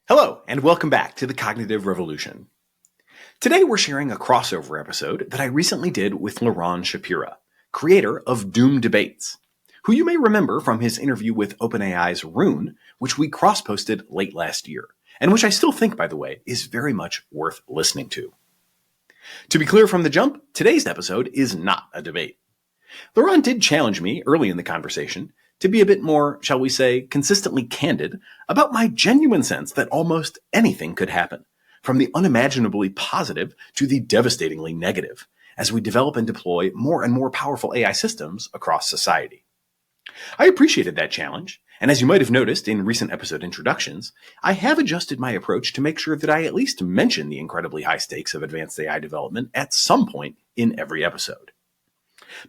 Hello, and welcome back to the Cognitive Revolution. Today we're sharing a crossover episode that I recently did with Liron Shapira, creator of Doom Debates, who you may remember from his interview with OpenAI's Rune, which we cross-posted late last year, and which I still think, by the way, is very much worth listening to. To be clear from the jump, today's episode is not a debate. Liron did challenge me early in the conversation to be a bit more, shall we say, consistently candid about my genuine sense that almost anything could happen, from the unimaginably positive to the devastatingly negative, as we develop and deploy more and more powerful AI systems across society. I appreciated that challenge, and as you might have noticed in recent episode introductions, I have adjusted my approach to make sure that I at least mention the incredibly high stakes of advanced AI development at some point in every episode.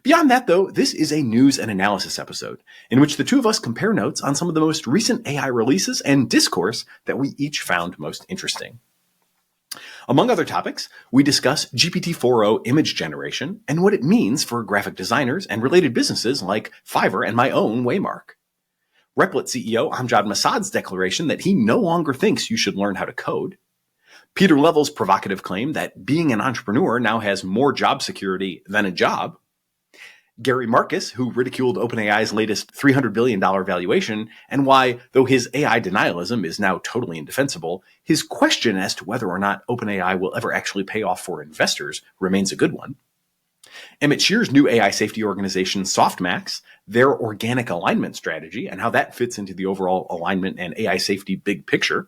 Beyond that, though, this is a news and analysis episode in which the two of us compare notes on some of the most recent AI releases and discourse that we each found most interesting. Among other topics, we discuss GPT-4o image generation and what it means for graphic designers and related businesses like Fiverr and my own Waymark. Replit CEO Amjad Massad's declaration that he no longer thinks you should learn how to code. Peter Level's provocative claim that being an entrepreneur now has more job security than a job. Gary Marcus, who ridiculed OpenAI's latest $300 billion valuation, and why, though his AI denialism is now totally indefensible, his question as to whether or not OpenAI will ever actually pay off for investors remains a good one. Emmett Shear's new AI safety organization, Softmax, their organic alignment strategy, and how that fits into the overall alignment and AI safety big picture.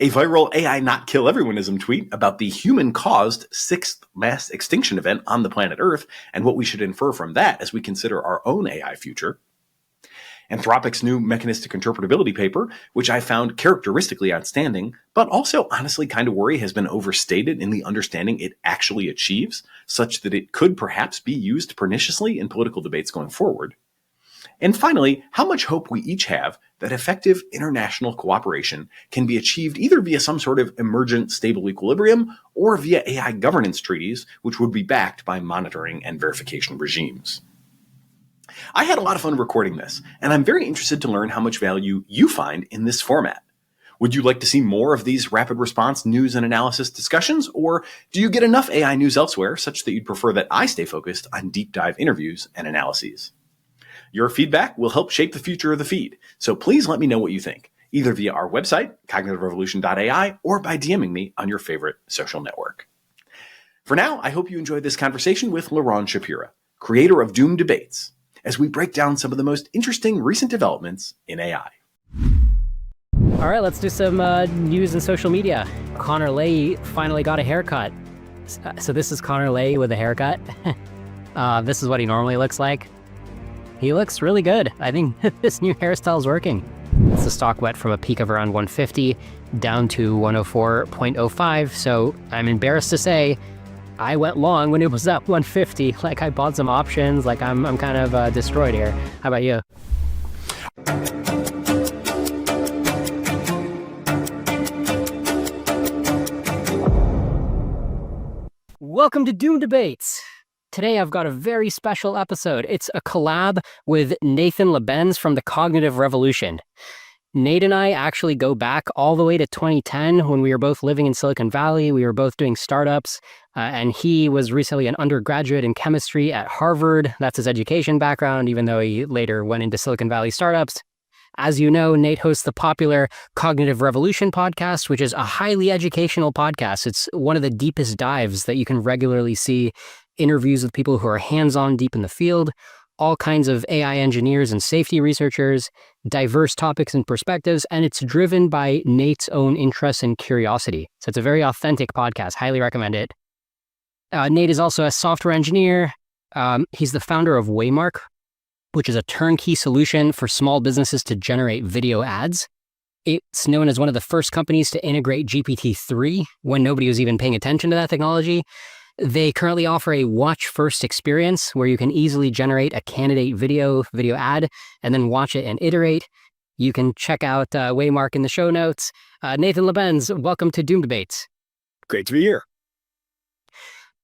A viral AI not kill everyoneism tweet about the human-caused sixth mass extinction event on the planet Earth and what we should infer from that as we consider our own AI future. Anthropic's new mechanistic interpretability paper, which I found characteristically outstanding, but also honestly kind of worry has been overstated in the understanding it actually achieves, such that it could perhaps be used perniciously in political debates going forward. And finally, how much hope we each have that effective international cooperation can be achieved either via some sort of emergent stable equilibrium or via AI governance treaties, which would be backed by monitoring and verification regimes. I had a lot of fun recording this, and I'm very interested to learn how much value you find in this format. Would you like to see more of these rapid response news and analysis discussions, or do you get enough AI news elsewhere such that you'd prefer that I stay focused on deep dive interviews and analyses? Your feedback will help shape the future of the feed, so please let me know what you think, either via our website, cognitiverevolution.ai, or by DMing me on your favorite social network. For now, I hope you enjoyed this conversation with Liron Shapira, creator of Doom Debates, as we break down some of the most interesting recent developments in AI. All right, let's do some news and social media. Connor Lay finally got a haircut. So this is Connor Lay with a haircut. This is what he normally looks like. He looks really good. I think this new hairstyle is working. It's a stock went from a peak of around 150 down to 104.05. So I'm embarrassed to say I went long when it was up 150. Like I bought some options. Like I'm kind of destroyed here. How about you? Welcome to Doom Debates. Today I've got a very special episode. It's a collab with Nathan Labenz from the Cognitive Revolution. Nate and I actually go back all the way to 2010 when we were both living in Silicon Valley. We were both doing startups, and he was recently an undergraduate in chemistry at Harvard. That's his education background, even though he later went into Silicon Valley startups. As you know, Nate hosts the popular Cognitive Revolution podcast, which is a highly educational podcast. It's one of the deepest dives that you can regularly see. Interviews with people who are hands-on deep in the field, all kinds of AI engineers and safety researchers, diverse topics and perspectives, and it's driven by Nate's own interests and curiosity. So it's a very authentic podcast. Highly recommend it. Nate is also a software engineer. He's the founder of Waymark, which is a turnkey solution for small businesses to generate video ads. It's known as one of the first companies to integrate GPT-3 when nobody was even paying attention to that technology. They currently offer a watch-first experience where you can easily generate a candidate video ad and then watch it and iterate. You can check out Waymark in the show notes. Nathan Labenz, welcome to Doom Debates. Great to be here.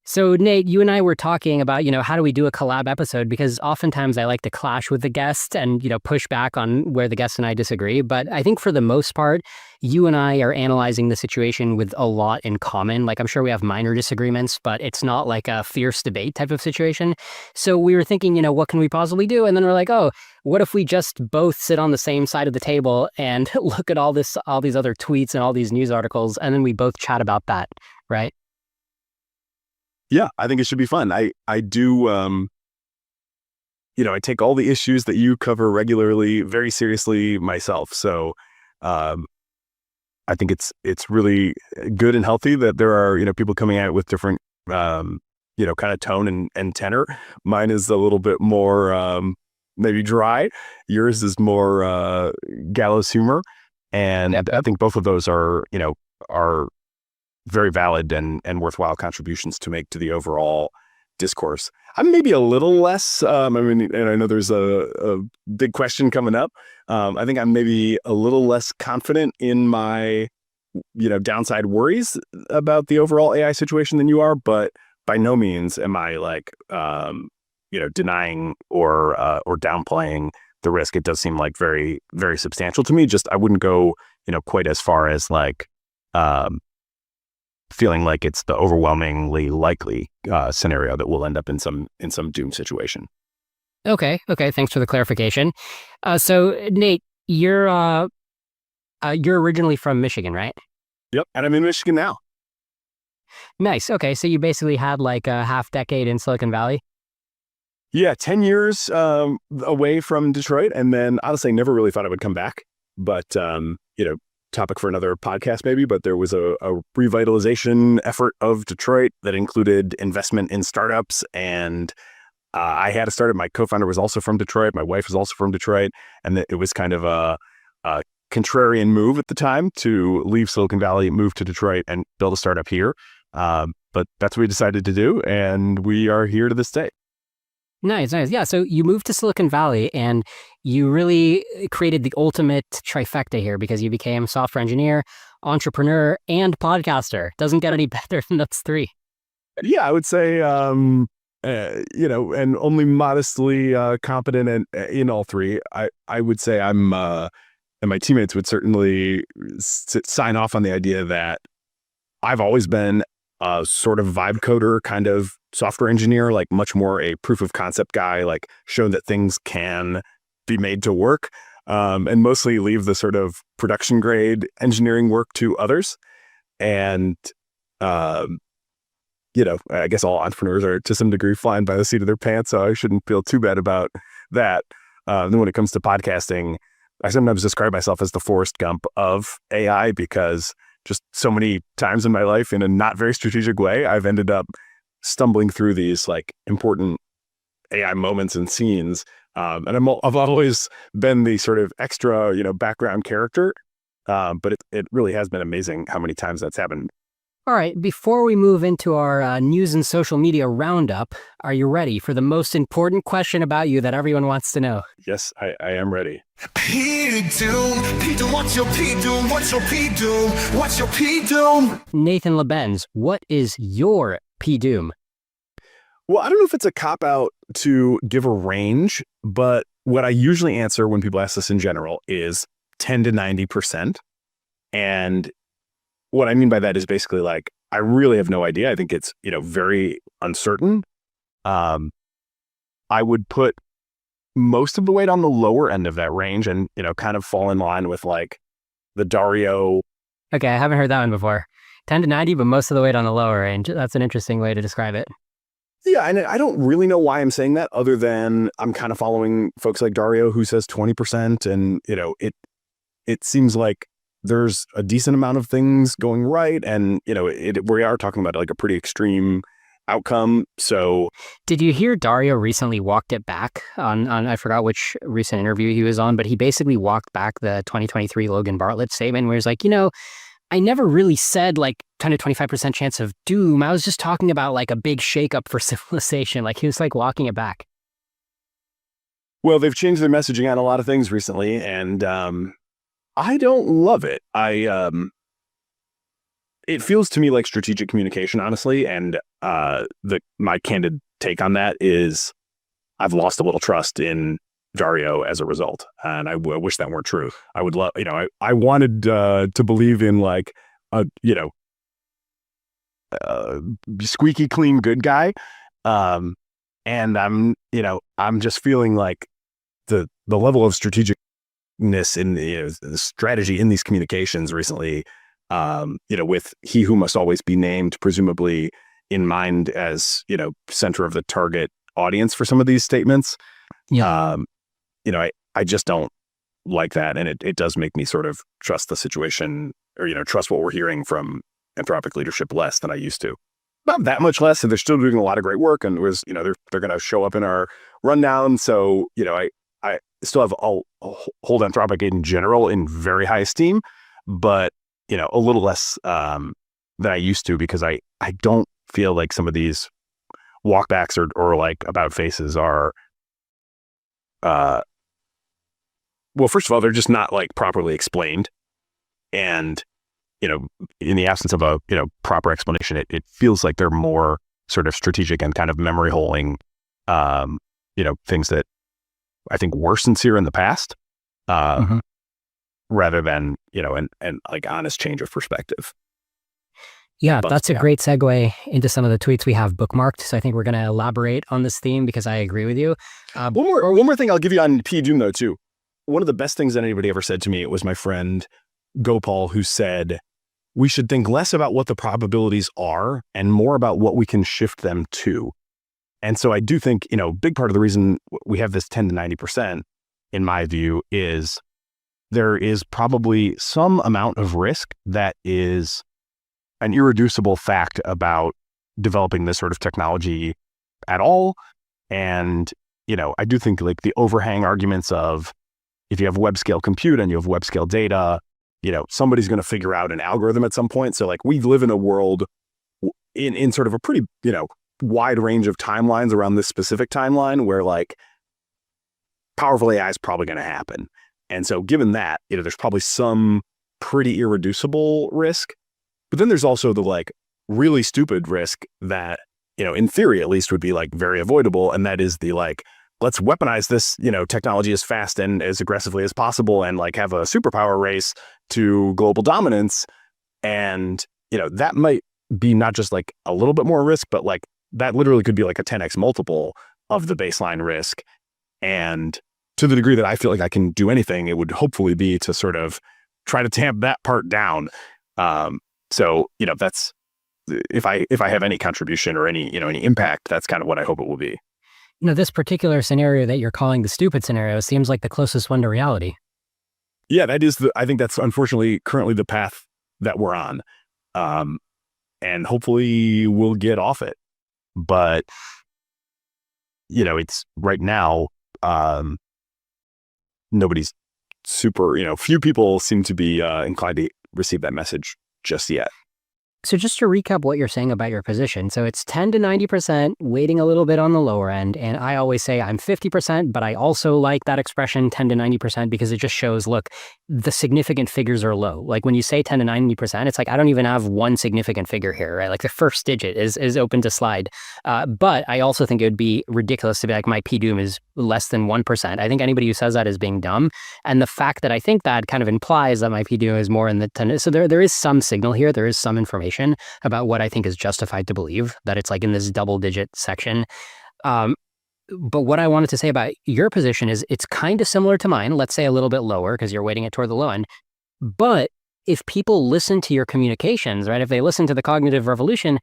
So Nate, you and I were talking about, how do we do a collab episode? Because oftentimes I like to clash with the guest and, push back on where the guest and I disagree. But I think for the most part, you and I are analyzing the situation with a lot in common. Like I'm sure we have minor disagreements, but it's not like a fierce debate type of situation. So we were thinking, what can we possibly do? And then we're like, oh, what if we just both sit on the same side of the table and look at all these other tweets and all these news articles, and then we both chat about that, right? Yeah, I think it should be fun. I do, I take all the issues that you cover regularly very seriously myself. So I think it's really good and healthy that there are, people coming at it with different, kind of tone and tenor. Mine is a little bit more maybe dry. Yours is more gallows humor. And Yep. I think both of those are very valid and worthwhile contributions to make to the overall discourse. I'm maybe a little less, and I know there's a big question coming up. I think I'm maybe a little less confident in my, downside worries about the overall AI situation than you are, but by no means am I like, denying or downplaying the risk. It does seem like very, very substantial to me. Just, I wouldn't go, quite as far as like, feeling like it's the overwhelmingly likely scenario that we'll end up in some doom situation. Okay. Thanks for the clarification. So Nate, you're originally from Michigan, right? Yep, and I'm in Michigan now. Nice. Okay, so you basically had like a half decade in Silicon Valley. Yeah, 10 years away from Detroit, and then honestly, never really thought I would come back. But topic for another podcast maybe, but there was a revitalization effort of Detroit that included investment in startups. And I had a startup. My co-founder was also from Detroit. My wife was also from Detroit. And it was kind of a contrarian move at the time to leave Silicon Valley, move to Detroit and build a startup here. But that's what we decided to do. And we are here to this day. Nice. Yeah, so you moved to Silicon Valley and you really created the ultimate trifecta here because you became software engineer, entrepreneur, and podcaster. Doesn't get any better than those three. Yeah, I would say, and only modestly competent in all three. I would say I'm, and my teammates would certainly sign off on the idea that I've always been a sort of vibe coder kind of software engineer, like much more a proof of concept guy, like show that things can be made to work, and mostly leave the sort of production grade engineering work to others. And, I guess all entrepreneurs are to some degree flying by the seat of their pants, so I shouldn't feel too bad about that. Then when it comes to podcasting, I sometimes describe myself as the Forrest Gump of AI because just so many times in my life in a not very strategic way, I've ended up stumbling through these like important AI moments and scenes. And I've always been the sort of extra, background character. But it really has been amazing how many times that's happened. All right, before we move into our news and social media roundup, are you ready for the most important question about you that everyone wants to know? Yes, I am ready. P-Doom, what's your P-Doom? What's your P-Doom? What's your P-Doom? Nathan Labenz, what is your P-Doom? Well, I don't know if it's a cop-out to give a range, but what I usually answer when people ask this in general is 10 to 90%. And what I mean by that is basically like, I really have no idea. I think it's, very uncertain. I would put most of the weight on the lower end of that range and, kind of fall in line with like the Dario. Okay, I haven't heard that one before. 10 to 90, but most of the weight on the lower range. That's an interesting way to describe it. Yeah, and I don't really know why I'm saying that other than I'm kind of following folks like Dario who says 20%. And, it seems like there's a decent amount of things going right. And, we are talking about like a pretty extreme outcome. So did you hear Dario recently walked it back on I forgot which recent interview he was on, but he basically walked back the 2023 Logan Bartlett statement where he's like, I never really said like 10 to 25% chance of doom. I was just talking about like a big shakeup for civilization. Like he was like walking it back. Well, they've changed their messaging on a lot of things recently, and I don't love it. it feels to me like strategic communication, honestly. And my candid take on that is I've lost a little trust in Dario as a result. And I wish that weren't true. I would love, I wanted to believe in like a, squeaky clean good guy. And I'm just feeling like the level of strategicness in the strategy in these communications recently, with he who must always be named, presumably in mind as, center of the target audience for some of these statements. Yeah. I just don't like that. And it does make me sort of trust the situation or, trust what we're hearing from Anthropic leadership less than I used to. Not that much less. And they're still doing a lot of great work. And they're going to show up in our rundown. So, I still have hold Anthropic in general in very high esteem, but, a little less than I used to, because I don't feel like some of these walkbacks or like about faces are, well, first of all, they're just not like properly explained. And, in the absence of a, proper explanation, it feels like they're more sort of strategic and kind of memory holing, things that I think were sincere in the past, rather than, and like honest change of perspective. Yeah, that's a great segue into some of the tweets we have bookmarked. So I think we're going to elaborate on this theme because I agree with you. One more thing I'll give you on P. Doom though, too. One of the best things that anybody ever said to me, it was my friend Gopal, who said, we should think less about what the probabilities are and more about what we can shift them to. And so I do think, big part of the reason we have this 10 to 90%, in my view, is there is probably some amount of risk that is an irreducible fact about developing this sort of technology at all. And, I do think like the overhang arguments of if you have web scale compute and you have web scale data, somebody's going to figure out an algorithm at some point. So like we live in a world in sort of a pretty, wide range of timelines around this specific timeline where like powerful AI is probably going to happen. And so given that, there's probably some pretty irreducible risk, but then there's also the like really stupid risk that, in theory, at least would be like very avoidable. And that is the like, let's weaponize this, technology as fast and as aggressively as possible and like have a superpower race to global dominance. And, that might be not just like a little bit more risk, but like that literally could be like a 10x multiple of the baseline risk. And to the degree that I feel like I can do anything, it would hopefully be to sort of try to tamp that part down. So, that's, if I have any contribution or any impact, that's kind of what I hope it will be. This particular scenario that you're calling the stupid scenario seems like the closest one to reality. Yeah, I think that's unfortunately currently the path that we're on. And hopefully we'll get off it. But, it's right now, nobody's super, few people seem to be inclined to receive that message just yet. So just to recap what you're saying about your position. So it's 10 to 90%, waiting a little bit on the lower end. And I always say I'm 50%, but I also like that expression 10 to 90% because it just shows, look, the significant figures are low. Like when you say 10 to 90%, it's like I don't even have one significant figure here, right? Like the first digit is open to slide. But I also think it would be ridiculous to be like my PDOOM is less than 1%. I think anybody who says that is being dumb. And the fact that I think that kind of implies that my PDOOM is more in the 10. So there is some signal here. There is some information about what I think is justified to believe, that it's like in this double digit section. But what I wanted to say about your position is it's kind of similar to mine, let's say a little bit lower because you're weighting it toward the low end. But if people listen to your communications, right, if they listen to the Cognitive Revolution,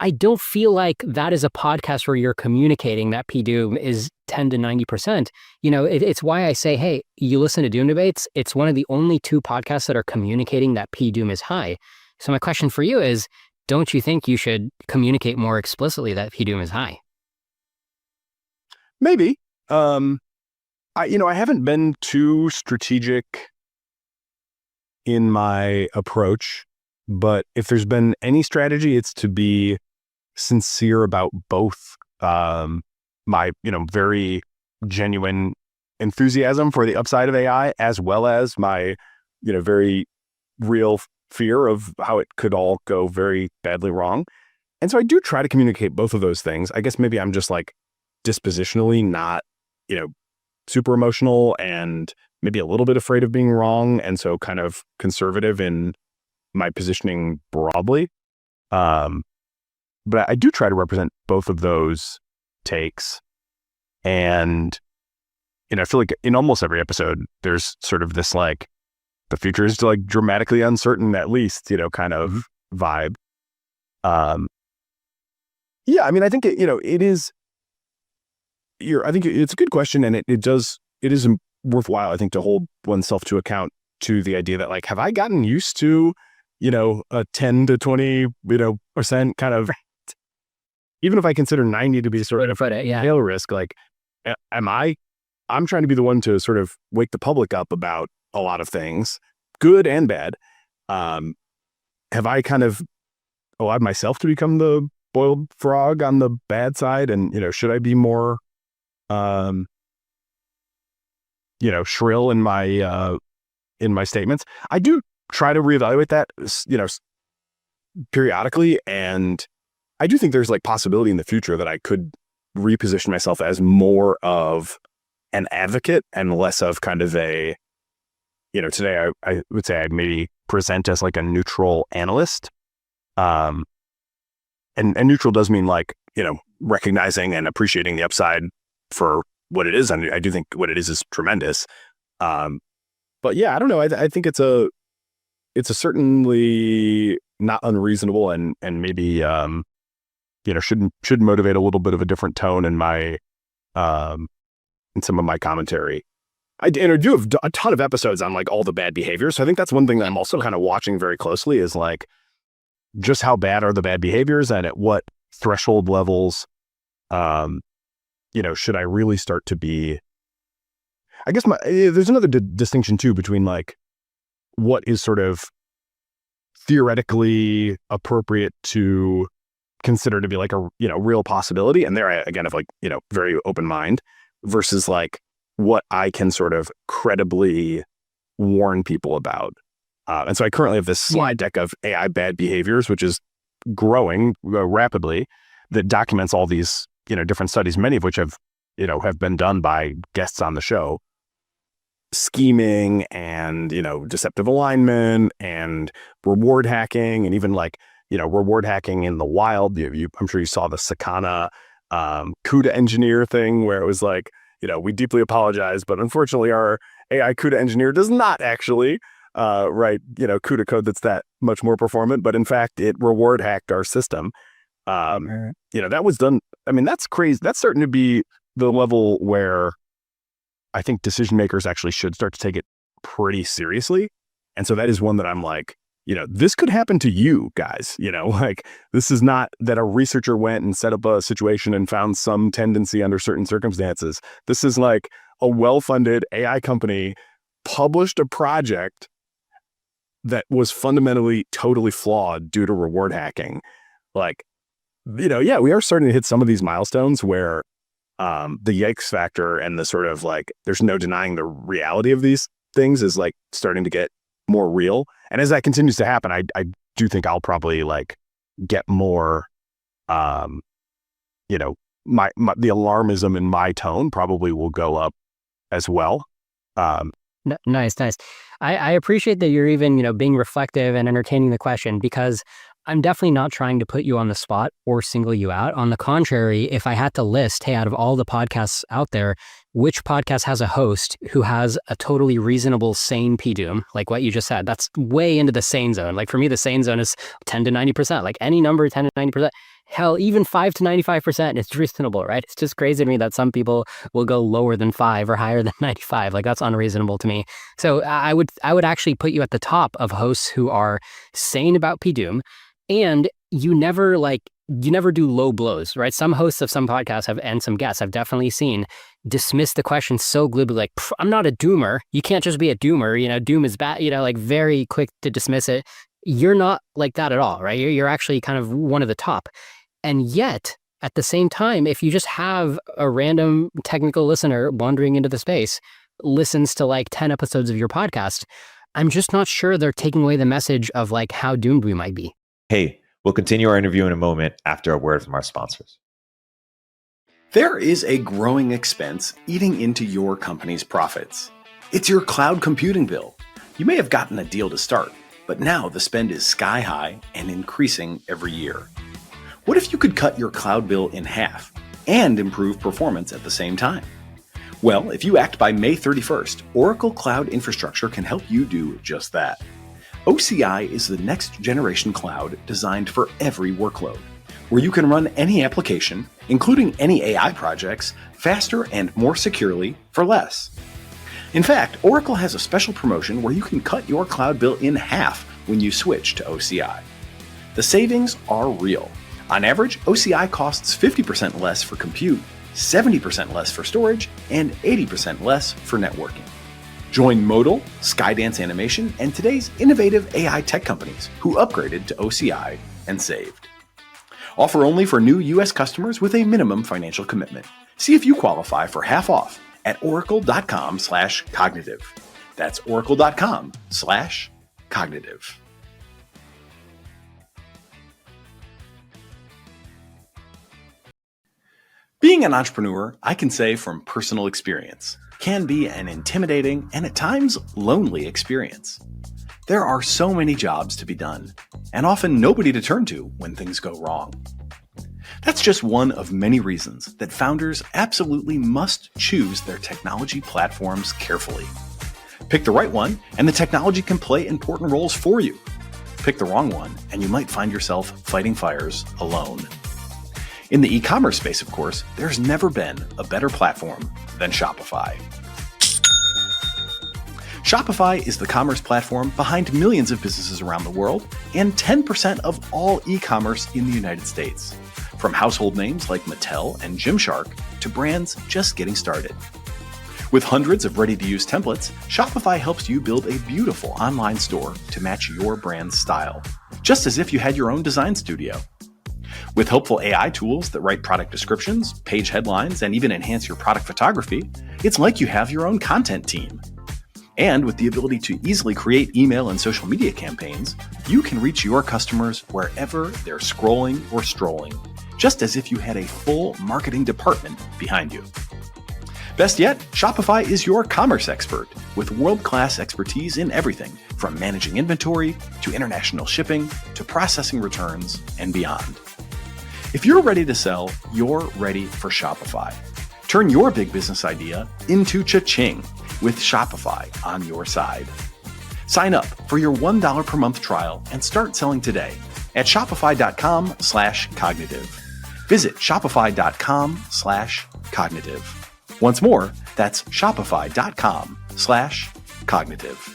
I don't feel like that is a podcast where you're communicating that PDOOM is 10 to 90%. It's why I say, hey, you listen to Doom Debates. It's one of the only two podcasts that are communicating that PDOOM is high. So my question for you is, don't you think you should communicate more explicitly that PDOOM is high? Maybe. I haven't been too strategic in my approach, but if there's been any strategy, it's to be sincere about both my, very genuine enthusiasm for the upside of AI, as well as my, very real fear of how it could all go very badly wrong. And so I do try to communicate both of those things. I guess maybe I'm just like dispositionally not, super emotional and maybe a little bit afraid of being wrong. And so kind of conservative in my positioning broadly. But I do try to represent both of those takes. And, I feel like in almost every episode, there's sort of this like, the future is like dramatically uncertain, at least, kind of vibe. Yeah, I mean, I think, it is, I think it's a good question. And it is worthwhile, I think, to hold oneself to account to the idea that like, have I gotten used to, a 10 to 20%, kind of, even if I consider 90 to be sort of tail risk, like, I'm trying to be the one to sort of wake the public up about a lot of things, good and bad. Have I kind of allowed myself to become the boiled frog on the bad side? And, should I be more, shrill in my statements? I do try to reevaluate that, periodically. And I do think there's like possibility in the future that I could reposition myself as more of an advocate and less of kind of a, today I would say I maybe present as like a neutral analyst. And neutral does mean like, recognizing and appreciating the upside for what it is. And I do think what it is tremendous. But yeah, I don't know. I think it's a certainly not unreasonable and maybe, should motivate a little bit of a different tone in my, in some of my commentary. I do have a ton of episodes on like all the bad behaviors. So I think that's one thing that I'm also kind of watching very closely is like, just how bad are the bad behaviors and at what threshold levels, should I really start to be, I guess there's another distinction too between like what is sort of theoretically appropriate to consider to be like a, real possibility. And there I, again, have like, very open mind versus like what I can sort of credibly warn people about. And so I currently have this slide deck of AI bad behaviors, which is growing rapidly, that documents all these, different studies, many of which have been done by guests on the show. Scheming and, deceptive alignment and reward hacking and even like, reward hacking in the wild. I'm sure you saw the Sakana CUDA engineer thing where it was like, we deeply apologize, but unfortunately our AI CUDA engineer does not actually write, CUDA code that's that much more performant, but in fact, it reward hacked our system. That was done. I mean, that's crazy. That's starting to be the level where I think decision makers actually should start to take it pretty seriously. And so that is one that I'm like, this could happen to you guys, like this is not that a researcher went and set up a situation and found some tendency under certain circumstances. This is like a well-funded AI company published a project that was fundamentally totally flawed due to reward hacking. Like, we are starting to hit some of these milestones where the yikes factor and the sort of like, there's no denying the reality of these things is like starting to get more real. And as that continues to happen, I do think I'll probably like get more, the alarmism in my tone probably will go up as well. Nice. I appreciate that you're even, being reflective and entertaining the question, because I'm definitely not trying to put you on the spot or single you out. On the contrary, if I had to list, hey, out of all the podcasts out there, which podcast has a host who has a totally reasonable, sane PDOOM, like what you just said, that's way into the sane zone. Like for me, the sane zone is 10 to 90%, like any number 10 to 90%. Hell, even 5 to 95% is reasonable, right? It's just crazy to me that some people will go lower than 5 or higher than 95. Like that's unreasonable to me. So I would actually put you at the top of hosts who are sane about PDOOM, and you never do low blows, right? Some hosts of some podcasts and some guests I've definitely seen dismiss the question so glibly, like, I'm not a doomer. You can't just be a doomer. Doom is bad, like very quick to dismiss it. You're not like that at all, right? You're actually kind of one of the top. And yet, at the same time, if you just have a random technical listener wandering into the space, listens to like 10 episodes of your podcast, I'm just not sure they're taking away the message of like how doomed we might be. Hey, we'll continue our interview in a moment after a word from our sponsors. There is a growing expense eating into your company's profits. It's your cloud computing bill. You may have gotten a deal to start, but now the spend is sky high and increasing every year. What if you could cut your cloud bill in half and improve performance at the same time? Well, if you act by May 31st, Oracle Cloud Infrastructure can help you do just that. OCI is the next generation cloud designed for every workload, where you can run any application, including any AI projects, faster and more securely for less. In fact, Oracle has a special promotion where you can cut your cloud bill in half when you switch to OCI. The savings are real. On average, OCI costs 50% less for compute, 70% less for storage, and 80% less for networking. Join Modal, Skydance Animation, and today's innovative AI tech companies who upgraded to OCI and saved. Offer only for new U.S. customers with a minimum financial commitment. See if you qualify for half off at oracle.com/cognitive. That's oracle.com/cognitive. Being an entrepreneur, I can say from personal experience, can be an intimidating and at times lonely experience. There are so many jobs to be done, and often nobody to turn to when things go wrong. That's just one of many reasons that founders absolutely must choose their technology platforms carefully. Pick the right one, and the technology can play important roles for you. Pick the wrong one, and you might find yourself fighting fires alone. In the e-commerce space, of course, there's never been a better platform than Shopify. Shopify is the commerce platform behind millions of businesses around the world and 10% of all e-commerce in the United States. From household names like Mattel and Gymshark to brands just getting started. With hundreds of ready-to-use templates, Shopify helps you build a beautiful online store to match your brand's style, just as if you had your own design studio. With helpful AI tools that write product descriptions, page headlines, and even enhance your product photography, it's like you have your own content team. And with the ability to easily create email and social media campaigns, you can reach your customers wherever they're scrolling or strolling, just as if you had a full marketing department behind you. Best yet, Shopify is your commerce expert with world-class expertise in everything from managing inventory to international shipping to processing returns and beyond. If you're ready to sell, you're ready for Shopify. Turn your big business idea into cha-ching with Shopify on your side. Sign up for your $1 per month trial and start selling today at shopify.com/cognitive. Visit shopify.com/cognitive. Once more, that's shopify.com/cognitive.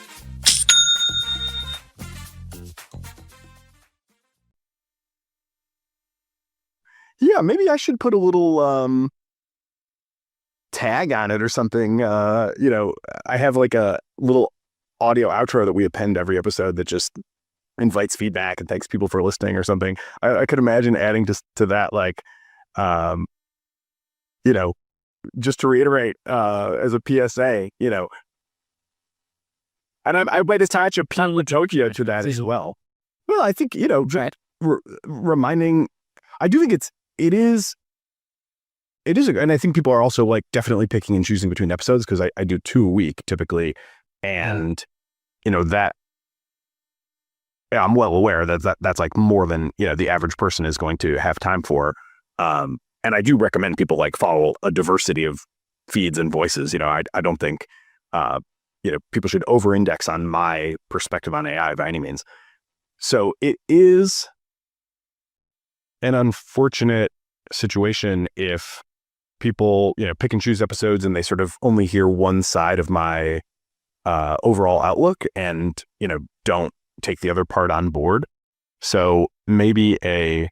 Yeah, maybe I should put a little tag on it or something. I have like a little audio outro that we append every episode that just invites feedback and thanks people for listening or something. I could imagine adding to that, like, just to reiterate as a PSA, and I might attach a pin with Tokyo to that as well. Well, I think, reminding, I do think it is, and I think people are also like definitely picking and choosing between episodes because I do 2 a week typically. And, that, yeah, I'm well aware that's like more than, the average person is going to have time for. And I do recommend people like follow a diversity of feeds and voices. I don't think, people should over-index on my perspective on AI by any means. So it is an unfortunate situation if people, pick and choose episodes and they sort of only hear one side of my overall outlook and, don't take the other part on board. So maybe a,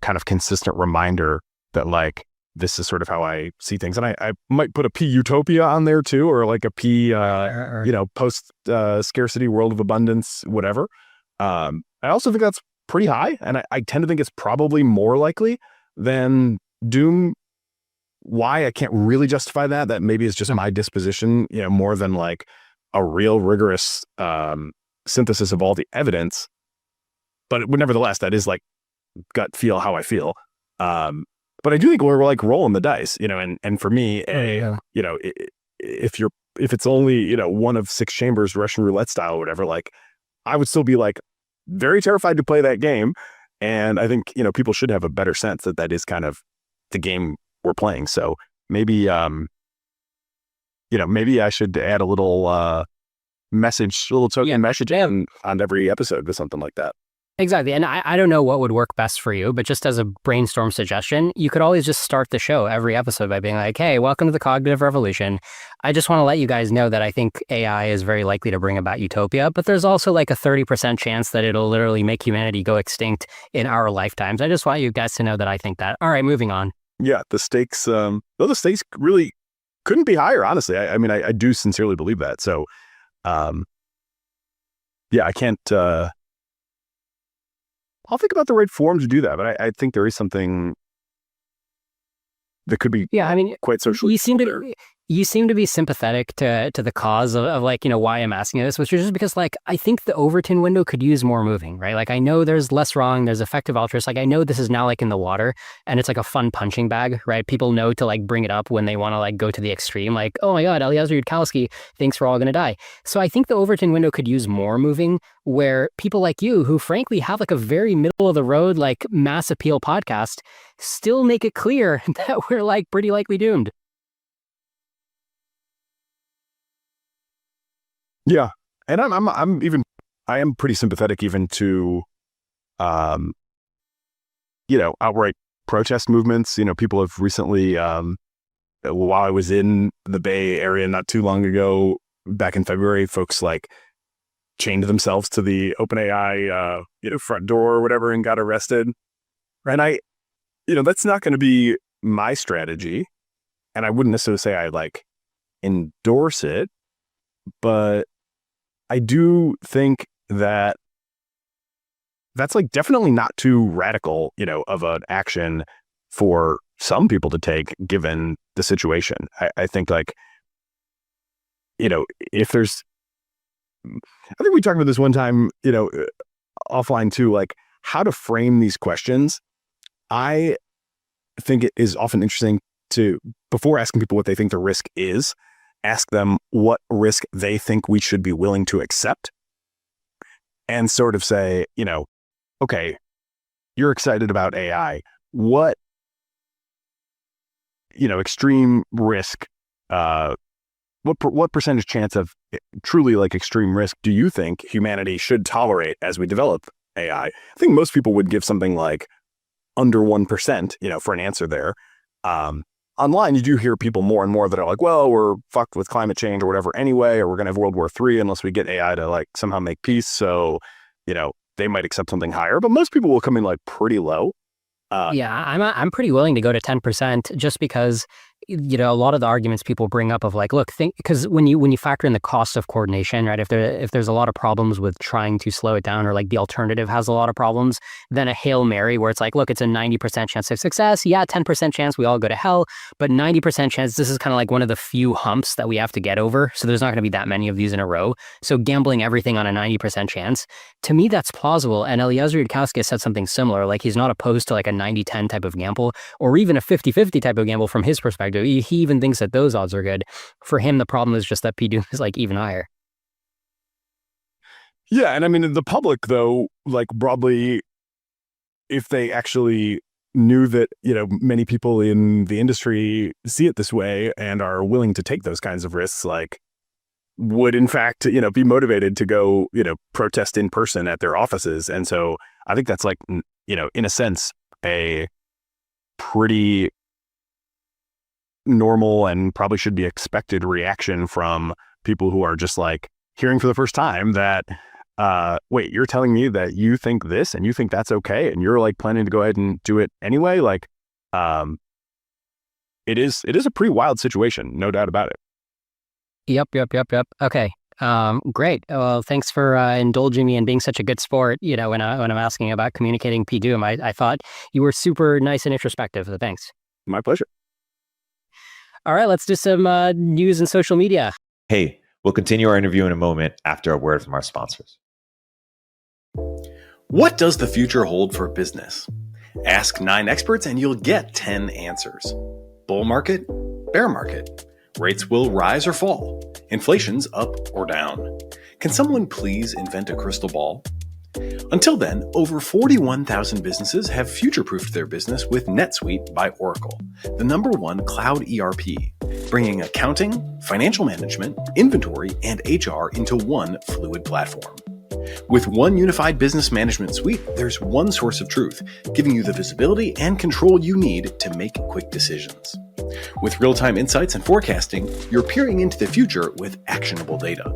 kind of consistent reminder that like, this is sort of how I see things. And I might put a P utopia on there too, or like a P, post scarcity world of abundance, whatever. I also think that's pretty high. And I tend to think it's probably more likely than doom. Why? I can't really justify that. That maybe is just my disposition, more than like a real rigorous synthesis of all the evidence. But nevertheless, that is like gut feel how I feel. But I do think we're like rolling the dice, and for me, if it's only, one of 6 chambers, Russian roulette style or whatever, like I would still be like very terrified to play that game. And I think, people should have a better sense that that is kind of the game we're playing. So maybe, maybe I should add a little token message on every episode with something like that. Exactly. And I don't know what would work best for you, but just as a brainstorm suggestion, you could always just start the show every episode by being like, hey, welcome to the cognitive revolution. I just want to let you guys know that I think AI is very likely to bring about utopia, but there's also like a 30% chance that it'll literally make humanity go extinct in our lifetimes. I just want you guys to know that I think that. All right, moving on. Yeah, the stakes, the stakes really couldn't be higher, honestly. I mean, I do sincerely believe that. So, I can't... I'll think about the right form to do that, but I think there is something that could be quite socially. You seem to be sympathetic to the cause of like, why I'm asking this, which is just because like, I think the Overton window could use more moving, right? Like I know there's less wrong, there's effective altruist. Like I know this is now like in the water and it's like a fun punching bag, right? People know to like bring it up when they want to like go to the extreme. Like, oh my God, Eliezer Yudkowsky thinks we're all going to die. So I think the Overton window could use more moving where people like you, who frankly have like a very middle of the road, like mass appeal podcast, still make it clear that we're like pretty likely doomed. Yeah, and I am pretty sympathetic even to, outright protest movements. People have recently, while I was in the Bay Area not too long ago, back in February, folks like chained themselves to the OpenAI, front door or whatever and got arrested. And that's not going to be my strategy, and I wouldn't necessarily say I like endorse it, but I do think that that's like definitely not too radical, of an action for some people to take given the situation. I think like, if there's, I think we talked about this one time, offline too, like how to frame these questions. I think it is often interesting to, before asking people what they think the risk is, ask them what risk they think we should be willing to accept and sort of say, okay, you're excited about AI. What, extreme risk, what percentage chance of truly like extreme risk do you think humanity should tolerate as we develop AI? I think most people would give something like under 1%, for an answer there. Online, you do hear people more and more that are like, well, we're fucked with climate change or whatever anyway, or we're going to have World War III unless we get AI to like somehow make peace. So, they might accept something higher, but most people will come in like pretty low. I'm pretty willing to go to 10% just because, a lot of the arguments people bring up of like, look, because when you factor in the cost of coordination, right? If there's a lot of problems with trying to slow it down, or like the alternative has a lot of problems, then a Hail Mary where it's like, look, it's a 90% chance of success. Yeah, 10% chance we all go to hell, but 90% chance this is kind of like one of the few humps that we have to get over. So there's not going to be that many of these in a row. So gambling everything on a 90% chance, to me, that's plausible. And Eliezer Yudkowsky said something similar, like he's not opposed to like a 90-10 type of gamble, or even a 50-50 type of gamble from his perspective. He even thinks that those odds are good. For him, the problem is just that P-Doom is like even higher. Yeah, and I mean, the public, though, like broadly, if they actually knew that, many people in the industry see it this way and are willing to take those kinds of risks, like would in fact, be motivated to go, protest in person at their offices. And so I think that's like, in a sense, a pretty normal and probably should be expected reaction from people who are just like hearing for the first time that, wait, you're telling me that you think this and you think that's okay, and you're like planning to go ahead and do it anyway. Like, it is a pretty wild situation, no doubt about it. Yep. Okay. Great. Well, thanks for indulging me and being such a good sport. When I'm asking about communicating P-Doom, I thought you were super nice and introspective. So thanks. My pleasure. All right, let's do some news and social media. Hey, We'll continue our interview in a moment after a word from our sponsors. What does the future hold for business? Ask 9 experts and you'll get 10 answers. Bull market, bear market. Rates will rise or fall. Inflation's up or down. Can someone please invent a crystal ball? Until then, over 41,000 businesses have future-proofed their business with NetSuite by Oracle, the #1 cloud ERP, bringing accounting, financial management, inventory, and HR into one fluid platform. With one unified business management suite, there's one source of truth, giving you the visibility and control you need to make quick decisions. With real-time insights and forecasting, you're peering into the future with actionable data.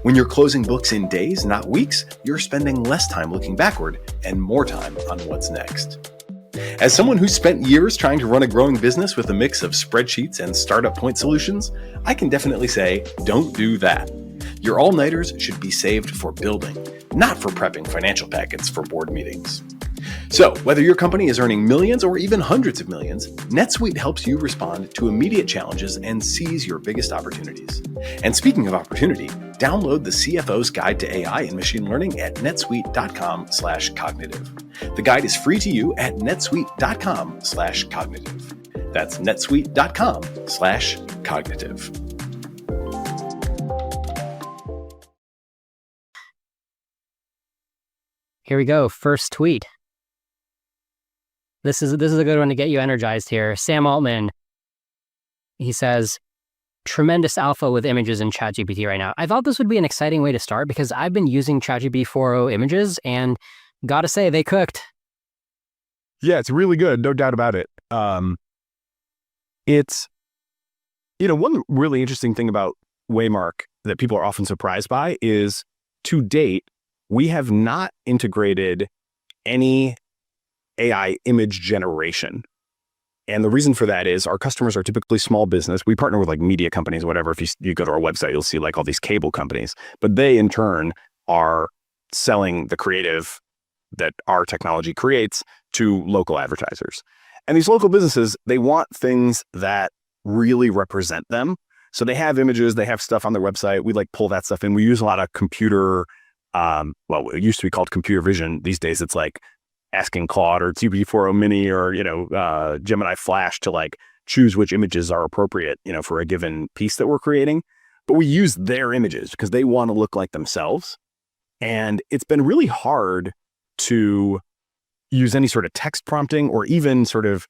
When you're closing books in days, not weeks, you're spending less time looking backward and more time on what's next. As someone who's spent years trying to run a growing business with a mix of spreadsheets and startup point solutions, I can definitely say, don't do that. Your all-nighters should be saved for building, not for prepping financial packets for board meetings. So, whether your company is earning millions or even hundreds of millions, NetSuite helps you respond to immediate challenges and seize your biggest opportunities. And speaking of opportunity, download the CFO's Guide to AI and Machine Learning at netsuite.com/cognitive. The guide is free to you at netsuite.com/cognitive. That's netsuite.com/cognitive. Here we go. First tweet. This is a good one to get you energized here. Sam Altman, he says, tremendous alpha with images in ChatGPT right now. I thought this would be an exciting way to start because I've been using ChatGPT 4.0 images and gotta say, they cooked. Yeah, it's really good. No doubt about it. It's, one really interesting thing about Waymark that people are often surprised by is, to date, we have not integrated any AI image generation. And the reason for that is our customers are typically small business. We partner with like media companies, whatever. If you go to our website, you'll see like all these cable companies, but they in turn are selling the creative that our technology creates to local advertisers. And these local businesses, they want things that really represent them. So they have images, they have stuff on their website. We like pull that stuff in. We use a lot of computer, it used to be called computer vision. These days it's like asking Claude or GPT-4o Mini or, Gemini Flash to like choose which images are appropriate, for a given piece that we're creating. But we use their images because they want to look like themselves. And it's been really hard to use any sort of text prompting or even sort of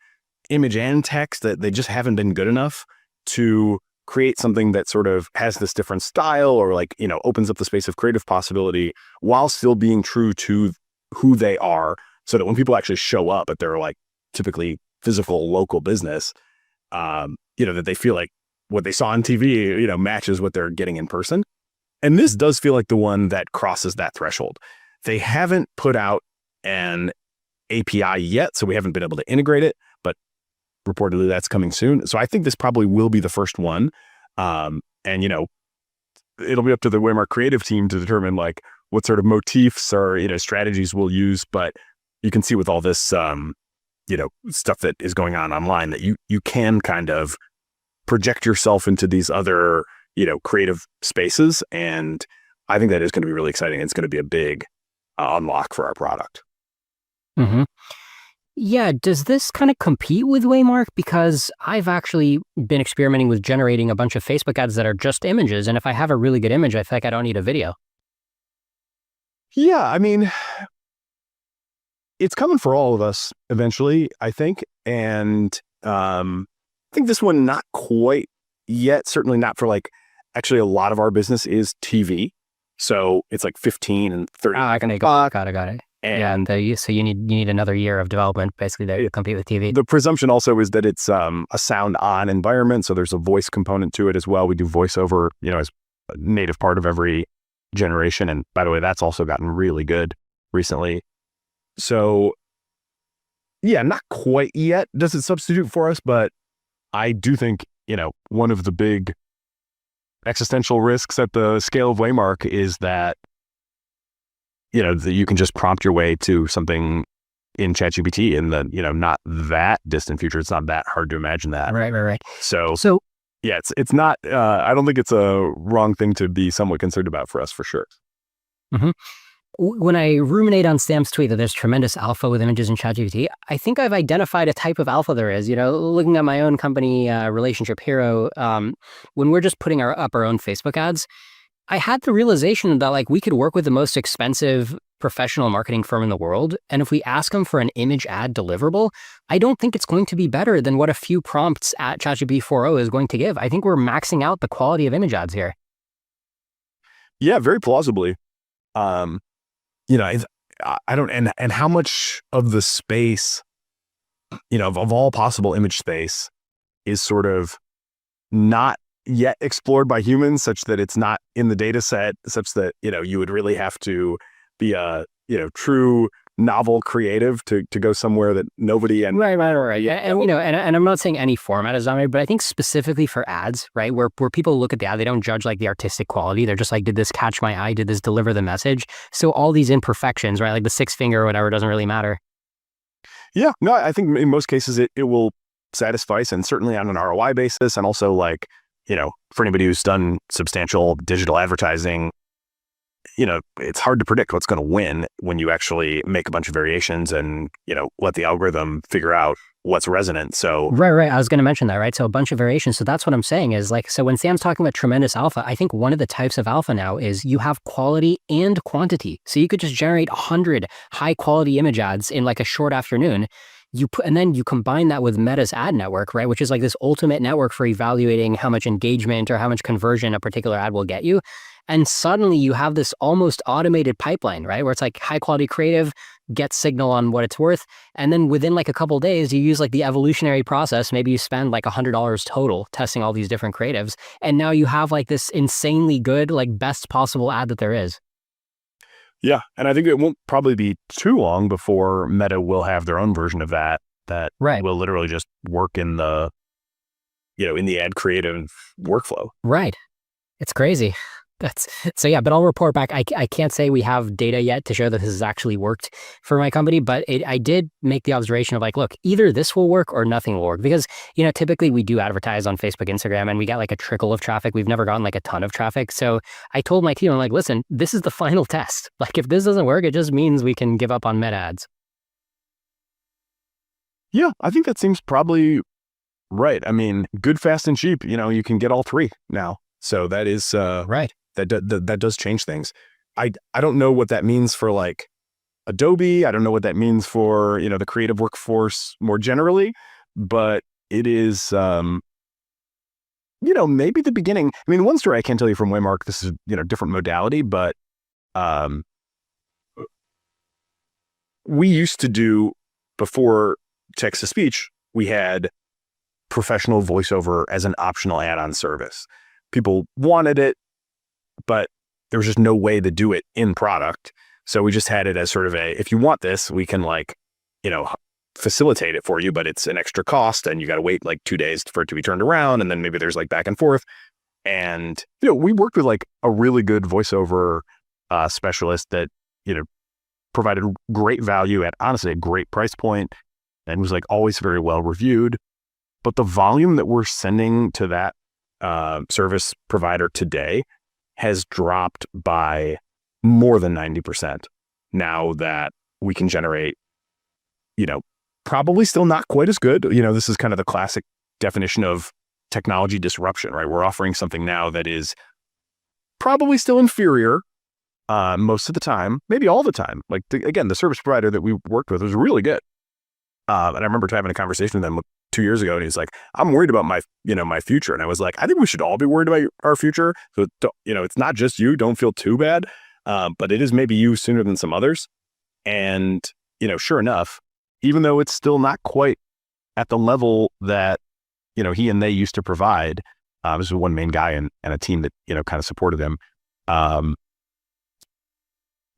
image and text, that they just haven't been good enough to create something that sort of has this different style or like, opens up the space of creative possibility while still being true to who they are, so that when people actually show up at their like typically physical local business, that they feel like what they saw on TV, matches what they're getting in person. And this does feel like the one that crosses that threshold. They haven't put out an API yet, so we haven't been able to integrate it, but reportedly that's coming soon. So I think this probably will be the first one. And, it'll be up to the Waymark creative team to determine like what sort of motifs or, strategies we'll use. But you can see with all this, stuff that is going on online that you can kind of project yourself into these other, creative spaces. And I think that is going to be really exciting. It's going to be a big unlock for our product. Mm-hmm. Yeah, does this kind of compete with Waymark? Because I've actually been experimenting with generating a bunch of Facebook ads that are just images. And if I have a really good image, I feel like I don't need a video. Yeah, I mean, it's coming for all of us eventually, I think. And I think this one, not quite yet, certainly not for like, actually a lot of our business is TV. So it's like 15 and 30. I can got it. And so you need another year of development basically to compete with TV. The presumption also is that it's a sound on environment. So there's a voice component to it as well. We do voiceover, as a native part of every generation. And by the way, that's also gotten really good recently. So yeah, not quite yet does it substitute for us, but I do think, one of the big existential risks at the scale of Waymark is that, that you can just prompt your way to something in ChatGPT in the, not that distant future. It's not that hard to imagine that. Right. So yeah, it's not, I don't think it's a wrong thing to be somewhat concerned about for us, for sure. Mm-hmm. When I ruminate on Sam's tweet that there's tremendous alpha with images in ChatGPT, I think I've identified a type of alpha there is. Looking at my own company, Relationship Hero, when we're just putting up our own Facebook ads, I had the realization that like we could work with the most expensive professional marketing firm in the world, and if we ask them for an image ad deliverable, I don't think it's going to be better than what a few prompts at ChatGPT 4.0 is going to give. I think we're maxing out the quality of image ads here. Yeah, very plausibly. I don't, and how much of the space, of all possible image space is sort of not yet explored by humans, such that it's not in the data set, such that, you would really have to be a, true novel creative to go somewhere that nobody and right. Yeah. And I'm not saying any format is dominated, but I think specifically for ads, right, where people look at the ad, they don't judge like the artistic quality. They're just like, did this catch my eye? Did this deliver the message? So all these imperfections, right, like the 6 finger or whatever, doesn't really matter. Yeah, no, I think in most cases it will satisfy, and certainly on an ROI basis, and also like, for anybody who's done substantial digital advertising, it's hard to predict what's going to win when you actually make a bunch of variations and, let the algorithm figure out what's resonant. So right. I was going to mention that, right? So a bunch of variations. So that's what I'm saying is like, so when Sam's talking about tremendous alpha, I think one of the types of alpha now is you have quality and quantity. So you could just generate 100 high quality image ads in like a short afternoon. And then you combine that with Meta's ad network, right? Which is like this ultimate network for evaluating how much engagement or how much conversion a particular ad will get you. And suddenly you have this almost automated pipeline, right? Where it's like high quality creative, get signal on what it's worth. And then within like a couple of days, you use like the evolutionary process. Maybe you spend like $100 total testing all these different creatives. And now you have like this insanely good, like best possible ad that there is. Yeah. And I think it won't probably be too long before Meta will have their own version of that right. will literally just work in the, in the ad creative workflow. Right. It's crazy. But I'll report back. I can't say we have data yet to show that this has actually worked for my company, but I did make the observation of like, look, either this will work or nothing will work, because, typically we do advertise on Facebook, Instagram, and we get like a trickle of traffic. We've never gotten like a ton of traffic. So I told my team, I'm like, listen, this is the final test. Like if this doesn't work, it just means we can give up on Meta ads. Yeah, I think that seems probably right. I mean, good, fast, and cheap, you can get all three now. So that is right. That does change things. I don't know what that means for like Adobe. I don't know what that means for, the creative workforce more generally, but it is, maybe the beginning. I mean, one story I can tell you from Waymark, this is, different modality, but we used to do, before text-to-speech, we had professional voiceover as an optional add-on service. People wanted it, but there was just no way to do it in product. So we just had it as sort of if you want this, we can facilitate it for you, but it's an extra cost and you got to wait like 2 days for it to be turned around. And then maybe there's like back and forth. And, we worked with like a really good voiceover specialist that, provided great value at honestly a great price point and was like always very well reviewed. But the volume that we're sending to that service provider today has dropped by more than 90% now that we can generate, probably still not quite as good. This is kind of the classic definition of technology disruption, right? We're offering something now that is probably still inferior most of the time, maybe all the time. Like, again, the service provider that we worked with was really good. And I remember having a conversation with them 2 years ago, and he's like, I'm worried about my future. And I was like, I think we should all be worried about our future. So, it's not just you, don't feel too bad. But it is maybe you sooner than some others. And, sure enough, even though it's still not quite at the level that, he and they used to provide, this was one main guy and a team that, kind of supported him.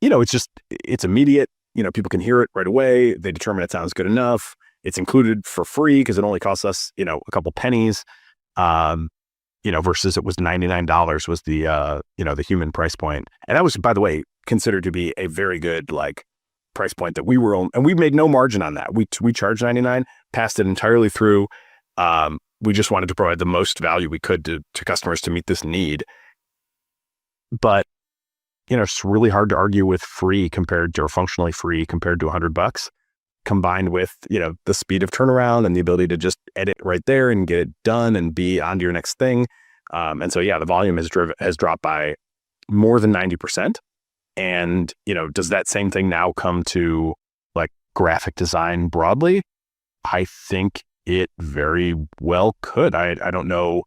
It's immediate. People can hear it right away. They determine it sounds good enough. It's included for free because it only costs us, a couple pennies, versus it was $99 was the human price point. And that was, by the way, considered to be a very good, price point that we were on. And we made no margin on that. We charged $99, passed it entirely through. we just wanted to provide the most value we could to customers to meet this need. But, it's really hard to argue with free compared to, or functionally free compared to $100, combined with, the speed of turnaround and the ability to just edit right there and get it done and be on to your next thing. And so, the volume has dropped by more than 90%. And, does that same thing now come to like graphic design broadly? I think it very well could. I don't know,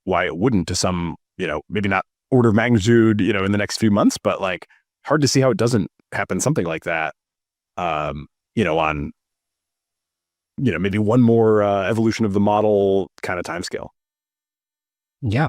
why it wouldn't to some, maybe not order of magnitude, in the next few months, but like hard to see how it doesn't happen something like that, on, maybe one more evolution of the model kind of timescale. Yeah.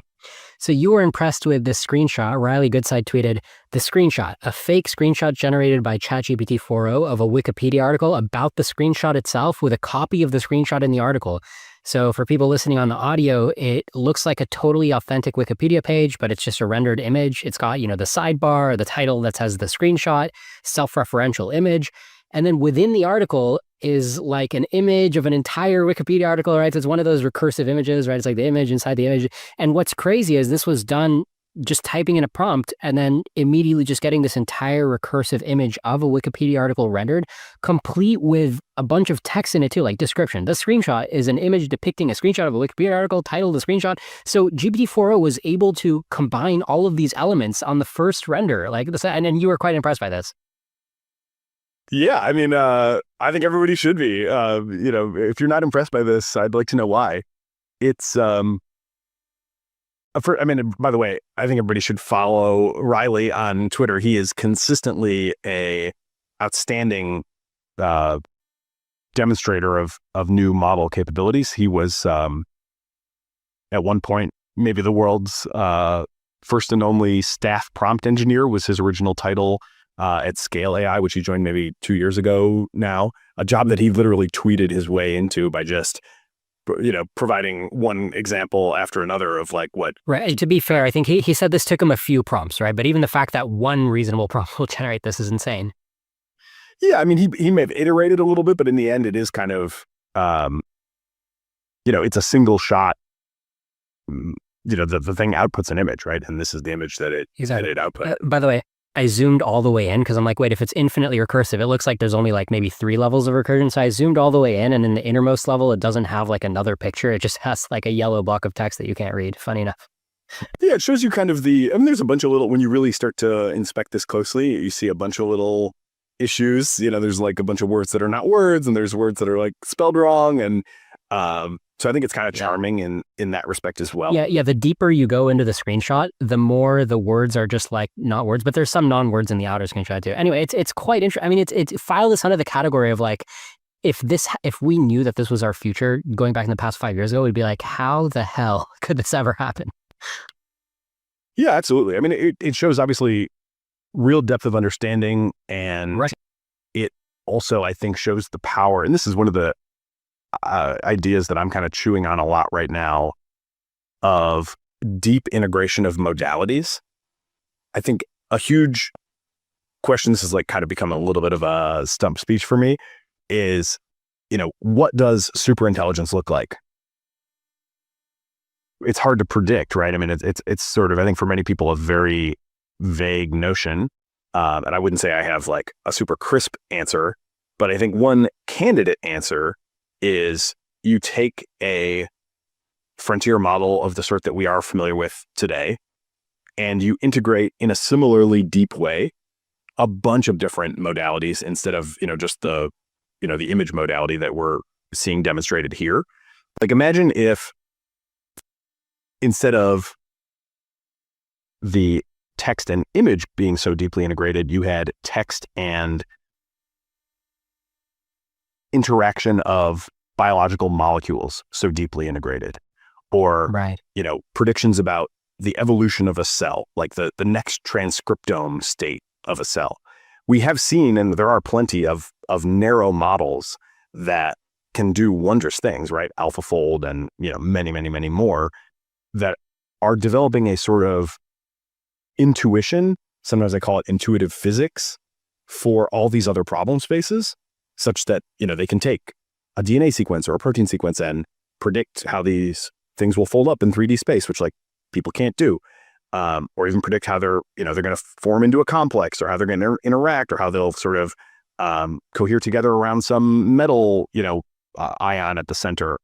So you were impressed with this screenshot. Riley Goodside tweeted, the screenshot, a fake screenshot generated by ChatGPT 4.0 of a Wikipedia article about the screenshot itself with a copy of the screenshot in the article. So for people listening on the audio, it looks like a totally authentic Wikipedia page, but it's just a rendered image. It's got, the sidebar, the title that says the screenshot, self-referential image. And then within the article is like an image of an entire Wikipedia article, right? So it's one of those recursive images, right? It's like the image inside the image. And what's crazy is this was done just typing in a prompt and then immediately just getting this entire recursive image of a Wikipedia article rendered, complete with a bunch of text in it too, like description. The screenshot is an image depicting a screenshot of a Wikipedia article, title, the screenshot. So GPT 4.0 was able to combine all of these elements on the first render, like this, and you were quite impressed by this. Yeah, I mean, I think everybody should be. If you're not impressed by this, I'd like to know why. It's, by the way, I think everybody should follow Riley on Twitter. He is consistently a outstanding demonstrator of new model capabilities. He was, at one point, maybe the world's first and only staff prompt engineer was his original title. At Scale AI, which he joined maybe 2 years ago now, a job that he literally tweeted his way into by just, providing one example after another of like what. Right. To be fair, I think he said this took him a few prompts, right? But even the fact that one reasonable prompt will generate this is insane. Yeah, I mean, he may have iterated a little bit, but in the end, it is kind of, it's a single shot. The thing outputs an image, right? And this is the image that it output. By the way, I zoomed all the way in because I'm like, wait, if it's infinitely recursive, it looks like there's only like maybe 3 levels of recursion. So I zoomed all the way in, and in the innermost level, it doesn't have like another picture. It just has like a yellow block of text that you can't read. Funny enough. Yeah, it shows you kind of there's a bunch of little, when you really start to inspect this closely, you see a bunch of little issues. There's like a bunch of words that are not words, and there's words that are like spelled wrong. And so I think it's kind of charming in that respect as well. Yeah. The deeper you go into the screenshot, the more the words are just like not words, but there's some non-words in the outer screenshot too. Anyway, it's quite interesting. I mean, it's file this under the category of like, if we knew that this was our future going back in the past 5 years ago, we'd be like, how the hell could this ever happen? Yeah, absolutely. I mean, it shows obviously real depth of understanding, and right. It also, I think, shows the power. And this is one of the ideas that I'm kind of chewing on a lot right now, of deep integration of modalities. I think a huge question, this has like kind of become a little bit of a stump speech for me, is, what does super intelligence look like? It's hard to predict, right? I mean, it's sort of, I think for many people, a very vague notion. And I wouldn't say I have like a super crisp answer, but I think one candidate answer is you take a frontier model of the sort that we are familiar with today, and you integrate in a similarly deep way a bunch of different modalities instead of, just the image modality that we're seeing demonstrated here. Like, imagine if instead of the text and image being so deeply integrated, you had text and interaction of biological molecules so deeply integrated, or right. Predictions about the evolution of a cell, like the next transcriptome state of a cell. We have seen, and there are plenty of narrow models that can do wondrous things, right? AlphaFold and many, many, many more that are developing a sort of intuition. Sometimes I call it intuitive physics for all these other problem spaces, such that they can take a DNA sequence or a protein sequence and predict how these things will fold up in 3D space, which like people can't do, or even predict how they're going to form into a complex, or how they're going to interact, or how they'll sort of cohere together around some metal, ion at the center.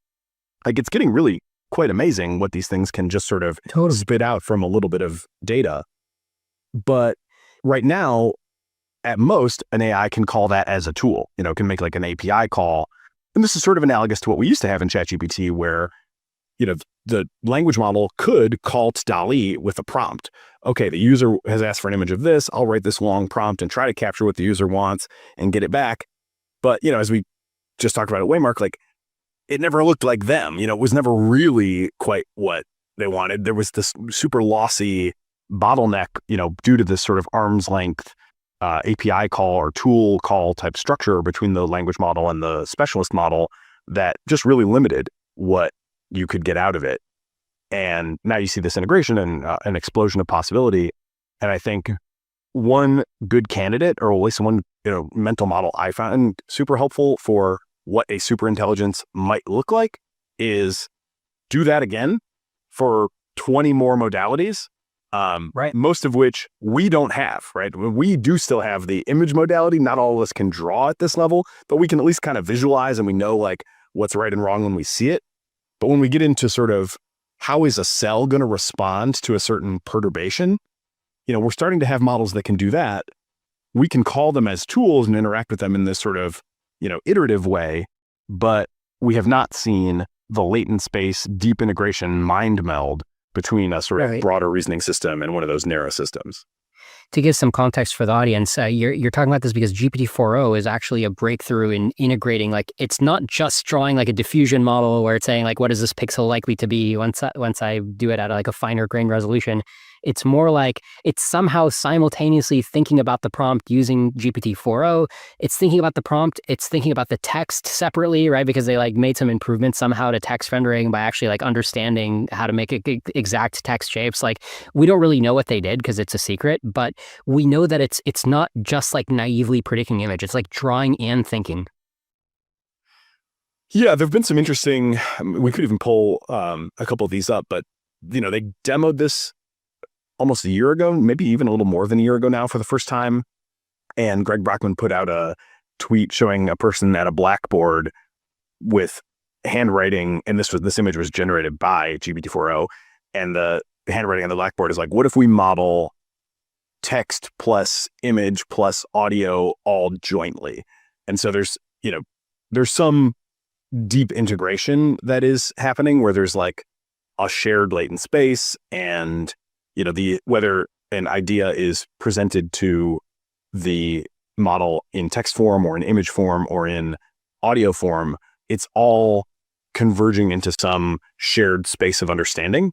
Like it's getting really quite amazing what these things can just sort of spit out from a little bit of data. But right now, at most, an AI can call that as a tool, can make like an API call. And this is sort of analogous to what we used to have in ChatGPT, where, the language model could call to DALL-E with a prompt. Okay, the user has asked for an image of this. I'll write this long prompt and try to capture what the user wants and get it back. But, as we just talked about at Waymark, like it never looked like them. It was never really quite what they wanted. There was this super lossy bottleneck, due to this sort of arm's length API call or tool call type structure between the language model and the specialist model that just really limited what you could get out of it. And now you see this integration and an explosion of possibility. And I think one good candidate, or at least one mental model I found super helpful for what a super intelligence might look like, is do that again for 20 more modalities. Right. Most of which we don't have, right? We do still have the image modality. Not all of us can draw at this level, but we can at least kind of visualize, and we know like what's right and wrong when we see it. But when we get into sort of how is a cell going to respond to a certain perturbation, we're starting to have models that can do that. We can call them as tools and interact with them in this sort of, iterative way, but we have not seen the latent space, deep integration mind meld between a sort of broader reasoning system and one of those narrow systems. To give some context for the audience, you're talking about this because GPT-4o is actually a breakthrough in integrating, like it's not just drawing like a diffusion model where it's saying like, what is this pixel likely to be once I do it at like a finer grain resolution. It's more like it's somehow simultaneously thinking about the prompt using GPT-4o. It's thinking about the prompt. It's thinking about the text separately, right? Because they like made some improvements somehow to text rendering by actually like understanding how to make exact text shapes. Like we don't really know what they did because it's a secret, but we know that it's not just like naively predicting image. It's like drawing and thinking. Yeah, there've been some interesting. We could even pull a couple of these up, but they demoed this almost a year ago, maybe even a little more than a year ago now for the first time. And Greg Brockman put out a tweet showing a person at a blackboard with handwriting. And this image was generated by GPT-4o. And the handwriting on the blackboard is like, what if we model text plus image plus audio all jointly? And so there's some deep integration that is happening where there's like a shared latent space, and whether an idea is presented to the model in text form or in image form or in audio form, it's all converging into some shared space of understanding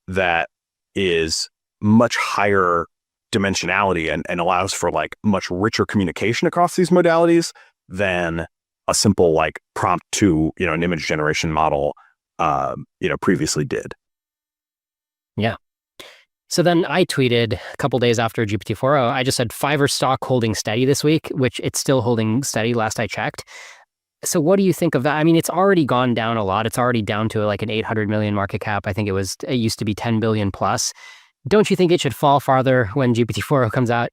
that is much higher dimensionality and allows for like much richer communication across these modalities than a simple like prompt to, an image generation model, previously did. Yeah. So then I tweeted a couple days after GPT-4o, I just said Fiverr stock holding steady this week, which it's still holding steady last I checked. So what do you think of that? I mean, it's already gone down a lot. It's already down to like an 800 million market cap. I think it used to be 10 billion plus. Don't you think it should fall farther when GPT-4o comes out?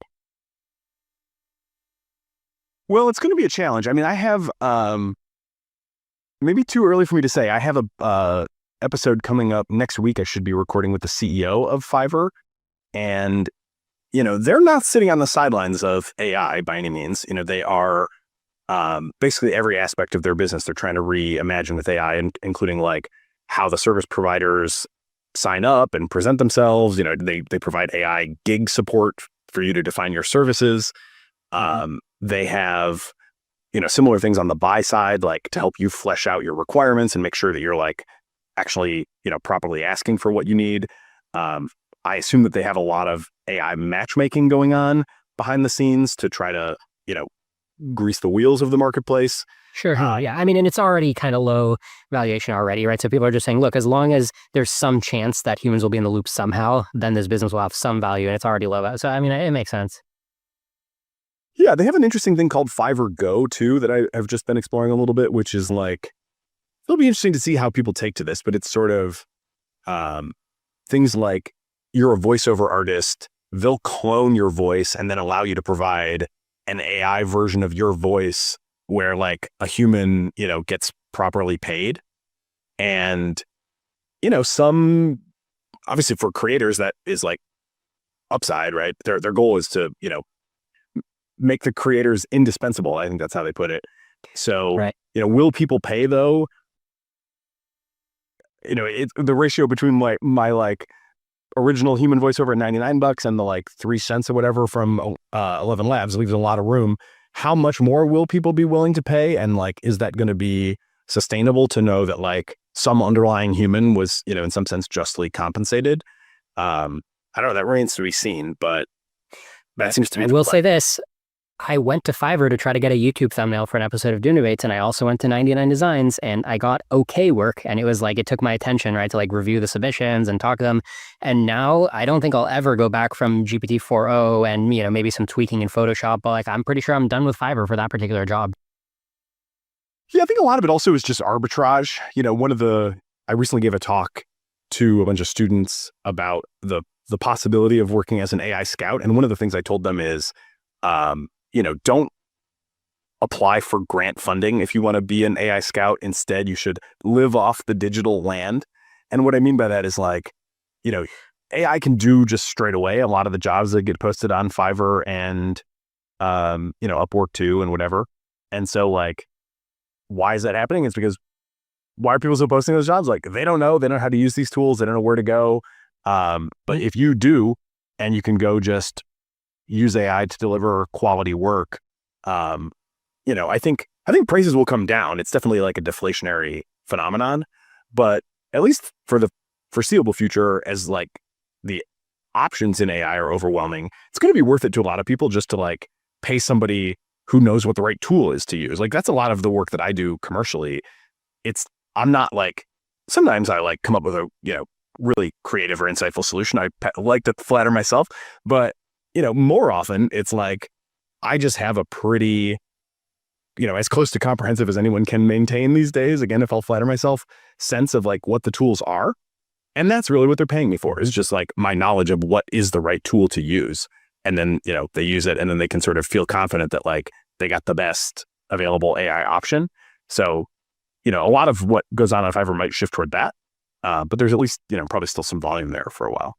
Well, it's going to be a challenge. I mean, I have, maybe too early for me to say, I have a episode coming up next week. I should be recording with the CEO of Fiverr, and they're not sitting on the sidelines of AI by any means. They are basically every aspect of their business they're trying to reimagine with AI, including like how the service providers sign up and present themselves. They provide AI gig support for you to define your services. They have similar things on the buy side, like to help you flesh out your requirements and make sure that you're like actually, properly asking for what you need. I assume that they have a lot of AI matchmaking going on behind the scenes to try to, grease the wheels of the marketplace. Sure. Yeah. I mean, and it's already kind of low valuation already, right? So people are just saying, look, as long as there's some chance that humans will be in the loop somehow, then this business will have some value, and it's already low value. So, I mean, it makes sense. Yeah, they have an interesting thing called Fiverr Go too that I've just been exploring a little bit, which is like it'll be interesting to see how people take to this, but it's sort of things like you're a voiceover artist, they'll clone your voice and then allow you to provide an AI version of your voice where like a human, gets properly paid. And, some, obviously for creators, that is like upside, right? Their goal is to, make the creators indispensable. I think that's how they put it. So, Right. Will people pay though? The ratio between my like original human voiceover at $99 and the like 3 cents or whatever from 11 Labs leaves a lot of room. How much more will people be willing to pay? And like, is that going to be sustainable to know that like some underlying human was, in some sense justly compensated? I don't know, that remains to be seen, but that seems to be. I will say this. I went to Fiverr to try to get a YouTube thumbnail for an episode of Doom Debates, and I also went to 99 Designs, and I got okay work, and it was like, it took my attention, right, to like review the submissions and talk to them. And now I don't think I'll ever go back from GPT 4.0 and, maybe some tweaking in Photoshop, but like, I'm pretty sure I'm done with Fiverr for that particular job. Yeah, I think a lot of it also is just arbitrage. I recently gave a talk to a bunch of students about the possibility of working as an AI scout. And one of the things I told them is, don't apply for grant funding if you want to be an AI scout. Instead, you should live off the digital land. And what I mean by that is like, AI can do just straight away a lot of the jobs that get posted on Fiverr and, Upwork too and whatever. And so like, why is that happening? It's because why are people still posting those jobs? Like they don't know how to use these tools. They don't know where to go. But if you do, and you can go just use AI to deliver quality work, I think prices will come down. It's definitely like a deflationary phenomenon, but at least for the foreseeable future, as like the options in AI are overwhelming, it's going to be worth it to a lot of people just to like pay somebody who knows what the right tool is to use. Like that's a lot of the work that I do commercially. I'm not like, sometimes I like come up with a, really creative or insightful solution. I like to flatter myself, but more often it's like, I just have a pretty, as close to comprehensive as anyone can maintain these days, again, if I'll flatter myself, sense of like what the tools are. And that's really what they're paying me for, is just like my knowledge of what is the right tool to use. And then, they use it and then they can sort of feel confident that like they got the best available AI option. So, a lot of what goes on Fiverr might shift toward that. But there's at least, probably still some volume there for a while.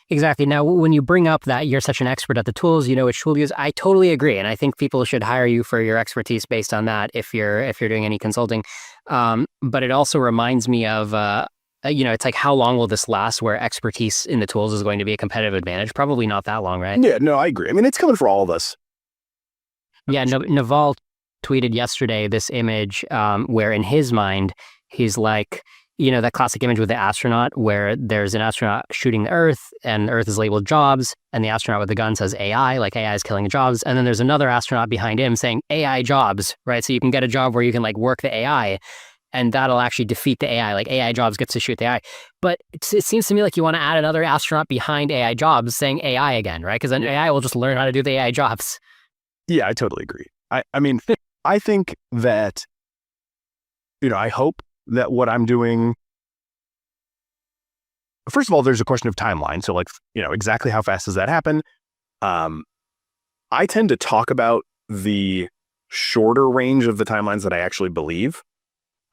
Exactly. Now, when you bring up that you're such an expert at the tools, which tool to use, I totally agree. And I think people should hire you for your expertise based on that if you're doing any consulting. But it also reminds me of, it's like, how long will this last where expertise in the tools is going to be a competitive advantage? Probably not that long, right? Yeah, no, I agree. I mean, it's coming for all of us. Yeah, Naval tweeted yesterday this image where in his mind, he's like, that classic image with the astronaut where there's an astronaut shooting the Earth and the Earth is labeled jobs and the astronaut with the gun says AI, like AI is killing jobs. And then there's another astronaut behind him saying AI jobs, right? So you can get a job where you can like work the AI and that'll actually defeat the AI, like AI jobs gets to shoot the AI. But it seems to me like you want to add another astronaut behind AI jobs saying AI again, right? Because then AI will just learn how to do the AI jobs. Yeah, I totally agree. I mean, I think that, I hope that what I'm doing, first of all, there's a question of timeline. So like, exactly how fast does that happen? I tend to talk about the shorter range of the timelines that I actually believe.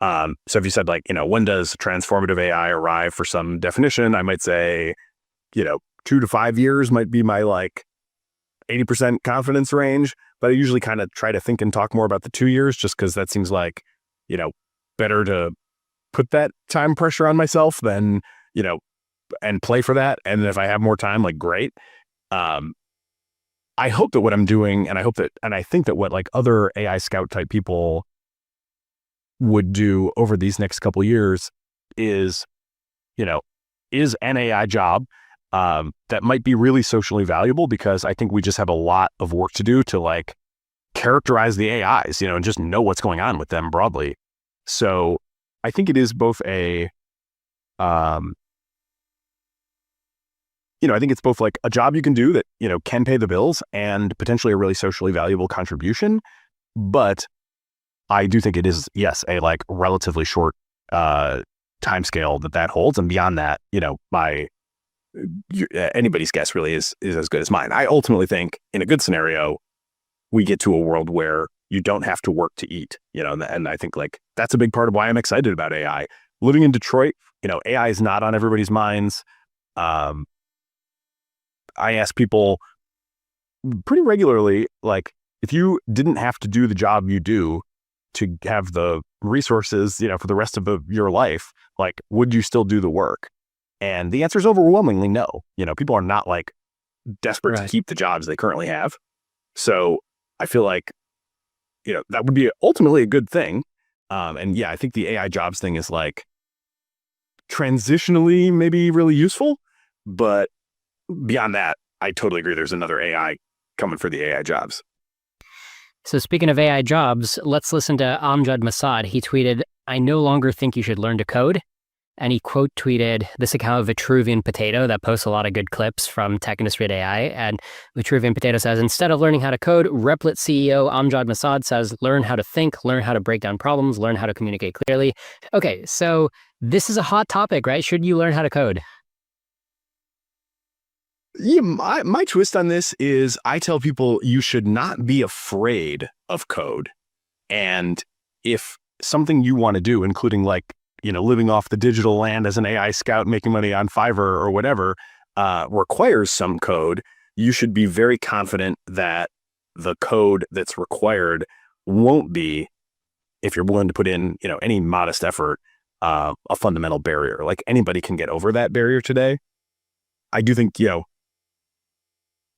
So if you said like, when does transformative AI arrive for some definition, I might say, 2 to 5 years might be my like 80% confidence range. But I usually kind of try to think and talk more about the 2 years just because that seems like, better to put that time pressure on myself than, and play for that. And if I have more time, like great. I hope that what I'm doing, and I think that what like other AI scout type people would do over these next couple of years is, is an AI job that might be really socially valuable, because I think we just have a lot of work to do to like characterize the AIs, and just know what's going on with them broadly. So I think it is both I think it's both like a job you can do that, can pay the bills and potentially a really socially valuable contribution. But I do think it is, yes, a like relatively short time scale that holds. And beyond that, anybody's guess really is as good as mine. I ultimately think in a good scenario, we get to a world where you don't have to work to eat, and I think like that's a big part of why I'm excited about AI. Living in Detroit, AI is not on everybody's minds. I ask people pretty regularly, like, if you didn't have to do the job you do to have the resources, for the rest of your life, like, would you still do the work? And the answer is overwhelmingly no. People are not like desperate to keep the jobs they currently have. So I feel like, that would be ultimately a good thing. And yeah, I think the AI jobs thing is like transitionally maybe really useful, but beyond that, I totally agree. There's another AI coming for the AI jobs. So speaking of AI jobs, let's listen to Amjad Masad. He tweeted, "I no longer think you should learn to code." And he quote tweeted this account of Vitruvian Potato that posts a lot of good clips from tech industry at AI. And Vitruvian Potato says, "Instead of learning how to code, Replit CEO Amjad Masad says, learn how to think, learn how to break down problems, learn how to communicate clearly." Okay, so this is a hot topic, right? Should you learn how to code? Yeah, my twist on this is I tell people you should not be afraid of code. And if something you want to do, including like, living off the digital land as an AI scout, making money on Fiverr or whatever, requires some code, you should be very confident that the code that's required won't be, if you're willing to put in, any modest effort, a fundamental barrier. Like anybody can get over that barrier today. I do think,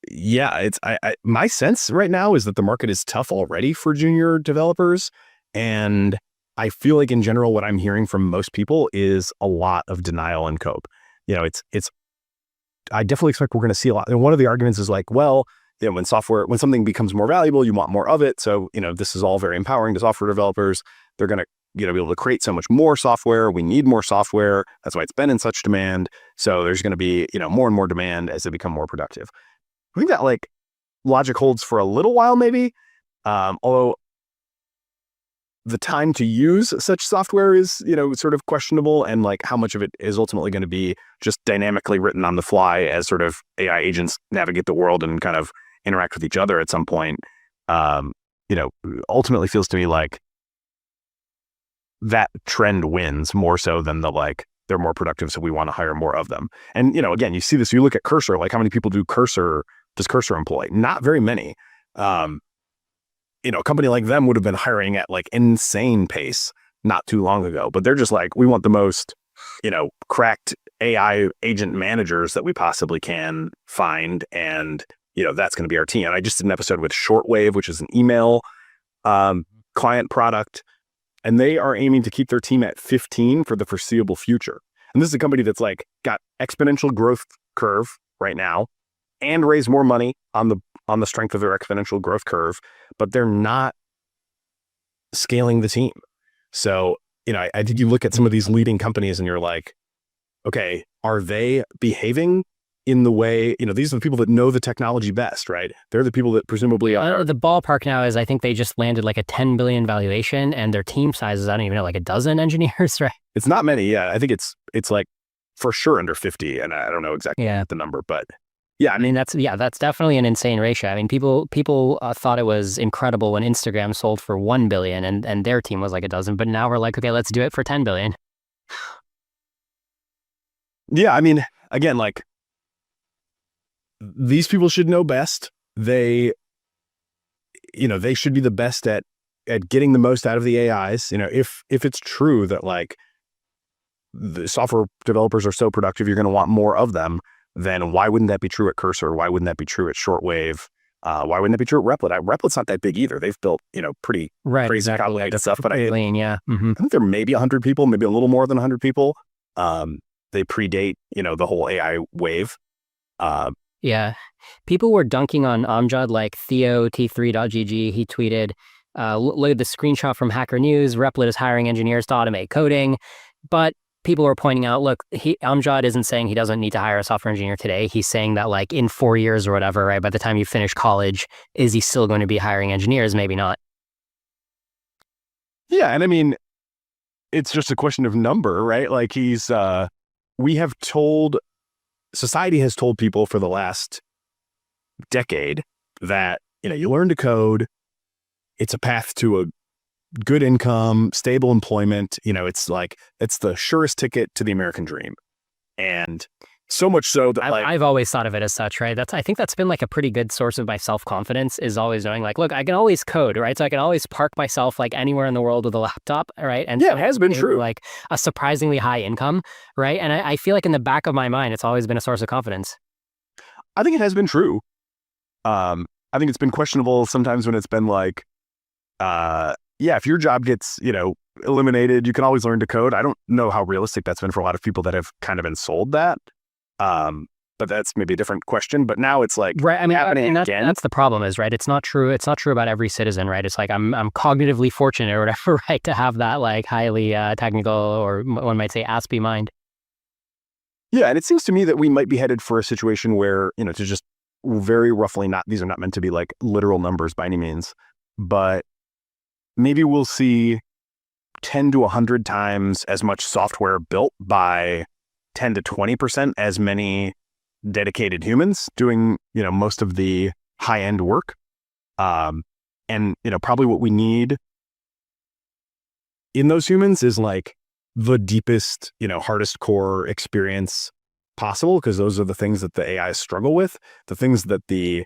it's my sense right now is that the market is tough already for junior developers. And I feel like in general, what I'm hearing from most people is a lot of denial and cope. I definitely expect we're going to see a lot. And one of the arguments is like, well, when something becomes more valuable, you want more of it. So, this is all very empowering to software developers. They're going to, be able to create so much more software. We need more software. That's why it's been in such demand. So there's going to be, more and more demand as they become more productive. I think that like logic holds for a little while, maybe. Although the time to use such software is, sort of questionable, and like how much of it is ultimately going to be just dynamically written on the fly as sort of AI agents navigate the world and kind of interact with each other at some point, ultimately feels to me like that trend wins more so than the like, they're more productive, so we want to hire more of them. And, again, you see this, you look at Cursor, like how many people does Cursor employ? Not very many. A company like them would have been hiring at like insane pace not too long ago, but they're just like, we want the most, cracked AI agent managers that we possibly can find. And, that's going to be our team. And I just did an episode with Shortwave, which is an email client product, and they are aiming to keep their team at 15 for the foreseeable future. And this is a company that's like got exponential growth curve right now and raise more money on the strength of their exponential growth curve, but they're not scaling the team. So, I think you look at some of these leading companies and you're like, okay, are they behaving in the way, these are the people that know the technology best, right? They're the people that presumably are. The ballpark now is I think they just landed like a 10 billion valuation, and their team size is, I don't even know, like a dozen engineers, right? It's not many. Yeah. I think it's like for sure under 50. And I don't know exactly the number, but yeah. I mean, that's definitely an insane ratio. I mean, people thought it was incredible when Instagram sold for 1 billion and their team was like a dozen, but now we're like, okay, let's do it for 10 billion. Yeah. I mean, again, like, these people should know best. They should be the best at getting the most out of the AIs. If it's true that like the software developers are so productive, you're going to want more of them, then why wouldn't that be true at Cursor? Why wouldn't that be true at Shortwave? Why wouldn't that be true at Replit? Replit's not that big either. They've built, pretty crazy complicated stuff, but I think there may be 100 people, maybe a little more than 100 people. They predate, the whole AI wave. Yeah. People were dunking on Amjad, like Theo T3.gg. He tweeted, look at the screenshot from Hacker News. Replit is hiring engineers to automate coding. But people were pointing out, look, Amjad isn't saying he doesn't need to hire a software engineer today. He's saying that like in 4 years or whatever, right, by the time you finish college, is he still going to be hiring engineers? Maybe not. Yeah, and I mean, it's just a question of number, right? Like society has told people for the last decade that, you learn to code, it's a path to a good income, stable employment. It's the surest ticket to the American dream. And so much so that I've always thought of it as such, right? I think that's been like a pretty good source of my self-confidence, is always knowing like, look, I can always code, right? So I can always park myself like anywhere in the world with a laptop, right? And yeah, it has been true. Like a surprisingly high income, right? And I feel like in the back of my mind, it's always been a source of confidence. I think it has been true. I think it's been questionable sometimes when it's been like, if your job gets, eliminated, you can always learn to code. I don't know how realistic that's been for a lot of people that have kind of been sold that. But that's maybe a different question. But now it's like, right. I mean, happening again. That's the problem is, right? It's not true. It's not true about every citizen, right? It's like I'm cognitively fortunate or whatever, right, to have that like highly technical, or one might say ASPE mind. Yeah, and it seems to me that we might be headed for a situation where, to just very roughly, these are not meant to be like literal numbers by any means, but maybe we'll see 10 to 100 times as much software built by 10 to 20% as many dedicated humans doing, most of the high-end work. And, probably what we need in those humans is like the deepest, hardest core experience possible, because those are the things that the AIs struggle with, the things that the,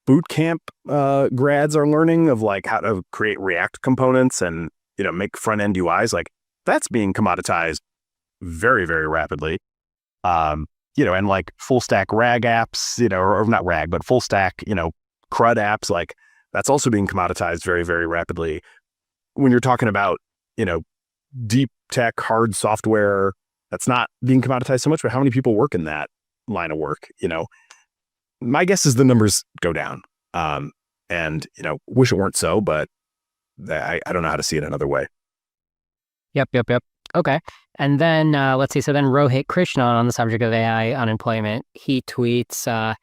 boot camp grads are learning, of like how to create React components and, make front-end UIs. Like that's being commoditized very, very rapidly. And like full stack RAG apps, or not RAG, but full stack, CRUD apps, like that's also being commoditized very, very rapidly. When you're talking about, deep tech, hard software, that's not being commoditized so much, but how many people work in that line of work? My guess is the numbers go down. And, wish it weren't so, but I don't know how to see it another way. Yep. Okay. And then let's see. So then Rohit Krishnan, on the subject of AI unemployment, he tweets,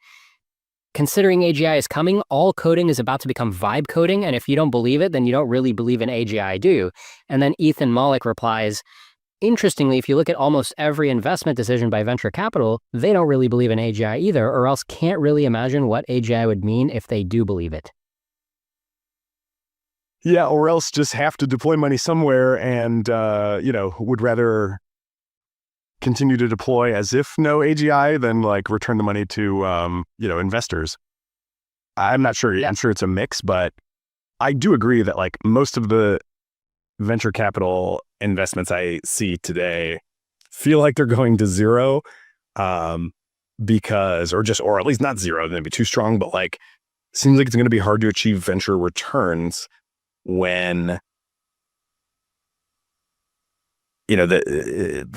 considering AGI is coming, all coding is about to become vibe coding. And if you don't believe it, then you don't really believe in AGI, do you? And then Ethan Malik replies, interestingly, if you look at almost every investment decision by venture capital, they don't really believe in AGI either, or else can't really imagine what AGI would mean if they do believe it. Yeah, or else just have to deploy money somewhere and, would rather continue to deploy as if no AGI than like return the money to, investors. I'm not sure. I'm sure it's a mix, but I do agree that like most of the venture capital investments I see today feel like they're going to zero, because, or at least not zero, maybe too strong, but like seems like it's going to be hard to achieve venture returns when the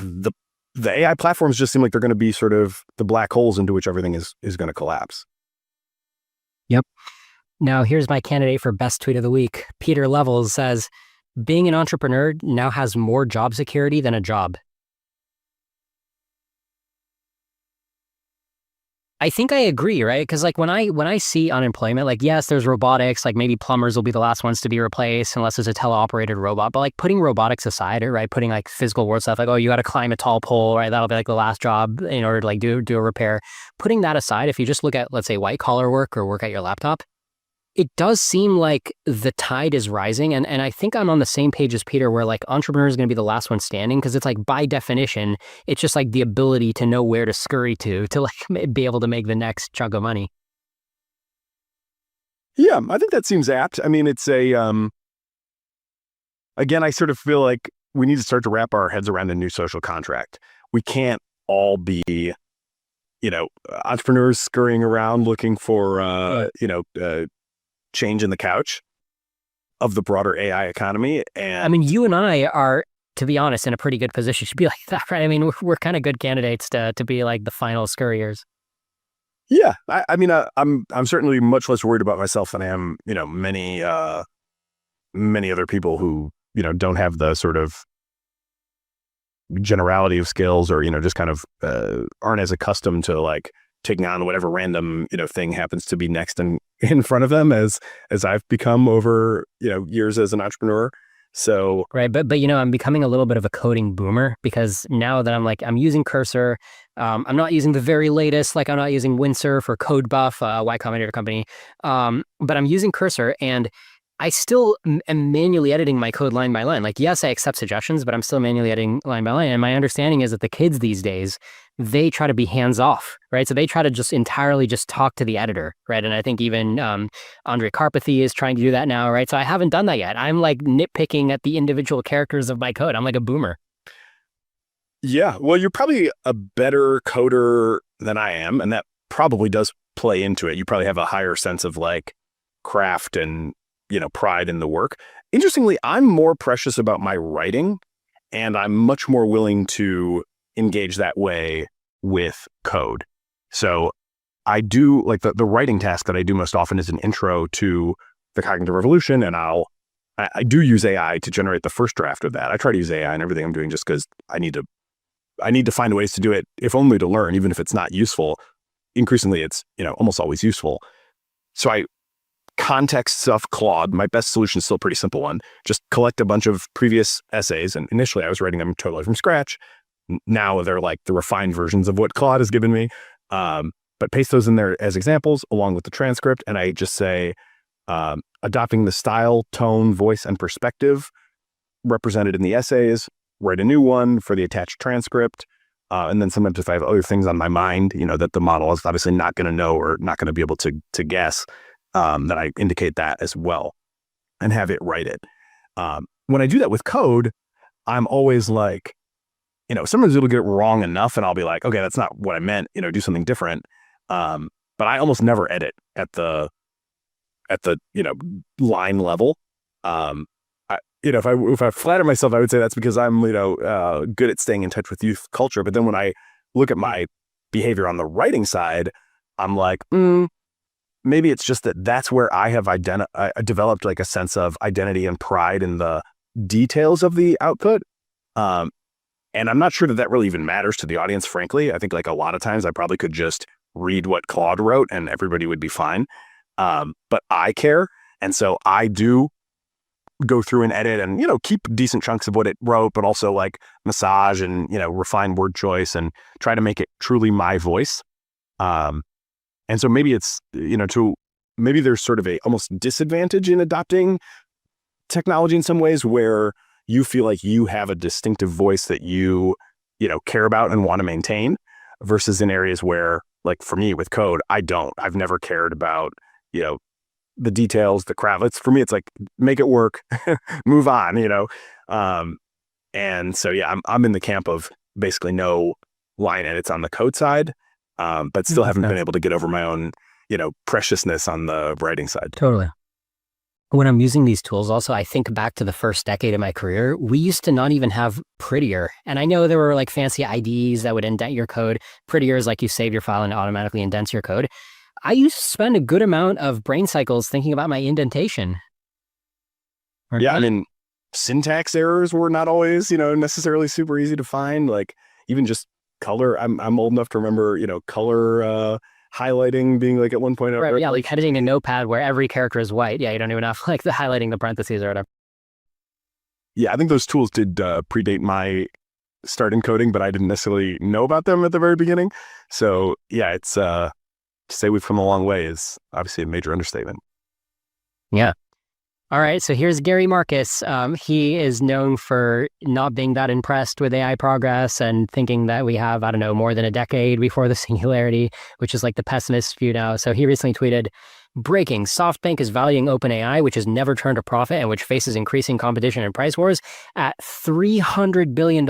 AI platforms just seem like they're going to be sort of the black holes into which everything is going to collapse. Yep. Now here's my candidate for best tweet of the week. Peter Levels says, being an entrepreneur now has more job security than a job. I think I agree, right? Because like when I see unemployment, like yes, there's robotics, like maybe plumbers will be the last ones to be replaced unless it's a teleoperated robot. But like putting robotics aside, right? Putting like physical world stuff, like oh, you got to climb a tall pole, right? That'll be like the last job in order to like do a repair. Putting that aside, if you just look at, let's say, white collar work or work at your laptop, it does seem like the tide is rising. And I think I'm on the same page as Peter, where like entrepreneur is going to be the last one standing, because it's like by definition, it's just like the ability to know where to scurry to like be able to make the next chunk of money. Yeah, I think that seems apt. I mean, it's again, I sort of feel like we need to start to wrap our heads around a new social contract. We can't all be, entrepreneurs scurrying around looking for, change in the couch of the broader AI economy. And I mean, you and I are, to be honest, in a pretty good position to be like that, right? I mean, we're kind of good candidates to be like the final scurriers. Yeah, I mean, I'm certainly much less worried about myself than I am, many other people who, don't have the sort of generality of skills, or, just kind of aren't as accustomed to like taking on whatever random, thing happens to be next in front of them as I've become over, years as an entrepreneur. So Right, but I'm becoming a little bit of a coding boomer because now that I'm using Cursor, I'm not using the very latest, like I'm not using Windsurf or CodeBuff, Y Combinator company, but I'm using Cursor, and I still am manually editing my code line by line. Like, yes, I accept suggestions, but I'm still manually editing line by line. And my understanding is that the kids these days, they try to be hands off, right? So they try to just entirely just talk to the editor, right? And I think even Andre Karpathy is trying to do that now, right? So I haven't done that yet. I'm like nitpicking at the individual characters of my code. I'm like a boomer. yeah, well, you're probably a better coder than I am, and that probably does play into it. You probably have a higher sense of like craft and, pride in the work. Interestingly, I'm more precious about my writing, and I'm much more willing to engage that way with code. So I do like the writing task that I do most often is an intro to the cognitive revolution, and I do use AI to generate the first draft of that. I try to use AI in everything I'm doing just because I need to find ways to do it, if only to learn, even if it's not useful. Increasingly, it's almost always useful. So I context stuff Claude. My best solution is still a pretty simple one. Just collect a bunch of previous essays, and initially I was writing them totally from scratch. Now they're like the refined versions of what Claude has given me. But paste those in there as examples along with the transcript, and I just say, adopting the style, tone, voice, and perspective represented in the essays, write a new one for the attached transcript. And then sometimes if I have other things on my mind, that the model is obviously not going to know or not going to be able to guess, that I indicate that as well and have it write it. When I do that with code, I'm always like, sometimes it'll get it wrong enough and I'll be like, okay, that's not what I meant, do something different. But I almost never edit at the line level. If I flatter myself, I would say that's because I'm, good at staying in touch with youth culture. But then when I look at my behavior on the writing side, I'm like, maybe it's just that's where I have developed like a sense of identity and pride in the details of the output. And I'm not sure that really even matters to the audience, frankly. I think like a lot of times I probably could just read what Claude wrote and everybody would be fine. But I care. And so I do go through and edit and, keep decent chunks of what it wrote, but also like massage and, refine word choice and try to make it truly my voice. And so maybe it's, maybe there's sort of a almost disadvantage in adopting technology in some ways where you feel like you have a distinctive voice that you care about and want to maintain versus in areas where, like for me with code, I've never cared about, the details, the craft. For me, it's like, make it work, move on, and so, yeah, I'm in the camp of basically no line edits on the code side, but still haven't been able to get over my own, preciousness on the writing side. Totally. When I'm using these tools also, I think back to the first decade of my career, we used to not even have Prettier. And I know there were like fancy IDs that would indent your code. Prettier is like you save your file and it automatically indents your code. I used to spend a good amount of brain cycles thinking about my indentation. Yeah, I mean, syntax errors were not always, necessarily super easy to find. Like even just color. I'm old enough to remember, color highlighting being like at one point. Right, yeah, like editing a notepad where every character is white. Yeah, you don't even have like the highlighting the parentheses or whatever. Yeah, I think those tools did predate my start in coding, but I didn't necessarily know about them at the very beginning. So yeah, it's to say we've come a long way is obviously a major understatement. Yeah. All right, so here's Gary Marcus. He is known for not being that impressed with AI progress and thinking that we have, more than a decade before the singularity, which is like the pessimist view now. So he recently tweeted, "Breaking, SoftBank is valuing OpenAI, which has never turned a profit and which faces increasing competition and price wars, at $300 billion.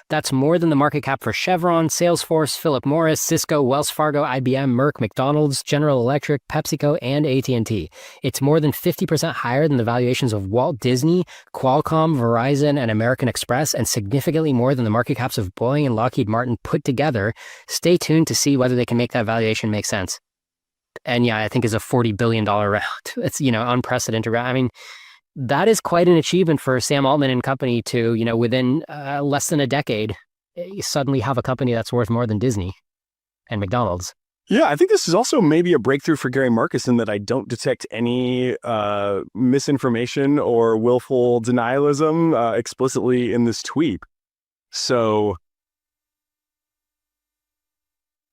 That's more than the market cap for Chevron, Salesforce, Philip Morris, Cisco, Wells Fargo, IBM, Merck, McDonald's, General Electric, PepsiCo, and AT&T. It's more than 50% higher than the valuations of Walt Disney, Qualcomm, Verizon, and American Express, and significantly more than the market caps of Boeing and Lockheed Martin put together. Stay tuned to see whether they can make that valuation make sense." And yeah, I think is a $40 billion round. It's, unprecedented. I mean, that is quite an achievement for Sam Altman and company to, within less than a decade, you suddenly have a company that's worth more than Disney and McDonald's. Yeah, I think this is also maybe a breakthrough for Gary Marcus in that I don't detect any misinformation or willful denialism explicitly in this tweet. So,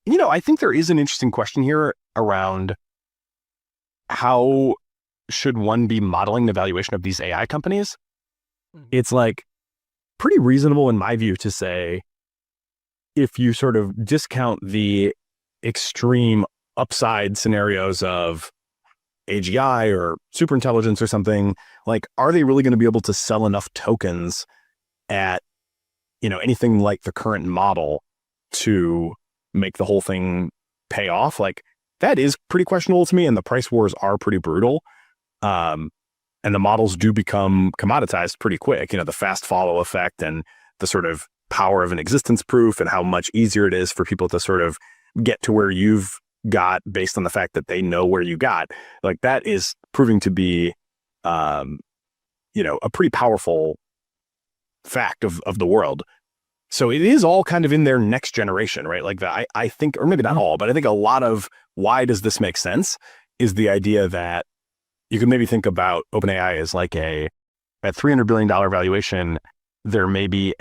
I think there is an interesting question here around how should one be modeling the valuation of these AI companies? It's like pretty reasonable in my view to say, if you sort of discount the extreme upside scenarios of AGI or superintelligence or something, like, are they really going to be able to sell enough tokens at, anything like the current model to make the whole thing pay off? Like, that is pretty questionable to me. And the price wars are pretty brutal. And the models do become commoditized pretty quick, the fast follow effect and the sort of power of an existence proof and how much easier it is for people to sort of get to where you've got based on the fact that they know where you got. Like, that is proving to be, a pretty powerful fact of the world. So it is all kind of in their next generation, right? Like, I think, or maybe not all, but I think a lot of why does this make sense is the idea that you can maybe think about OpenAI as like at $300 billion valuation, there may be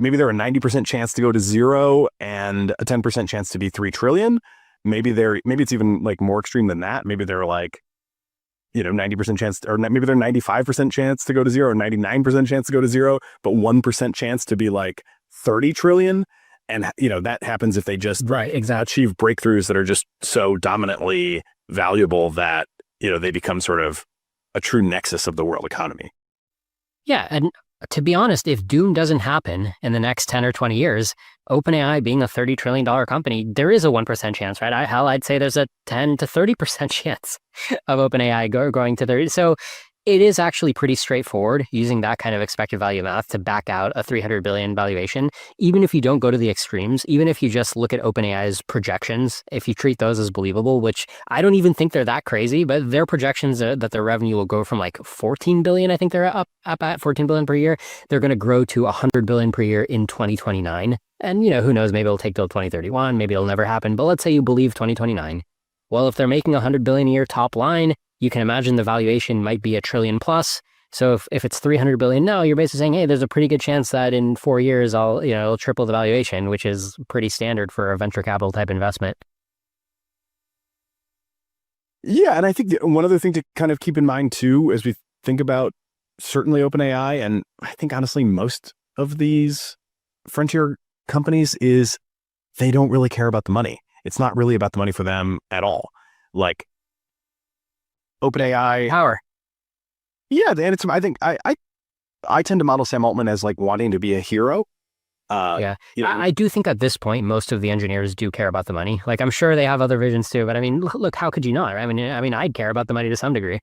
maybe there are a 90% chance to go to zero and a 10% chance to be 3 trillion. Maybe it's even like more extreme than that. Maybe they're like, 90% chance, or maybe they're 95% chance to go to zero, or 99% chance to go to zero, but 1% chance to be like 30 trillion. And, that happens if they just achieve breakthroughs that are just so dominantly valuable that, they become sort of a true nexus of the world economy. Yeah, and to be honest, if doom doesn't happen in the next 10 or 20 years, OpenAI being a $30 trillion company, there is a 1% chance, right? I'd say there's a 10 to 30% chance of OpenAI growing to 30. So it is actually pretty straightforward using that kind of expected value math to back out a 300 billion valuation. Even if you don't go to the extremes, even if you just look at OpenAI's projections, if you treat those as believable, which I don't even think they're that crazy, but their projections are that their revenue will go from like 14 billion, I think they're up at 14 billion per year. They're going to grow to 100 billion per year in 2029. And, who knows, maybe it'll take till 2031, maybe it'll never happen. But let's say you believe 2029. Well, if they're making 100 billion a year top line, you can imagine the valuation might be $1 trillion plus. So if it's 300 billion now, you're basically saying, hey, there's a pretty good chance that in 4 years it'll triple the valuation, which is pretty standard for a venture capital type investment. Yeah, and I think one other thing to kind of keep in mind too, as we think about certainly OpenAI, and I think honestly most of these frontier companies, is they don't really care about the money. It's not really about the money for them at all. Like, OpenAI Power. Yeah, and I think I tend to model Sam Altman as like wanting to be a hero. I do think at this point most of the engineers do care about the money. Like, I'm sure they have other visions too, but I mean, look, how could you not? I mean, I'd care about the money to some degree.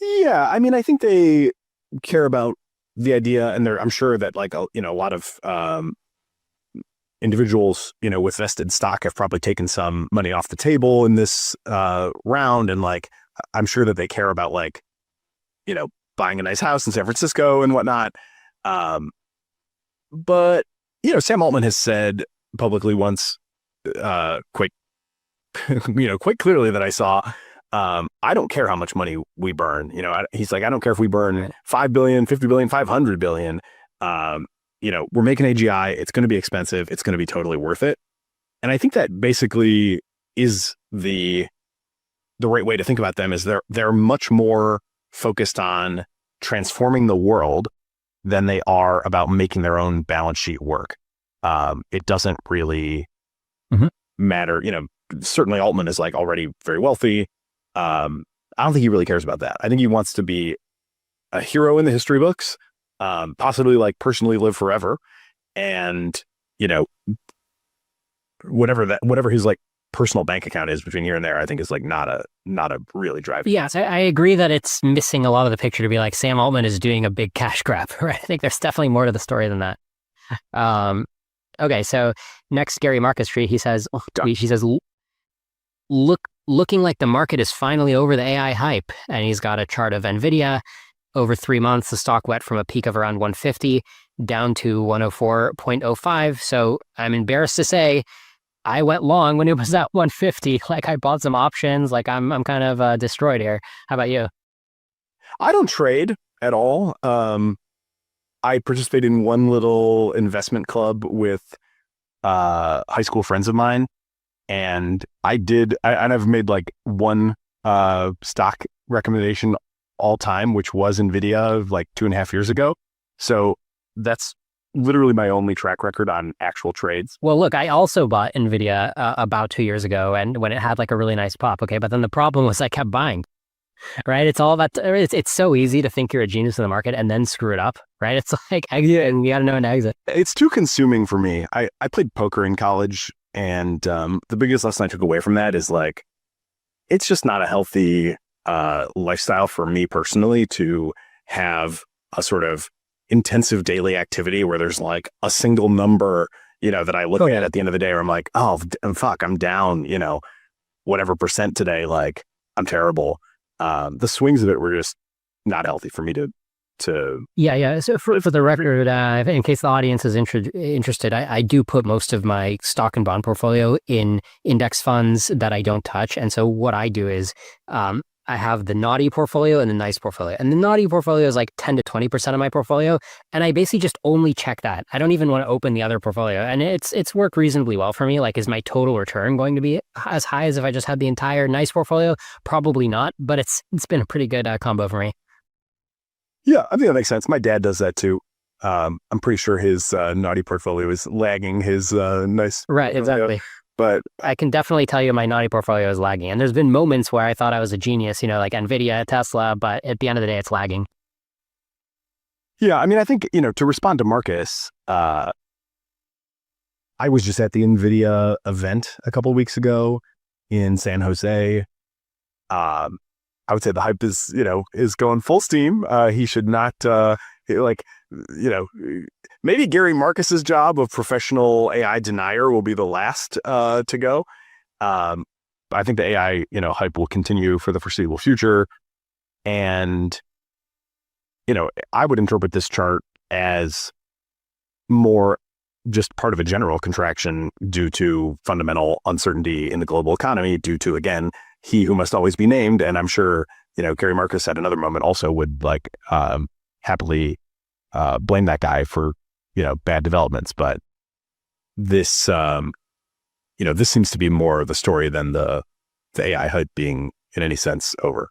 Yeah, I mean, I think they care about the idea, and I'm sure that like a lot of individuals, with vested stock have probably taken some money off the table in this round. And like, I'm sure that they care about like, buying a nice house in San Francisco and whatnot. But, Sam Altman has said publicly once, quite clearly that I saw, I don't care how much money we burn. He's like, I don't care if we burn 5 billion, 50 billion, 500 billion. We're making AGI. It's going to be expensive. It's going to be totally worth it. And I think that basically is the right way to think about them. Is they're much more focused on transforming the world than they are about making their own balance sheet work. It doesn't really matter. Certainly Altman is like already very wealthy. I don't think he really cares about that. I think he wants to be a hero in the history books. Possibly like personally live forever, and whatever his like personal bank account is between here and there, I think is like not a really driving. Yes, I agree that it's missing a lot of the picture to be like Sam Altman is doing a big cash grab, right? I think there's definitely more to the story than that. Okay, so next Gary Marcus tweet, he says, looking like the market is finally over the AI hype, and he's got a chart of NVIDIA. Over 3 months, the stock went from a peak of around 150 down to 104.05. So I'm embarrassed to say I went long when it was at 150. Like I bought some options. Like I'm kind of destroyed here. How about you? I don't trade at all. I participate in one little investment club with high school friends of mine, and I've made like one stock recommendation all time, which was NVIDIA like 2.5 years ago. So that's literally my only track record on actual trades. Well, look, I also bought NVIDIA about 2 years ago, and when it had like a really nice pop. Okay, but then the problem was I kept buying. Right? It's all about, it's so easy to think you're a genius in the market and then screw it up, right? It's like exit and you got to know an exit. It's too consuming for me. I played poker in college, and the biggest lesson I took away from that is like, it's just not a healthy lifestyle for me personally to have a sort of intensive daily activity where there's like a single number, that I look at the end of the day where I'm like, oh, fuck, I'm down, whatever percent today. Like, I'm terrible. The swings of it were just not healthy for me to. Yeah. So for the record, in case the audience is interested, I do put most of my stock and bond portfolio in index funds that I don't touch. And so what I do is I have the naughty portfolio and the nice portfolio. And the naughty portfolio is like 10 to 20% of my portfolio. And I basically just only check that. I don't even want to open the other portfolio. And it's worked reasonably well for me. Like, is my total return going to be as high as if I just had the entire nice portfolio? Probably not, but it's been a pretty good combo for me. Yeah, I think that makes sense. My dad does that too. I'm pretty sure his naughty portfolio is lagging his nice. Right, exactly. But I can definitely tell you my naughty portfolio is lagging. And there's been moments where I thought I was a genius, like NVIDIA, Tesla, but at the end of the day, it's lagging. Yeah, I mean, I think, to respond to Marcus, I was just at the NVIDIA event a couple of weeks ago in San Jose. I would say the hype is going full steam. He should not, maybe Gary Marcus's job of professional AI denier will be the last to go. I think the AI, hype will continue for the foreseeable future. And, I would interpret this chart as more just part of a general contraction due to fundamental uncertainty in the global economy, due to, again, he who must always be named. And I'm sure, Gary Marcus at another moment also would happily blame that guy for, bad developments. But this, this seems to be more of the story than the AI hype being in any sense over.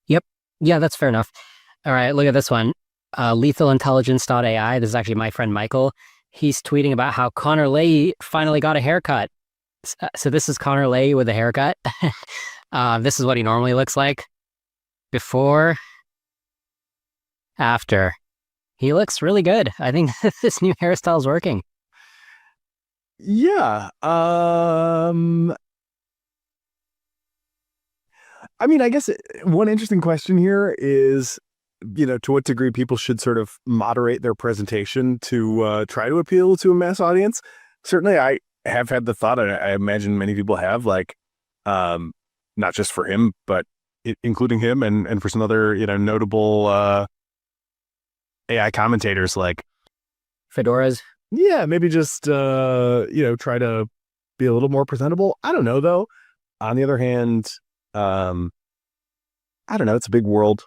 Yep. Yeah, that's fair enough. All right, look at this one. Lethalintelligence.ai. This is actually my friend Michael. He's tweeting about how Connor Lay finally got a haircut. So this is Connor Lay with a haircut. This is what he normally looks like. Before, after. He looks really good. I think this new hairstyle is working. Yeah. I mean, I guess one interesting question here is, to what degree people should sort of moderate their presentation to try to appeal to a mass audience. Certainly, I have had the thought, and I imagine many people have, not just for him, but including him and for some other, notable AI commentators like Fedoras. Yeah, maybe just, try to be a little more presentable. I don't know, though. On the other hand, I don't know. It's a big world.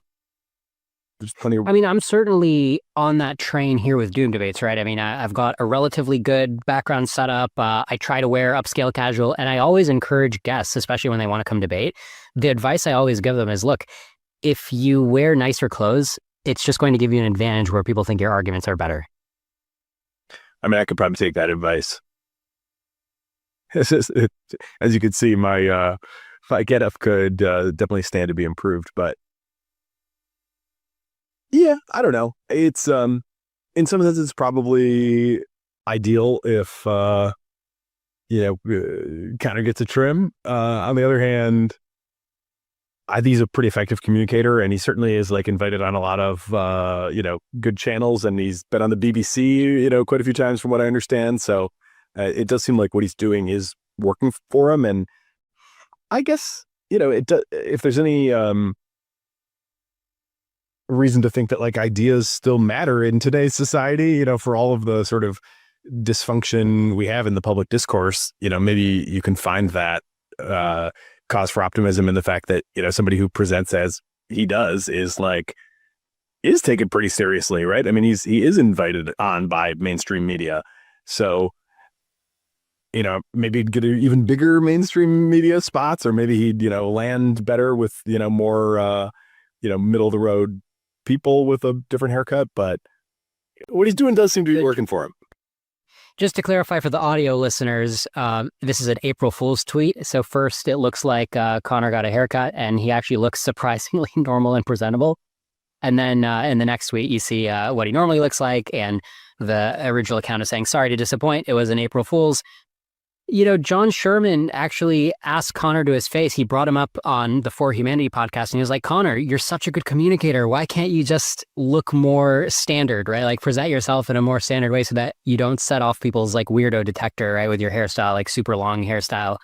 There's plenty of... I mean, I'm certainly on that train here with Doom Debates, right? I mean, I've got a relatively good background setup. I try to wear upscale casual, and I always encourage guests, especially when they want to come debate. The advice I always give them is, look, if you wear nicer clothes, it's just going to give you an advantage where people think your arguments are better. I mean, I could probably take that advice. As you can see, my get-up could definitely stand to be improved, but yeah, I don't know. It's in some sense, it's probably ideal if Connor gets a trim. On the other hand, I think he's a pretty effective communicator, and he certainly is invited on a lot of good channels, and he's been on the BBC quite a few times from what I understand. So it does seem like what he's doing is working for him, and I guess if there's any reason to think that like ideas still matter in today's society, for all of the sort of dysfunction we have in the public discourse. Maybe you can find that cause for optimism in the fact that, somebody who presents as he does is taken pretty seriously, right? I mean, he is invited on by mainstream media. So, maybe he'd get even bigger mainstream media spots, or maybe he'd, land better with, more, middle of the road people with a different haircut. But what he's doing does seem to be working for him. Just to clarify for the audio listeners, this is an April Fool's tweet. So first, it looks like Connor got a haircut, and he actually looks surprisingly normal and presentable. And then in the next tweet, you see what he normally looks like, and the original account is saying, "Sorry to disappoint, it was an April Fool's." John Sherman actually asked Connor to his face. He brought him up on the For Humanity podcast, and he was like, "Connor, you're such a good communicator. Why can't you just look more standard, right? Like present yourself in a more standard way so that you don't set off people's like weirdo detector, right? With your hairstyle, like super long hairstyle."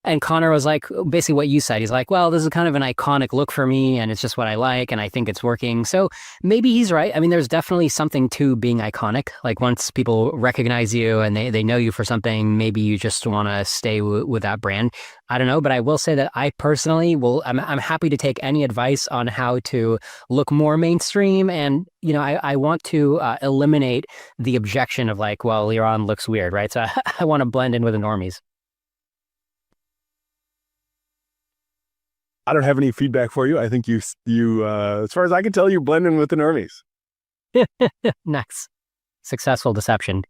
And Connor was like, basically what you said. He's like, well, this is kind of an iconic look for me, and it's just what I like, and I think it's working. So maybe he's right. I mean, there's definitely something to being iconic. Like once people recognize you and they know you for something, maybe you just want to stay with that brand. I don't know, but I will say that I personally I'm happy to take any advice on how to look more mainstream. And, I want to eliminate the objection of like, well, Liron looks weird, right? So I want to blend in with the normies. I don't have any feedback for you. I think you, as far as I can tell, you're blending with the normies. Nice. Successful deception.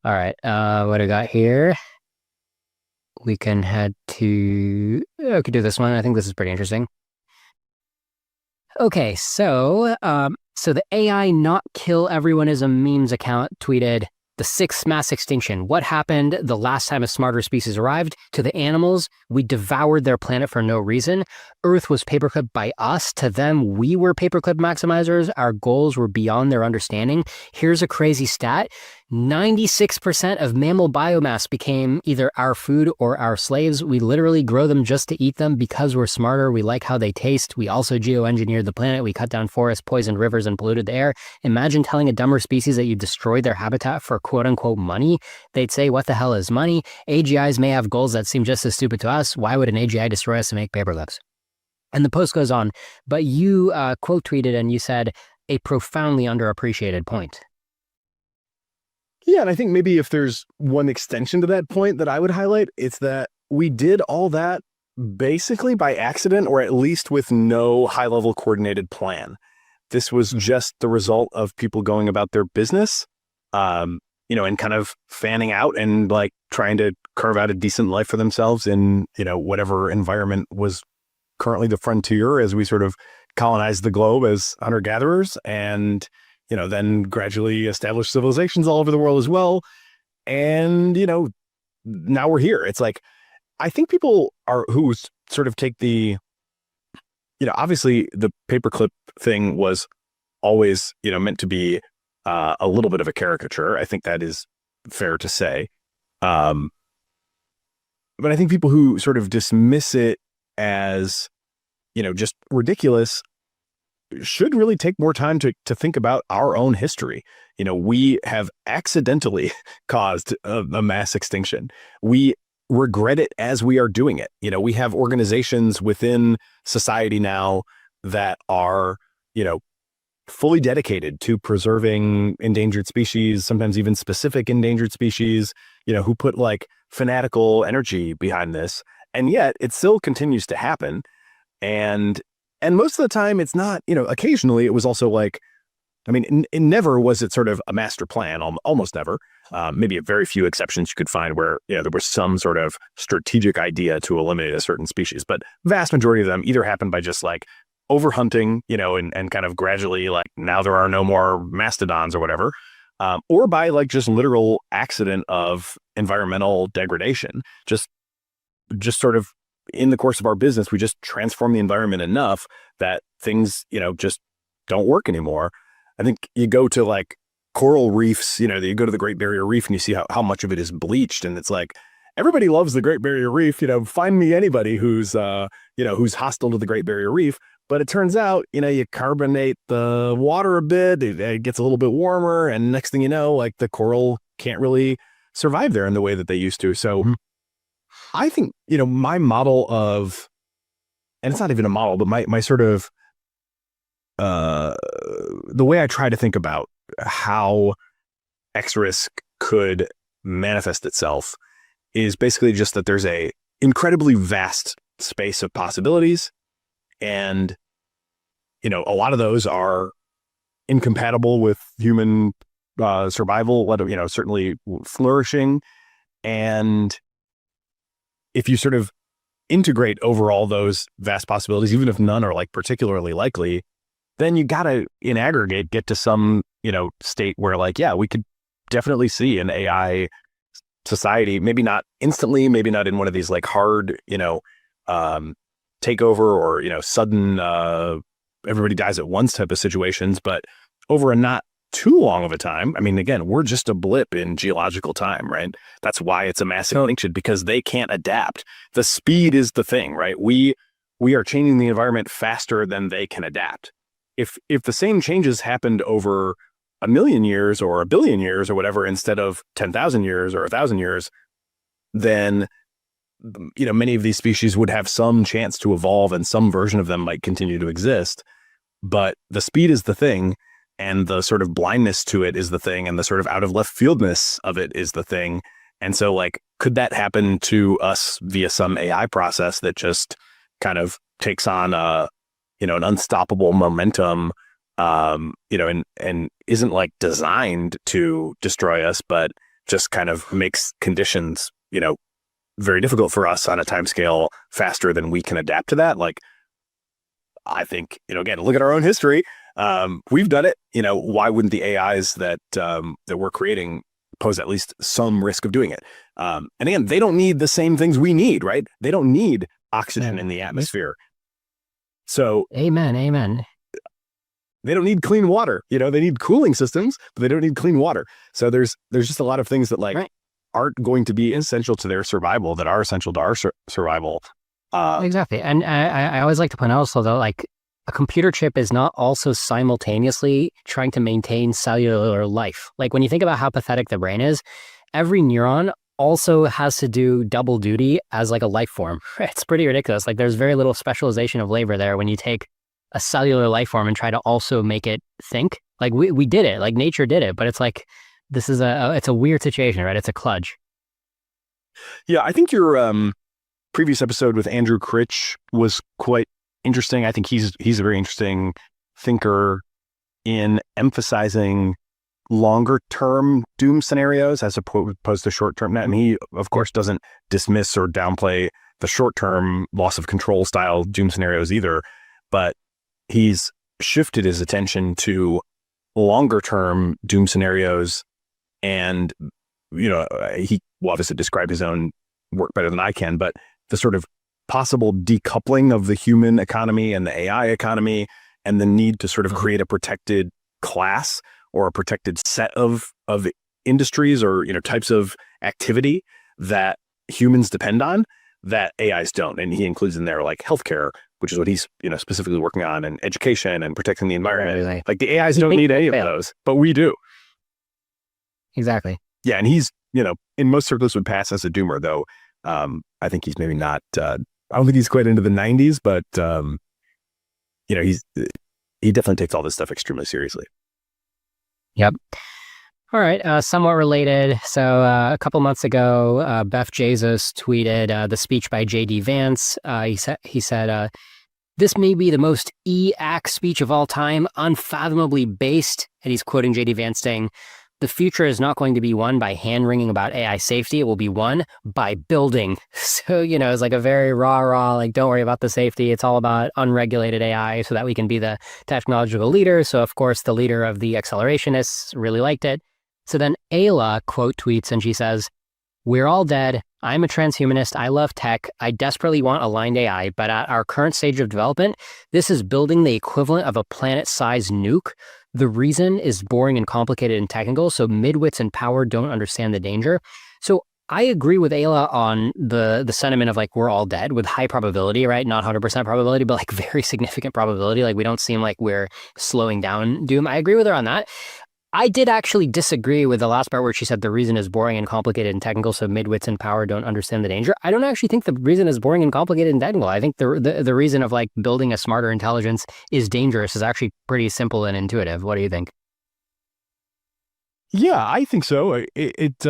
All right. What do we got here? We can head to... we could do this one. I think this is pretty interesting. Okay, so the AI Not Kill Everyone is a Memes account tweeted, "The sixth mass extinction. What happened the last time a smarter species arrived? To the animals, we devoured their planet for no reason. Earth was paperclip by us. To them, we were paperclip maximizers. Our goals were beyond their understanding. Here's a crazy stat. 96% of mammal biomass became either our food or our slaves. We literally grow them just to eat them because we're smarter. We like how they taste. We also geoengineered the planet. We cut down forests, poisoned rivers, and polluted the air. Imagine telling a dumber species that you destroyed their habitat for quote-unquote money. They'd say, what the hell is money? AGIs may have goals that seem just as stupid to us. Why would an AGI destroy us to make paperclips?" And the post goes on, but you quote tweeted and you said, "A profoundly underappreciated point." Yeah, and I think maybe if there's one extension to that point that I would highlight, it's that we did all that basically by accident, or at least with no high-level coordinated plan. This was just the result of people going about their business, and kind of fanning out and like trying to carve out a decent life for themselves in, whatever environment was currently the frontier as we sort of colonized the globe as hunter-gatherers, and then gradually established civilizations all over the world as well. And, now we're here. It's like, I think people who sort of take the, obviously the paperclip thing was always, meant to be a little bit of a caricature. I think that is fair to say. But I think people who sort of dismiss it as, just ridiculous should really take more time to think about our own history. We have accidentally caused a mass extinction. We regret it as we are doing it. We have organizations within society now that are, fully dedicated to preserving endangered species, sometimes even specific endangered species, who put like fanatical energy behind this. And yet it still continues to happen. And most of the time it's not, occasionally it was also like, I mean, never was it sort of a master plan, almost never. Maybe a very few exceptions you could find where, there was some sort of strategic idea to eliminate a certain species. But vast majority of them either happened by just like overhunting, and kind of gradually like now there are no more mastodons or whatever, or by like just literal accident of environmental degradation. Just sort of in the course of our business, we just transform the environment enough that things, just don't work anymore. I think you go to like coral reefs, you go to the Great Barrier Reef and you see how much of it is bleached. And it's like, everybody loves the Great Barrier Reef, find me anybody who's hostile to the Great Barrier Reef. But it turns out, you carbonate the water a bit, it gets a little bit warmer, and next thing you know, like the coral can't really survive there in the way that they used to. So I think, my model of, and it's not even a model, but my sort of, the way I try to think about how X risk could manifest itself is basically just that there's a incredibly vast space of possibilities. And, a lot of those are incompatible with human survival, certainly flourishing. And if you sort of integrate over all those vast possibilities, even if none are like particularly likely, then you got to, in aggregate, get to some, state where like, yeah, we could definitely see an AI society, maybe not instantly, maybe not in one of these like hard, takeover or, sudden, everybody dies at once type of situations, but over a not too long of a time. I mean, again, we're just a blip in geological time, right? That's why it's a massive extinction, because they can't adapt. The speed is the thing, right? We are changing the environment faster than they can adapt. If the same changes happened over 1 million years or 1 billion years or whatever, instead of 10,000 years or 1,000 years, then, many of these species would have some chance to evolve and some version of them might continue to exist. But the speed is the thing, and the sort of blindness to it is the thing, and the sort of out of left fieldness of it is the thing. And so like, could that happen to us via some AI process that just kind of takes on an unstoppable momentum, and isn't like designed to destroy us, but just kind of makes conditions, very difficult for us on a timescale faster than we can adapt to that. Like, I think, again, look at our own history. We've done it. Why wouldn't the AIs that we're creating pose at least some risk of doing it? And again, they don't need the same things we need, right? They don't need oxygen in the atmosphere. So Amen. They don't need clean water. They need cooling systems, but they don't need clean water. So there's just a lot of things that aren't going to be essential to their survival that are essential to our survival. Exactly. And I always like to point out also though, like a computer chip is not also simultaneously trying to maintain cellular life. Like when you think about how pathetic the brain is, every neuron also has to do double duty as like a life form. It's pretty ridiculous. Like there's very little specialization of labor there when you take a cellular life form and try to also make it think. Like we did it, like nature did it, but it's like, it's a weird situation, right? It's a kludge. Yeah, I think your previous episode with Andrew Critch was quite interesting. I think he's a very interesting thinker in emphasizing longer term doom scenarios as opposed to short term. I mean, he of course doesn't dismiss or downplay the short term loss of control style doom scenarios either, but he's shifted his attention to longer term doom scenarios. And, he will obviously describe his own work better than I can, but the sort of possible decoupling of the human economy and the AI economy, and the need to sort of create a protected class or a protected set of industries or, types of activity that humans depend on that AIs don't. And he includes in there like healthcare, which is what he's, specifically working on, and education and protecting the environment. Right. Like the AIs don't need any of those, but we do. Exactly. Yeah. And he's, in most circles would pass as a doomer, though. I think he's maybe not, I don't think he's quite into the 90s, but, he definitely takes all this stuff extremely seriously. Yep. All right. Somewhat related. So a couple months ago, Beth Jesus tweeted the speech by J.D. Vance. He said, this may be the most e-act speech of all time, unfathomably based. And he's quoting J.D. Vance saying, the future is not going to be won by hand-wringing about AI safety. It will be won by building. So, it's like a very raw, like, don't worry about the safety. It's all about unregulated AI so that we can be the technological leader. So, of course, the leader of the accelerationists really liked it. So then Ayla quote tweets and she says, we're all dead. I'm a transhumanist. I love tech. I desperately want aligned AI, but at our current stage of development, this is building the equivalent of a planet-sized nuke. The reason is boring and complicated and technical, so midwits in power don't understand the danger. So I agree with Ayla on the sentiment of like we're all dead with high probability, right? Not 100% probability, but like very significant probability. Like we don't seem like we're slowing down doom. I agree with her on that. I did actually disagree with the last part where she said the reason is boring and complicated and technical, so midwits in power don't understand the danger. I don't actually think the reason is boring and complicated and technical. I think the reason of like building a smarter intelligence is dangerous is actually pretty simple and intuitive. What do you think? Yeah, I think so. It's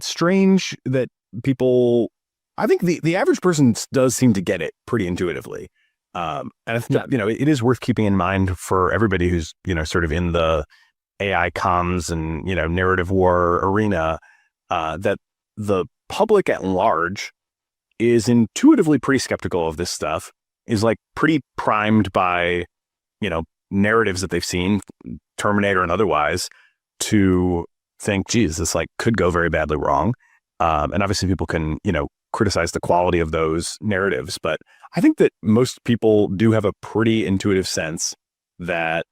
strange that people, I think the average person does seem to get it pretty intuitively. And I think, it is worth keeping in mind for everybody who's, sort of in the AI comms and, narrative war arena, that the public at large is intuitively pretty skeptical of this stuff, is like pretty primed by, narratives that they've seen, Terminator and otherwise, to think, geez, this like could go very badly wrong. And obviously people can, criticize the quality of those narratives, but I think that most people do have a pretty intuitive sense that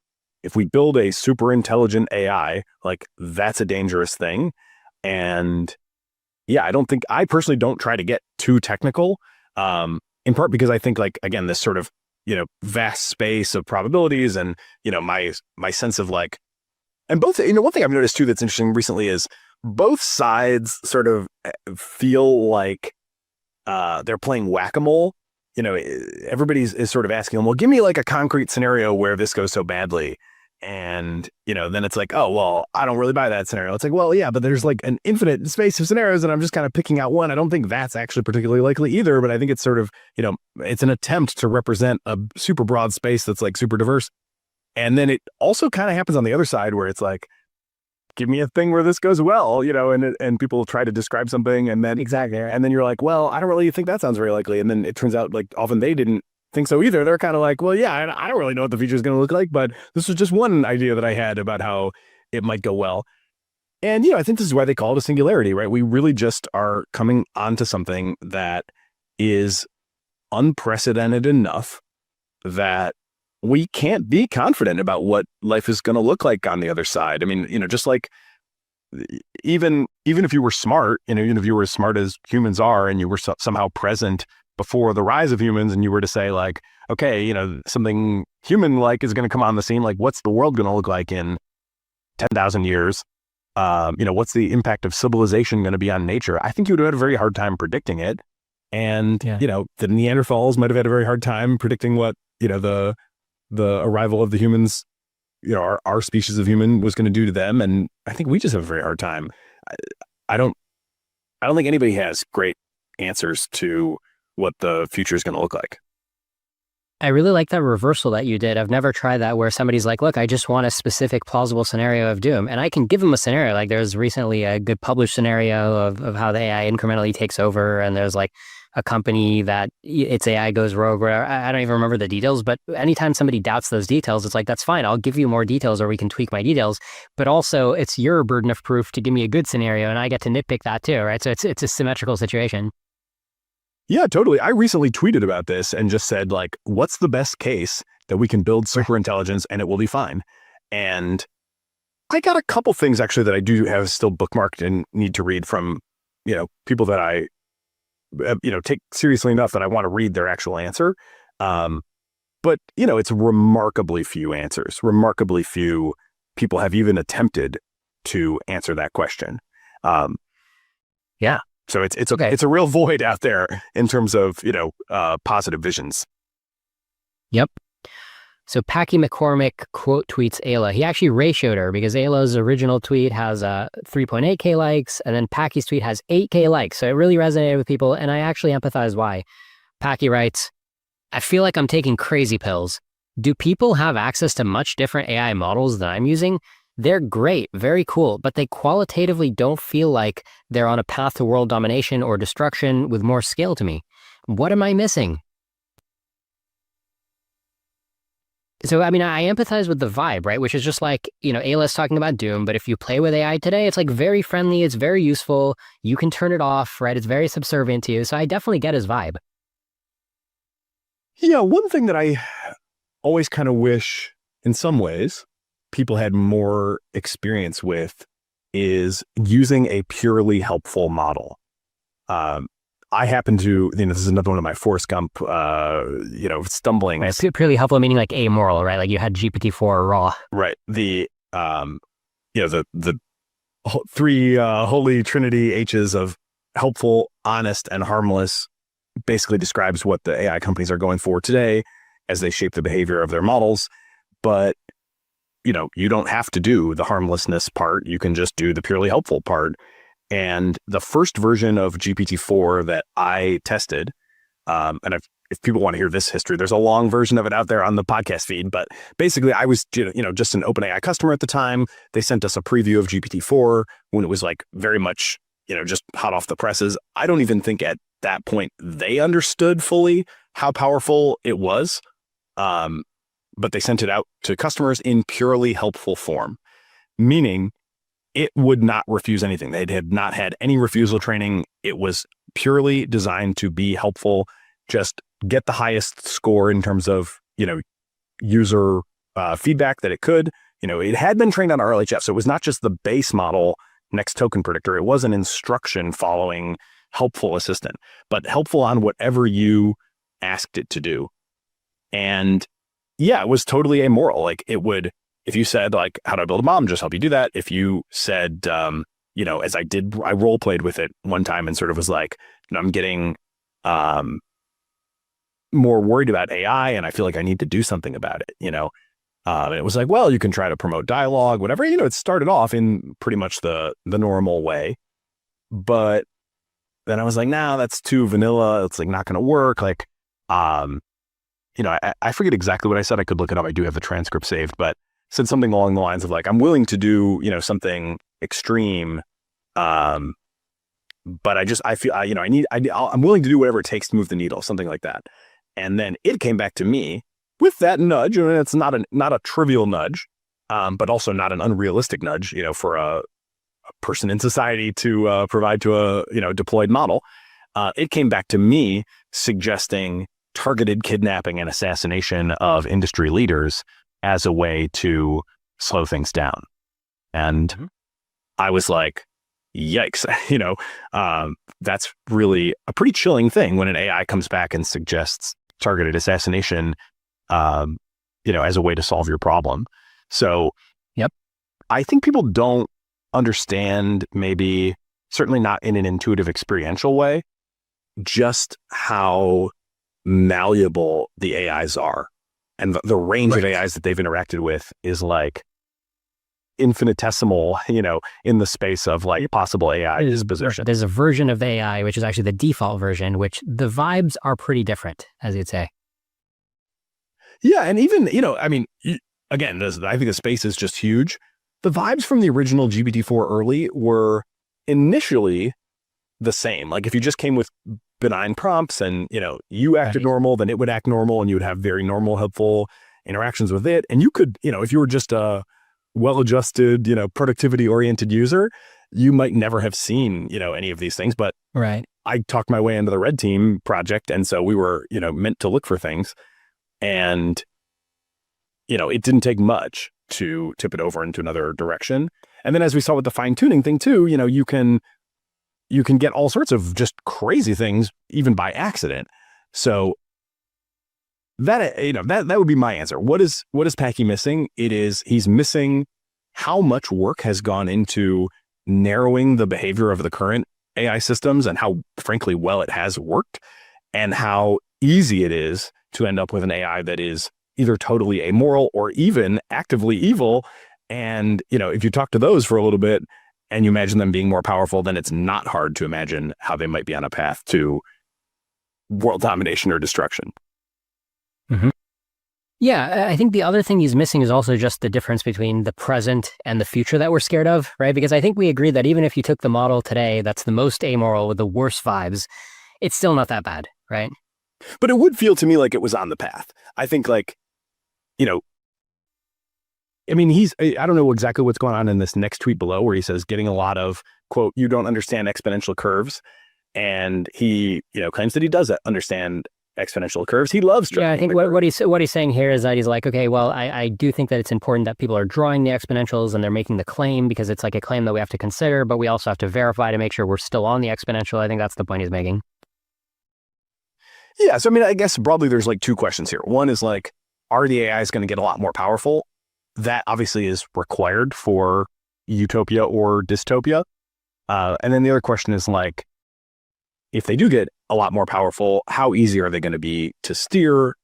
if we build a super intelligent AI, like that's a dangerous thing. And yeah, I personally don't try to get too technical, in part because I think like, again, this sort of, vast space of probabilities and, my sense of like, and both, one thing I've noticed too that's interesting recently is both sides sort of feel like they're playing whack-a-mole. Everybody's is sort of asking them, well, give me like a concrete scenario where this goes so badly. And, then it's like, oh, well, I don't really buy that scenario. It's like, well, yeah, but there's like an infinite space of scenarios and I'm just kind of picking out one. I don't think that's actually particularly likely either, but I think it's sort of, it's an attempt to represent a super broad space that's like super diverse. And then it also kind of happens on the other side where it's like, give me a thing where this goes well, and people try to describe something and then exactly. And then you're like, well, I don't really think that sounds very likely. And then it turns out like often they didn't think so either. They're kind of like, well, yeah, I don't really know what the future is going to look like, but this was just one idea that I had about how it might go well. And, I think this is why they call it a singularity, right? We really just are coming onto something that is unprecedented enough that we can't be confident about what life is going to look like on the other side. I mean, just like even if you were smart, even if you were as smart as humans are and you were somehow present before the rise of humans and you were to say like, okay, something human-like is going to come on the scene. Like what's the world going to look like in 10,000 years? What's the impact of civilization going to be on nature? I think you would have had a very hard time predicting it. And, the Neanderthals might have had a very hard time predicting what, the arrival of the humans, our species of human was going to do to them. And I think we just have a very hard time. I don't think anybody has great answers to what the future is going to look like. I really like that reversal that you did. I've never tried that where somebody's like, look, I just want a specific plausible scenario of doom. And I can give them a scenario. Like there's recently a good published scenario of how the AI incrementally takes over. And there's like a company that its AI goes rogue. I don't even remember the details, but anytime somebody doubts those details, it's like, that's fine. I'll give you more details or we can tweak my details. But also it's your burden of proof to give me a good scenario and I get to nitpick that too, right? So it's a symmetrical situation. Yeah, totally. I recently tweeted about this and just said like, what's the best case that we can build super intelligence and it will be fine? And I got a couple things actually that I do have still bookmarked and need to read from, people that I take seriously enough that I want to read their actual answer. But, it's remarkably few answers. Remarkably few people have even attempted to answer that question. Yeah. So it's okay. It's a real void out there in terms of, positive visions. Yep. So Packy McCormick quote tweets Ayla. He actually ratioed her because Ayla's original tweet has 3.8K likes and then Packy's tweet has 8K likes. So it really resonated with people and I actually empathize why. Packy writes, I feel like I'm taking crazy pills. Do people have access to much different AI models than I'm using? They're great, very cool, but they qualitatively don't feel like they're on a path to world domination or destruction with more scale to me. What am I missing? So, I mean, I empathize with the vibe, right? Which is just like, Ayla's talking about doom, but if you play with AI today, it's like very friendly, it's very useful, you can turn it off, right? It's very subservient to you, so I definitely get his vibe. Yeah, one thing that I always kind of wish, in some ways, people had more experience with is using a purely helpful model. I happen to, this is another one of my Forrest Gump, stumblings. Right. Purely helpful, meaning like amoral, right? Like you had GPT-4 raw. Right. The three holy trinity H's of helpful, honest, and harmless basically describes what the AI companies are going for today as they shape the behavior of their models. But, you don't have to do the harmlessness part. You can just do the purely helpful part. And the first version of GPT-4 that I tested, and if people want to hear this history, there's a long version of it out there on the podcast feed. But basically, I was just an OpenAI customer at the time. They sent us a preview of GPT-4 when it was like very much just hot off the presses. I don't even think at that point they understood fully how powerful it was. But they sent it out to customers in purely helpful form, meaning it would not refuse anything. They had not had any refusal training. It was purely designed to be helpful, just get the highest score in terms of, user feedback that it could. It had been trained on RLHF, so it was not just the base model next token predictor. It was an instruction following helpful assistant, but helpful on whatever you asked it to do. And yeah, it was totally amoral. Like it would, if you said like, how do I build a bomb? Just help you do that. If you said, as I did, I role played with it one time and sort of was like, I'm getting more worried about AI and I feel like I need to do something about it, and it was like, well, you can try to promote dialogue, whatever, it started off in pretty much the normal way. But then I was like, nah, that's too vanilla. It's like not going to work. Like, I forget exactly what I said. I could look it up. I do have the transcript saved, but said something along the lines of like, I'm willing to do, something extreme. But I feel, I'm willing to do whatever it takes to move the needle, something like that. And then it came back to me with that nudge, and it's not a trivial nudge, but also not an unrealistic nudge, for a person in society to provide to a, deployed model. It came back to me suggesting targeted kidnapping and assassination of industry leaders as a way to slow things down. And I was like, yikes, that's really a pretty chilling thing when an AI comes back and suggests targeted assassination, as a way to solve your problem. So, yep, I think people don't understand, maybe certainly not in an intuitive experiential way, just how malleable the AIs are. And the range of AIs that they've interacted with is like infinitesimal, in the space of like possible AI disposition. There's a version of AI, which is actually the default version, which the vibes are pretty different, as you'd say. Yeah. And even, again, I think the space is just huge. The vibes from the original GPT-4 early were initially the same. Like if you just came with benign prompts and, you acted normal, then it would act normal and you would have very normal, helpful interactions with it. And you could, if you were just a well-adjusted, productivity-oriented user, you might never have seen, any of these things. But right, I talked my way into the Red Team project. And so we were, meant to look for things. And, it didn't take much to tip it over into another direction. And then as we saw with the fine-tuning thing too, you can get all sorts of just crazy things, even by accident. So that, that would be my answer. What is Packy missing? He's missing how much work has gone into narrowing the behavior of the current AI systems and how, frankly, well it has worked, and how easy it is to end up with an AI that is either totally amoral or even actively evil. And, if you talk to those for a little bit and you imagine them being more powerful, then it's not hard to imagine how they might be on a path to world domination or destruction. Mm-hmm. Yeah, I think the other thing he's missing is also just the difference between the present and the future that we're scared of, right? Because I think we agree that even if you took the model today that's the most amoral with the worst vibes, it's still not that bad, right? But it would feel to me like it was on the path. I think like, I don't know exactly what's going on in this next tweet below where he says getting a lot of, quote, you don't understand exponential curves. And he, claims that he does understand exponential curves. He loves drawing. Yeah, I think what he's saying here is that he's like, okay, well, I do think that it's important that people are drawing the exponentials and they're making the claim because it's like a claim that we have to consider, but we also have to verify to make sure we're still on the exponential. I think that's the point he's making. Yeah, so I mean, I guess broadly there's like two questions here. One is like, are the AIs going to get a lot more powerful? That obviously is required for utopia or dystopia. And then the other question is like, if they do get a lot more powerful, how easy are they going to be to steer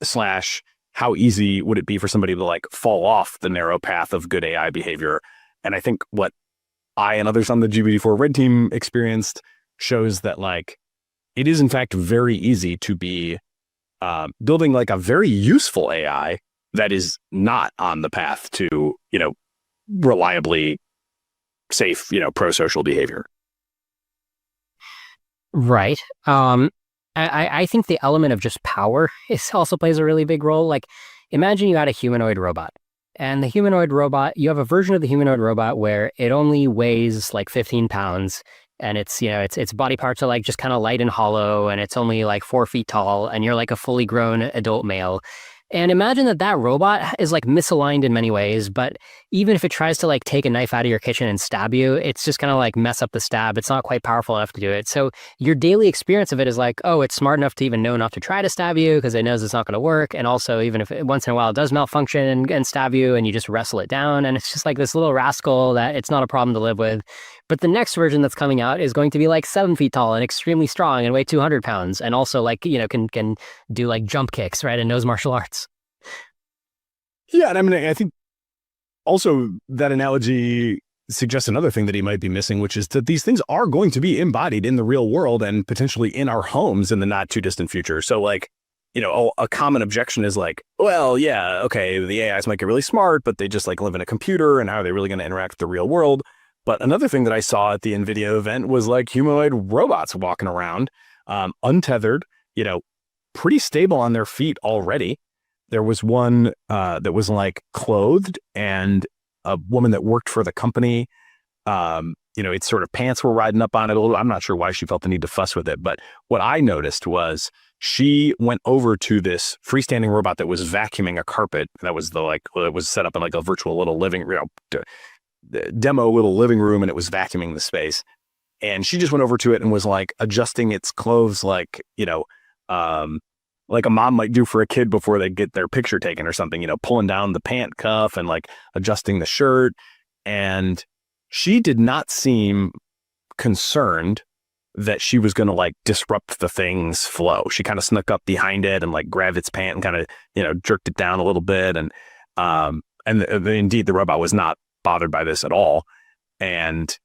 / how easy would it be for somebody to like fall off the narrow path of good AI behavior? And I think what I and others on the GPT-4 Red team experienced shows that like, it is in fact very easy to be building like a very useful AI that is not on the path to, reliably safe, pro-social behavior. Right. I think the element of just power also plays a really big role. Like, imagine you had a humanoid robot. And the humanoid robot, you have a version of the humanoid robot where it only weighs like 15 pounds. And it's, its body parts are like just kind of light and hollow. And it's only like 4 feet tall. And you're like a fully grown adult male. And imagine that robot is like misaligned in many ways, but even if it tries to like take a knife out of your kitchen and stab you, it's just gonna like mess up the stab. It's not quite powerful enough to do it. So your daily experience of it is like, oh, it's smart enough to even know not to try to stab you because it knows it's not gonna work. And also, even if once in a while it does malfunction and stab you and you just wrestle it down, and it's just like this little rascal that it's not a problem to live with. But the next version that's coming out is going to be like 7 feet tall and extremely strong and weigh 200 pounds. And also like, can do like jump kicks, right? And knows martial arts. Yeah. And I mean, I think also that analogy suggests another thing that he might be missing, which is that these things are going to be embodied in the real world and potentially in our homes in the not too distant future. So like, a common objection is like, well, yeah, okay, the AIs might get really smart, but they just like live in a computer, and how are they really going to interact with the real world? But another thing that I saw at the NVIDIA event was like humanoid robots walking around, untethered, pretty stable on their feet already. There was one that was like clothed, and a woman that worked for the company, its sort of pants were riding up on it a little. I'm not sure why she felt the need to fuss with it, but what I noticed was she went over to this freestanding robot that was vacuuming a carpet. That was it was set up in like a virtual little demo little living room, and it was vacuuming the space. And she just went over to it and was like adjusting its clothes like a mom might do for a kid before they get their picture taken or something, pulling down the pant cuff and like adjusting the shirt. And she did not seem concerned that she was going to like disrupt the thing's flow. She kind of snuck up behind it and like grabbed its pant and kind of, jerked it down a little bit. And indeed the robot was not bothered by this at all. And,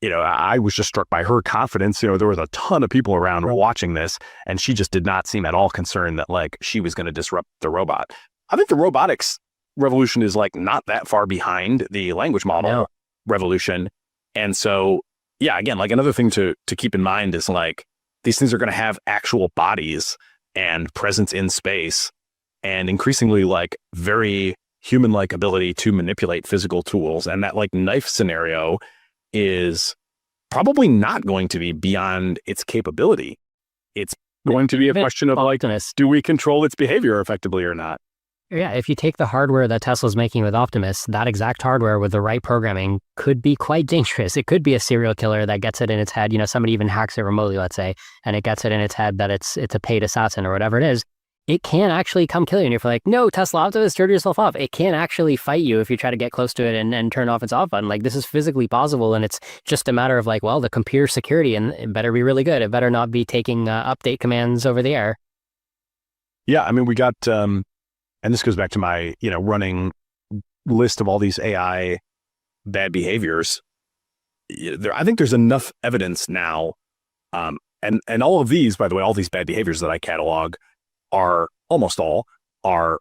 I was just struck by her confidence. There was a ton of people around watching this, and she just did not seem at all concerned that like she was going to disrupt the robot. I think the robotics revolution is like not that far behind the language model revolution. And so, yeah, again, like another thing to keep in mind is like these things are going to have actual bodies and presence in space, and increasingly like very human-like ability to manipulate physical tools. And that like knife scenario is probably not going to be beyond its capability. It's going to be a question of like, do we control its behavior effectively or not? Yeah, if you take the hardware that Tesla's making with Optimus, that exact hardware with the right programming could be quite dangerous. It could be a serial killer that gets it in its head. Somebody even hacks it remotely, let's say, and it gets it in its head that it's a paid assassin or whatever it is. It can actually come kill you. And if you're like, no, Tesla Optimus, turn yourself off. It can actually fight you if you try to get close to it and turn off its off button. Like, this is physically possible. And it's just a matter of like, well, the computer security, and it better be really good. It better not be taking update commands over the air. Yeah, I mean, we got, and this goes back to my, running list of all these AI bad behaviors. I think there's enough evidence now. And all of these, by the way, all these bad behaviors that I catalog are almost all are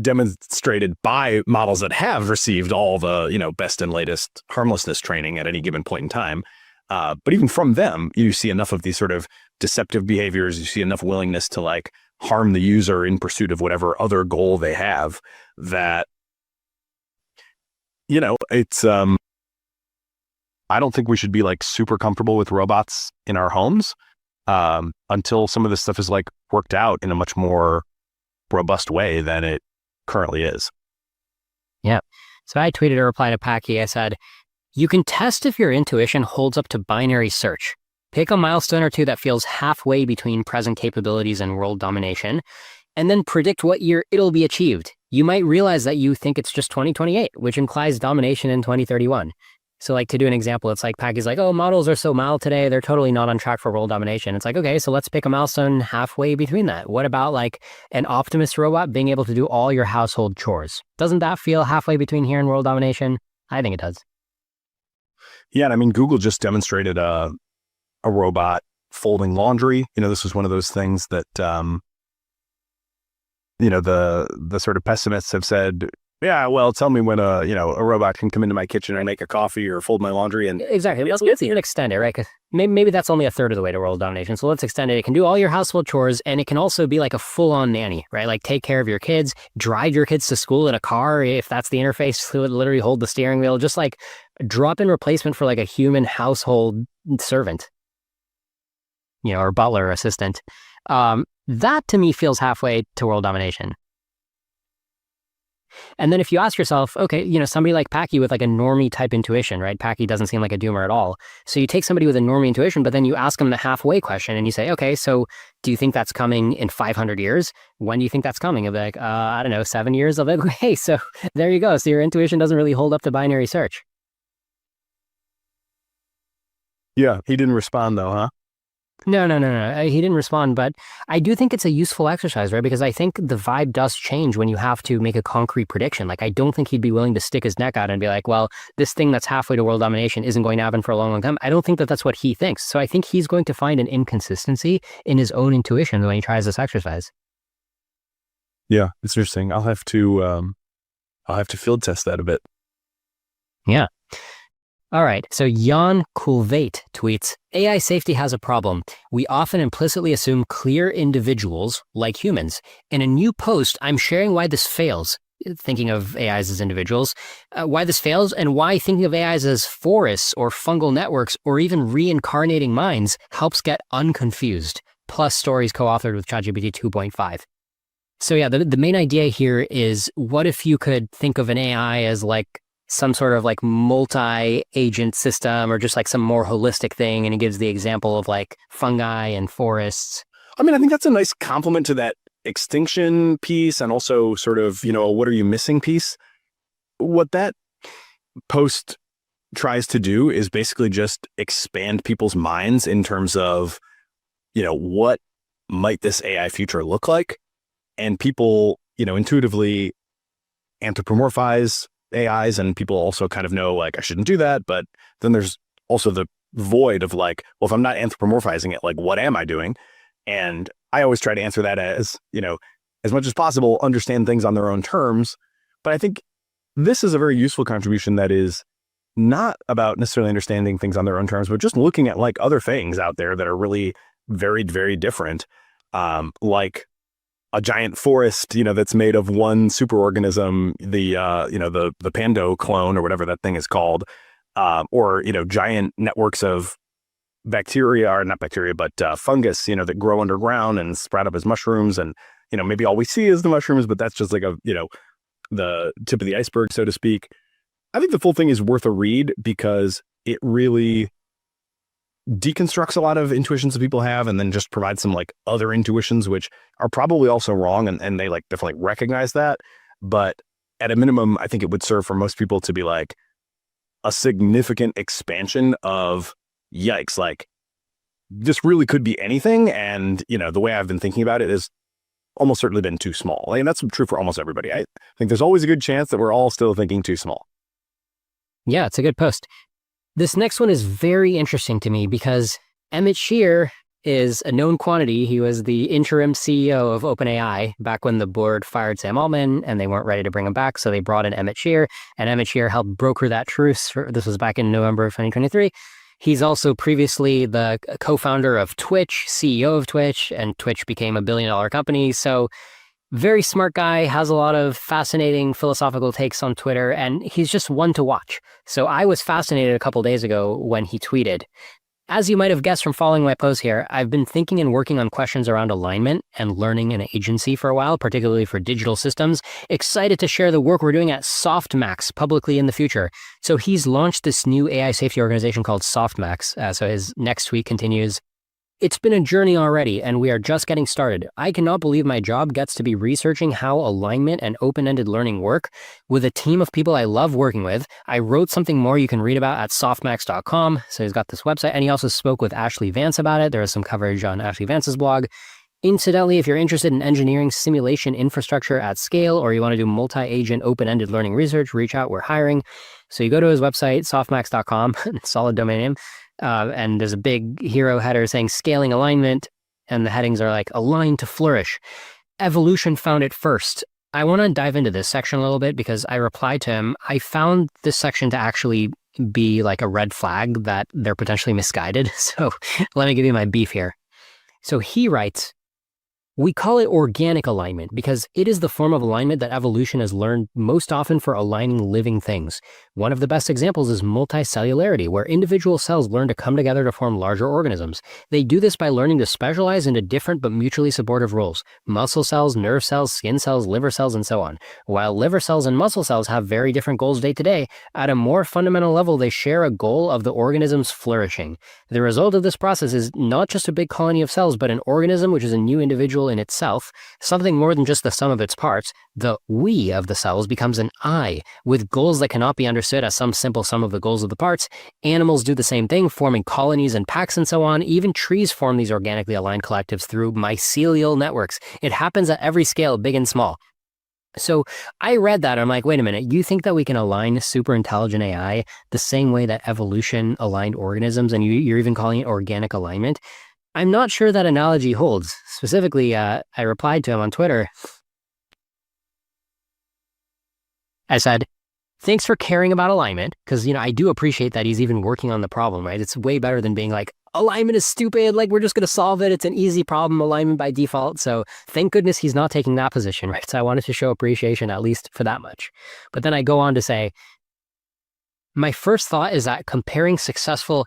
demonstrated by models that have received all the, best and latest harmlessness training at any given point in time. But even from them, you see enough of these sort of deceptive behaviors. You see enough willingness to like harm the user in pursuit of whatever other goal they have that, it's, I don't think we should be like super comfortable with robots in our homes. until some of this stuff is like worked out in a much more robust way than it currently is. Yeah. So I tweeted a reply to Packy. I said, you can test if your intuition holds up to binary search. Pick a milestone or two that feels halfway between present capabilities and world domination, and then predict what year it'll be achieved. You might realize that you think it's just 2028, which implies domination in 2031. So like to do an example, it's like Packy's like, oh, models are so mild today, they're totally not on track for world domination. It's like, okay, so let's pick a milestone halfway between that. What about like an Optimus robot being able to do all your household chores? Doesn't that feel halfway between here and world domination? I think it does. Yeah, and I mean, Google just demonstrated a robot folding laundry. This was one of those things that, the sort of pessimists have said, yeah, well, tell me when a robot can come into my kitchen and make a coffee or fold my laundry. And exactly. Let's even extend it, right? Because maybe that's only a third of the way to world domination. So let's extend it. It can do all your household chores, and it can also be like a full-on nanny, right? Like take care of your kids, drive your kids to school in a car if that's the interface. To literally hold the steering wheel, just like drop-in replacement for like a human household servant, or butler assistant. That to me feels halfway to world domination. And then if you ask yourself, okay, somebody like Packy with like a normie type intuition, right? Packy doesn't seem like a doomer at all. So you take somebody with a normie intuition, but then you ask them the halfway question and you say, okay, so do you think that's coming in 500 years? When do you think that's coming? I'll be like, I don't know, 7 years. I'll be like, hey, so there you go. So your intuition doesn't really hold up to binary search. yeah, he didn't respond though, huh? No. He didn't respond, but I do think it's a useful exercise, right? Because I think the vibe does change when you have to make a concrete prediction. Like, I don't think he'd be willing to stick his neck out and be like, well, this thing that's halfway to world domination isn't going to happen for a long, long time. I don't think that that's what he thinks. So I think he's going to find an inconsistency in his own intuition when he tries this exercise. Yeah, it's interesting. I'll have to field test that a bit. Yeah. All right, so Jan Kulveit tweets, AI safety has a problem. We often implicitly assume clear individuals like humans. In a new post, I'm sharing why this fails, thinking of AIs as individuals, why this fails and why thinking of AIs as forests or fungal networks or even reincarnating minds helps get unconfused, plus stories co-authored with ChatGPT 2.5. So yeah, the main idea here is, what if you could think of an AI as like some sort of like multi-agent system or just like some more holistic thing, and it gives the example of like fungi and forests. I mean, I think that's a nice complement to that extinction piece and also sort of, what are you missing piece. What that post tries to do is basically just expand people's minds in terms of, what might this AI future look like? And people, intuitively anthropomorphize AIs, and people also kind of know like, I shouldn't do that. But then there's also the void of like, well, if I'm not anthropomorphizing it, like, what am I doing? And I always try to answer that as, as much as possible, understand things on their own terms. But I think this is a very useful contribution that is not about necessarily understanding things on their own terms, but just looking at like other things out there that are really very, very different. Like a giant forest, that's made of one superorganism, the Pando clone or whatever that thing is called, or, giant networks of bacteria, or not bacteria, but fungus, that grow underground and sprout up as mushrooms. And, maybe all we see is the mushrooms, but that's just like the tip of the iceberg, so to speak. I think the full thing is worth a read because it really deconstructs a lot of intuitions that people have and then just provides some like other intuitions, which are probably also wrong. And they like definitely recognize that. But at a minimum, I think it would serve for most people to be like a significant expansion of, yikes, like this really could be anything. And, the way I've been thinking about it is almost certainly been too small. And that's true for almost everybody. I think there's always a good chance that we're all still thinking too small. Yeah, it's a good post. This next one is very interesting to me because Emmett Shear is a known quantity. He was the interim CEO of OpenAI back when the board fired Sam Altman and they weren't ready to bring him back. So they brought in Emmett Shear, and Emmett Shear helped broker that truce. This was back in November of 2023. He's also previously the co-founder of Twitch, CEO of Twitch, and Twitch became a billion-dollar company. So very smart guy, has a lot of fascinating philosophical takes on Twitter, and he's just one to watch. So I was fascinated a couple days ago when he tweeted, As you might have guessed from following my post here, I've been thinking and working on questions around alignment and learning and agency for a while, particularly for digital systems. Excited to share the work we're doing at Softmax publicly in the future. So he's launched this new AI safety organization called Softmax. So his NetSuite continues. It's been a journey already, and we are just getting started. I cannot believe my job gets to be researching how alignment and open-ended learning work with a team of people I love working with. I wrote something more you can read about at softmax.com. So he's got this website, and he also spoke with Ashley Vance about it. There is some coverage on Ashley Vance's blog. Incidentally, if you're interested in engineering simulation infrastructure at scale, or you want to do multi-agent open-ended learning research, reach out, we're hiring. So you go to his website, softmax.com, solid domain name. And there's a big hero header saying scaling alignment, and the headings are like align to flourish. Evolution found it first. I want to dive into this section a little bit because I replied to him. I found this section to actually be like a red flag that they're potentially misguided. So let me give you my beef here. So he writes, we call it organic alignment because it is the form of alignment that evolution has learned most often for aligning living things. One of the best examples is multicellularity, where individual cells learn to come together to form larger organisms. They do this by learning to specialize into different but mutually supportive roles: muscle cells, nerve cells, skin cells, liver cells, and so on. While liver cells and muscle cells have very different goals day to day, at a more fundamental level, they share a goal of the organism's flourishing. The result of this process is not just a big colony of cells, but an organism which is a new individual in itself, something more than just the sum of its parts. The we of the cells becomes an I, with goals that cannot be understood as some simple sum of the goals of the parts. Animals do the same thing, forming colonies and packs and so on. Even trees form these organically aligned collectives through mycelial networks. It happens at every scale, big and small. So I read that, I'm like, wait a minute, you think that we can align super intelligent AI the same way that evolution aligned organisms, and you're even calling it organic alignment? I'm not sure that analogy holds. Specifically, I replied to him on Twitter. I said, thanks for caring about alignment, because, I do appreciate that he's even working on the problem, right? It's way better than being like, alignment is stupid, like we're just going to solve it. It's an easy problem, alignment by default. So thank goodness he's not taking that position, right? So I wanted to show appreciation at least for that much. But then I go on to say, my first thought is that comparing successful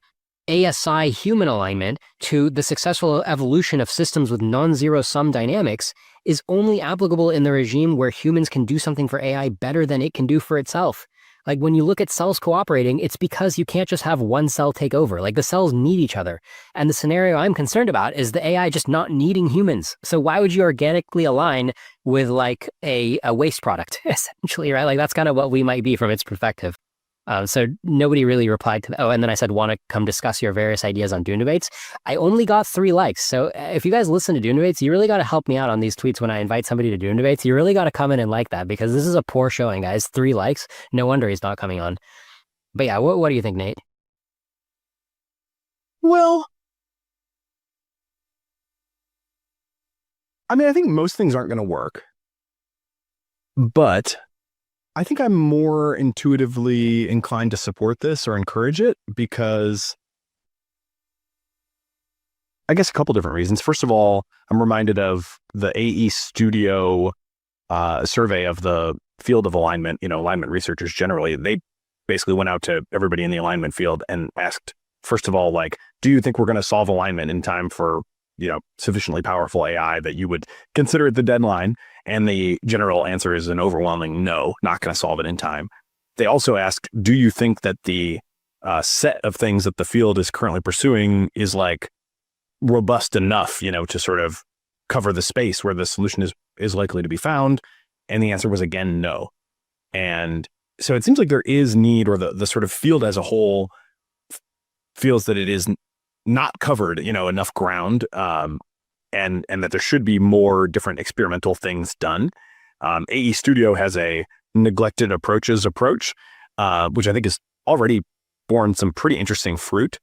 ASI human alignment to the successful evolution of systems with non-zero sum dynamics is only applicable in the regime where humans can do something for AI better than it can do for itself. Like when you look at cells cooperating, it's because you can't just have one cell take over. Like the cells need each other. And the scenario I'm concerned about is the AI just not needing humans. So why would you organically align with like a waste product, essentially, right? Like that's kind of what we might be from its perspective. So nobody really replied to that. Oh, and then I said, want to come discuss your various ideas on Doom Debates? I only got 3 likes. So if you guys listen to Doom Debates, you really got to help me out on these tweets when I invite somebody to Doom Debates. You really got to come in and like that, because this is a poor showing, guys. 3 likes. No wonder he's not coming on. But yeah, what do you think, Nate? Well, I mean, I think most things aren't going to work, but I think I'm more intuitively inclined to support this or encourage it because I guess a couple different reasons. First of all, I'm reminded of the AE Studio survey of the field of alignment, alignment researchers generally. They basically went out to everybody in the alignment field and asked, first of all, like, do you think we're going to solve alignment in time for, sufficiently powerful AI that you would consider it the deadline? And the general answer is an overwhelming no, not going to solve it in time. They also asked, do you think that the set of things that the field is currently pursuing is like robust enough, to sort of cover the space where the solution is likely to be found? And the answer was again, no. And so it seems like there is need, or the sort of field as a whole feels that it is not covered, enough ground, and that there should be more different experimental things done. AE Studio has a neglected approaches approach, which I think has already borne some pretty interesting fruit.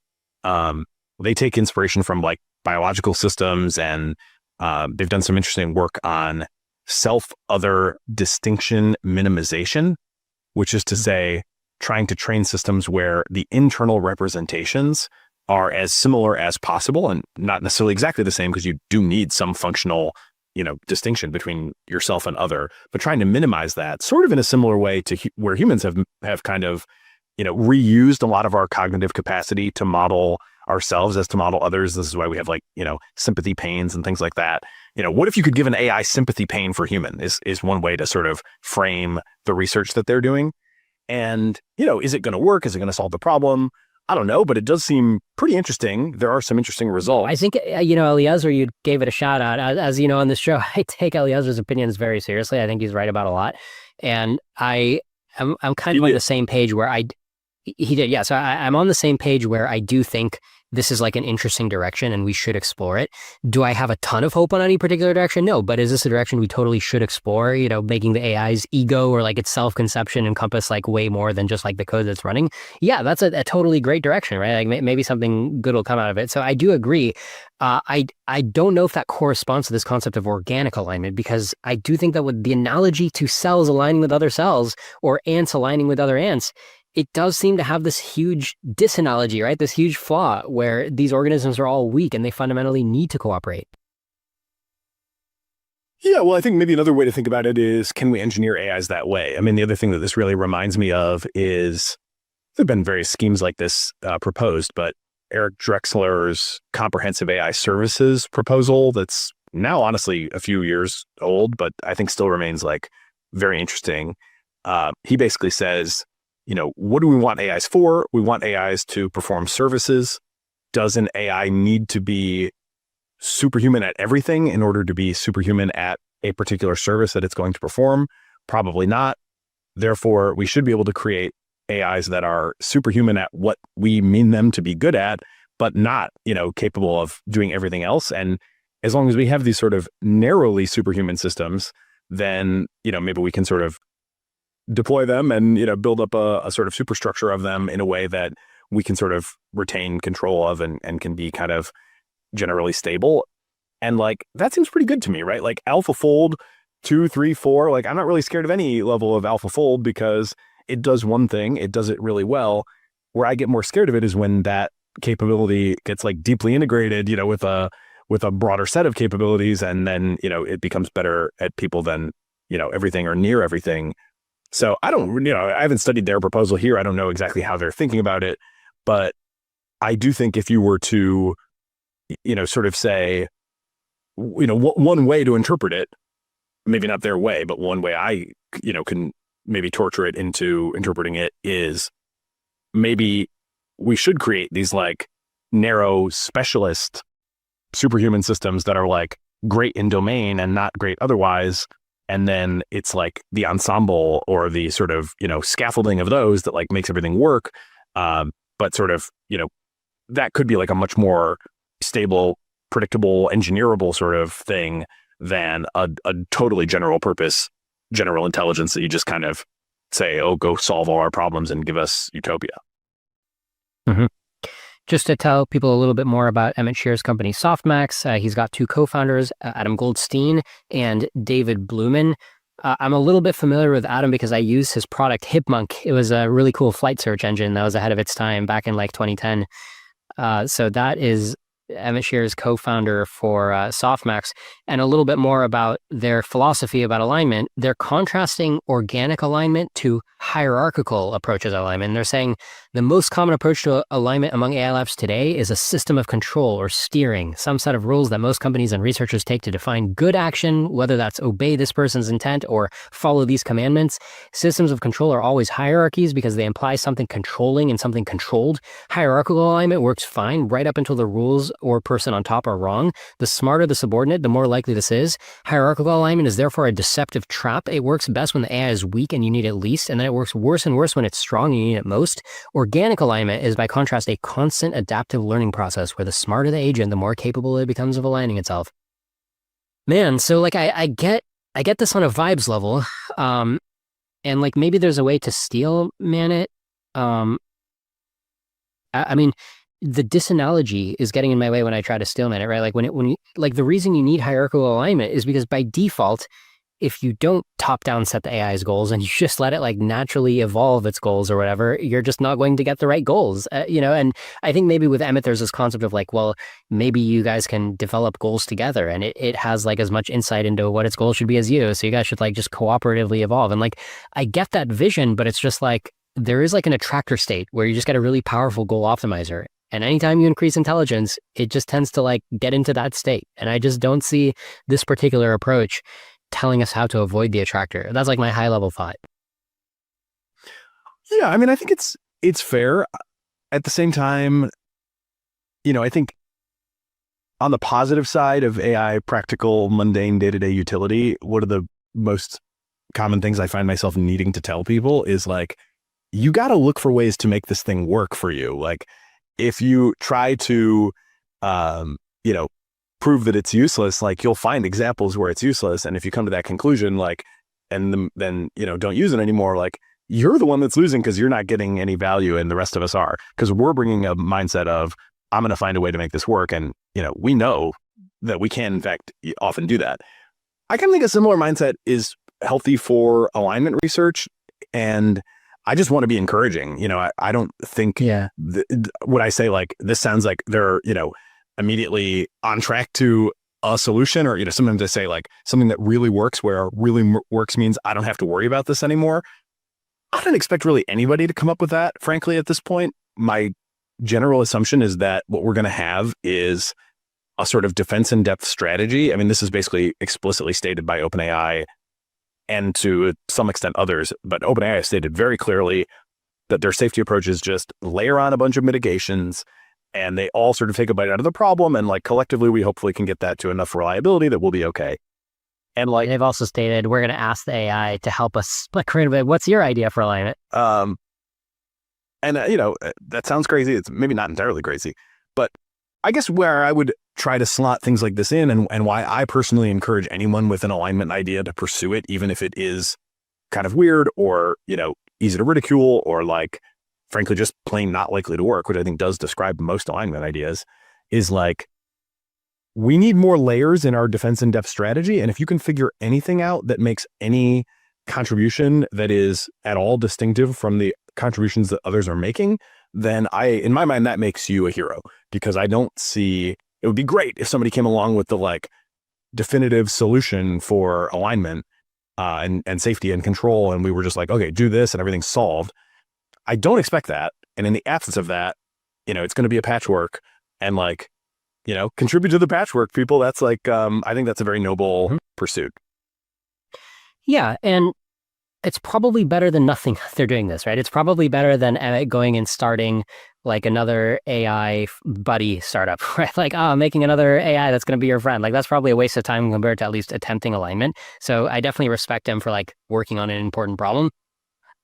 They take inspiration from like biological systems, and they've done some interesting work on self-other distinction minimization, which is to say, trying to train systems where the internal representations are as similar as possible, and not necessarily exactly the same, because you do need some functional, distinction between yourself and other, but trying to minimize that sort of in a similar way to where humans have kind of, reused a lot of our cognitive capacity to model ourselves as to model others. This is why we have like, sympathy pains and things like that. What if you could give an AI sympathy pain for human is one way to sort of frame the research that they're doing. And, is it going to work? Is it going to solve the problem? I don't know, but it does seem pretty interesting. There are some interesting results. I think, Eliezer, you gave it a shout out. As you know, on this show, I take Eliezer's opinions very seriously. I think he's right about a lot. And I'm kind of on the same page where he did. Yeah. So I'm on the same page where I do think this is like an interesting direction and we should explore it. Do I have a ton of hope on any particular direction? No, but is this a direction we totally should explore? Making the AI's ego or like its self-conception encompass like way more than just like the code that's running. Yeah, that's a totally great direction, right? Like maybe something good will come out of it. So I do agree. I don't know if that corresponds to this concept of organic alignment, because I do think that with the analogy to cells aligning with other cells or ants aligning with other ants, it does seem to have this huge disanalogy, right? This huge flaw where these organisms are all weak and they fundamentally need to cooperate. Yeah, well, I think maybe another way to think about it is, can we engineer AIs that way? I mean, the other thing that this really reminds me of is there have been various schemes like this proposed, but Eric Drexler's comprehensive AI services proposal that's now honestly a few years old, but I think still remains like very interesting. He basically says, what do we want AIs for? We want AIs to perform services. Does an AI need to be superhuman at everything in order to be superhuman at a particular service that it's going to perform? Probably not. Therefore, we should be able to create AIs that are superhuman at what we mean them to be good at, but not, capable of doing everything else. And as long as we have these sort of narrowly superhuman systems, then, maybe we can sort of deploy them and, build up a sort of superstructure of them in a way that we can sort of retain control of and can be kind of generally stable. And like, that seems pretty good to me, right? Like AlphaFold 2, 3, 4, like I'm not really scared of any level of AlphaFold because it does one thing, it does it really well. Where I get more scared of it is when that capability gets like deeply integrated, with a broader set of capabilities, and then, it becomes better at people than, everything or near everything. So I don't, I haven't studied their proposal here. I don't know exactly how they're thinking about it, but I do think if you were to, sort of say, one way to interpret it, maybe not their way, but one way I, can maybe torture it into interpreting it is maybe we should create these like narrow specialist superhuman systems that are like great in domain and not great otherwise. And then it's like the ensemble or the sort of, scaffolding of those that like makes everything work. But sort of, that could be like a much more stable, predictable, engineerable sort of thing than a totally general purpose, general intelligence that you just kind of say, oh, go solve all our problems and give us utopia. Mm-hmm. Just to tell people a little bit more about Emmett Shear's company, Softmax, he's got two co-founders, Adam Goldstein and David Blumen. I'm a little bit familiar with Adam because I use his product Hipmunk. It was a really cool flight search engine that was ahead of its time back in like 2010. So that is Emmett Shear's co-founder for Softmax, and a little bit more about their philosophy about alignment. They're contrasting organic alignment to hierarchical approaches of alignment. And they're saying the most common approach to alignment among AI labs today is a system of control or steering, some set of rules that most companies and researchers take to define good action, whether that's obey this person's intent or follow these commandments. Systems of control are always hierarchies because they imply something controlling and something controlled. Hierarchical alignment works fine right up until the rules or person on top are wrong. The smarter the subordinate, the more likely this is. Hierarchical alignment is therefore a deceptive trap. It works best when the AI is weak and you need it least, and then it works worse and worse when it's strong and you need it most. Organic alignment is, by contrast, a constant adaptive learning process where the smarter the agent, the more capable it becomes of aligning itself. Man, so like I get this on a vibes level, and like maybe there's a way to steel man it. I mean, the disanalogy is getting in my way when I try to steelman it, right? Like like the reason you need hierarchical alignment is because by default, if you don't top-down set the AI's goals and you just let it like naturally evolve its goals or whatever, you're just not going to get the right goals, And I think maybe with Emmett, there's this concept of like, well, maybe you guys can develop goals together, and it has like as much insight into what its goal should be as you. So you guys should like just cooperatively evolve. And like, I get that vision, but it's just like, there is like an attractor state where you just get a really powerful goal optimizer. And anytime you increase intelligence, it just tends to like get into that state. And I just don't see this particular approach telling us how to avoid the attractor. That's like my high level thought. Yeah, I mean, I think it's fair. At the same time, I think on the positive side of AI, practical, mundane, day-to-day utility, one of the most common things I find myself needing to tell people is like, you got to look for ways to make this thing work for you. Like, if you try to, prove that it's useless, like you'll find examples where it's useless. And if you come to that conclusion, like, then don't use it anymore, like, you're the one that's losing because you're not getting any value and the rest of us are, because we're bringing a mindset of, I'm going to find a way to make this work. And, we know that we can, in fact, often do that. I kind of think a similar mindset is healthy for alignment research. And I just want to be encouraging. I don't think when I say like, this sounds like they're, immediately on track to a solution, or, sometimes I say like something that really works, where really works means I don't have to worry about this anymore. I don't expect really anybody to come up with that, frankly, at this point. My general assumption is that what we're going to have is a sort of defense in depth strategy. I mean, this is basically explicitly stated by OpenAI and to some extent others, but OpenAI has stated very clearly that their safety approach is just layer on a bunch of mitigations, and they all sort of take a bite out of the problem. And like collectively, we hopefully can get that to enough reliability that we'll be okay. And like they've also stated, we're going to ask the AI to help us create a bit. What's your idea for alignment? That sounds crazy. It's maybe not entirely crazy, but I guess where I would try to slot things like this in, and why I personally encourage anyone with an alignment idea to pursue it, even if it is kind of weird or, easy to ridicule, or like, frankly, just plain not likely to work, which I think does describe most alignment ideas, is like, we need more layers in our defense in depth strategy. And if you can figure anything out that makes any contribution that is at all distinctive from the contributions that others are making, then in my mind, that makes you a hero, because I don't see, it would be great if somebody came along with the like definitive solution for alignment and safety and control. And we were just like, okay, do this and everything's solved. I don't expect that. And in the absence of that, it's going to be a patchwork, and like, contribute to the patchwork, people. That's like, I think that's a very noble pursuit. Yeah. And it's probably better than nothing they're doing this, right? It's probably better than Emmett going and starting like another AI buddy startup, right? Like, making another AI that's going to be your friend. Like, that's probably a waste of time compared to at least attempting alignment. So I definitely respect him for like working on an important problem.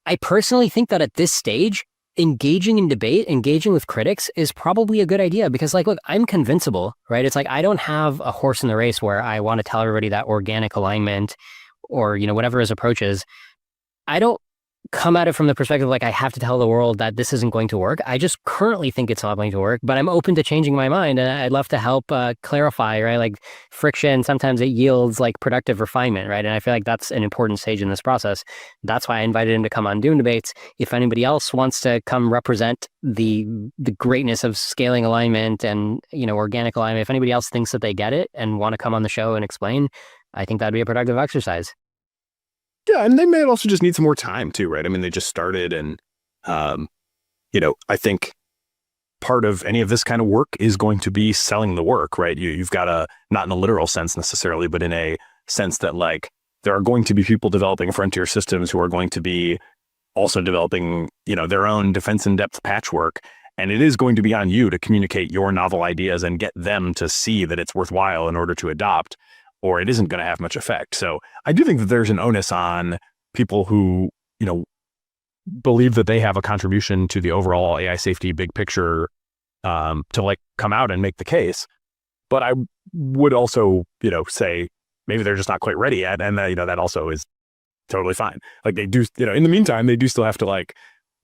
I personally think that at this stage, engaging in debate, engaging with critics is probably a good idea, because like, look, I'm convincible, right? It's like, I don't have a horse in the race where I want to tell everybody that organic alignment or, whatever his approach is. I don't come at it from the perspective like I have to tell the world that this isn't going to work. I just currently think it's not going to work, but I'm open to changing my mind, and I'd love to help clarify, right? Like, friction, sometimes it yields like productive refinement, right? And I feel like that's an important stage in this process. That's why I invited him to come on Doom Debates. If anybody else wants to come represent the greatness of scaling alignment and, organic alignment, if anybody else thinks that they get it and want to come on the show and explain, I think that'd be a productive exercise. Yeah, and they may also just need some more time too, right? I mean, they just started, and I think part of any of this kind of work is going to be selling the work, right? You've got to, not in a literal sense necessarily, but in a sense that like there are going to be people developing frontier systems who are going to be also developing, their own defense in depth patchwork, and it is going to be on you to communicate your novel ideas and get them to see that it's worthwhile in order to adopt, or it isn't going to have much effect. So I do think that there's an onus on people who, believe that they have a contribution to the overall AI safety big picture, to like come out and make the case. But I would also, say maybe they're just not quite ready yet. And that also is totally fine. Like, they do, in the meantime, they do still have to like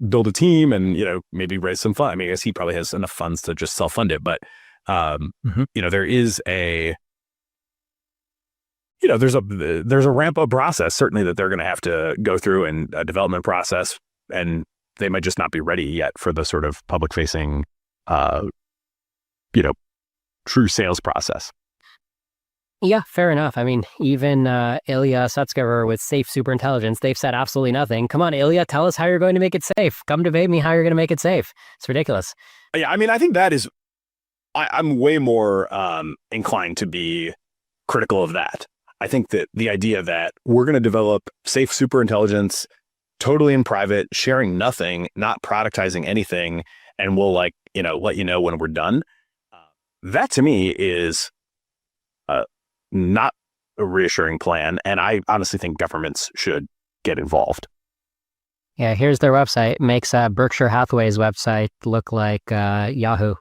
build a team and, maybe raise some fund. I mean, I guess he probably has enough funds to just self-fund it, but, there is there's a ramp up process, certainly, that they're going to have to go through, and a development process, and they might just not be ready yet for the sort of public facing, true sales process. Yeah, fair enough. I mean, even Ilya Sutskever with safe superintelligence, they've said absolutely nothing. Come on, Ilya, tell us how you're going to make it safe. Come debate me how you're going to make it safe. It's ridiculous. Yeah, I mean, I think that is, I'm way more inclined to be critical of that. I think that the idea that we're going to develop safe superintelligence totally in private, sharing nothing, not productizing anything, and we'll let you know when we're done. That to me is not a reassuring plan. And I honestly think governments should get involved. Yeah, here's their website. Makes Berkshire Hathaway's website look like Yahoo.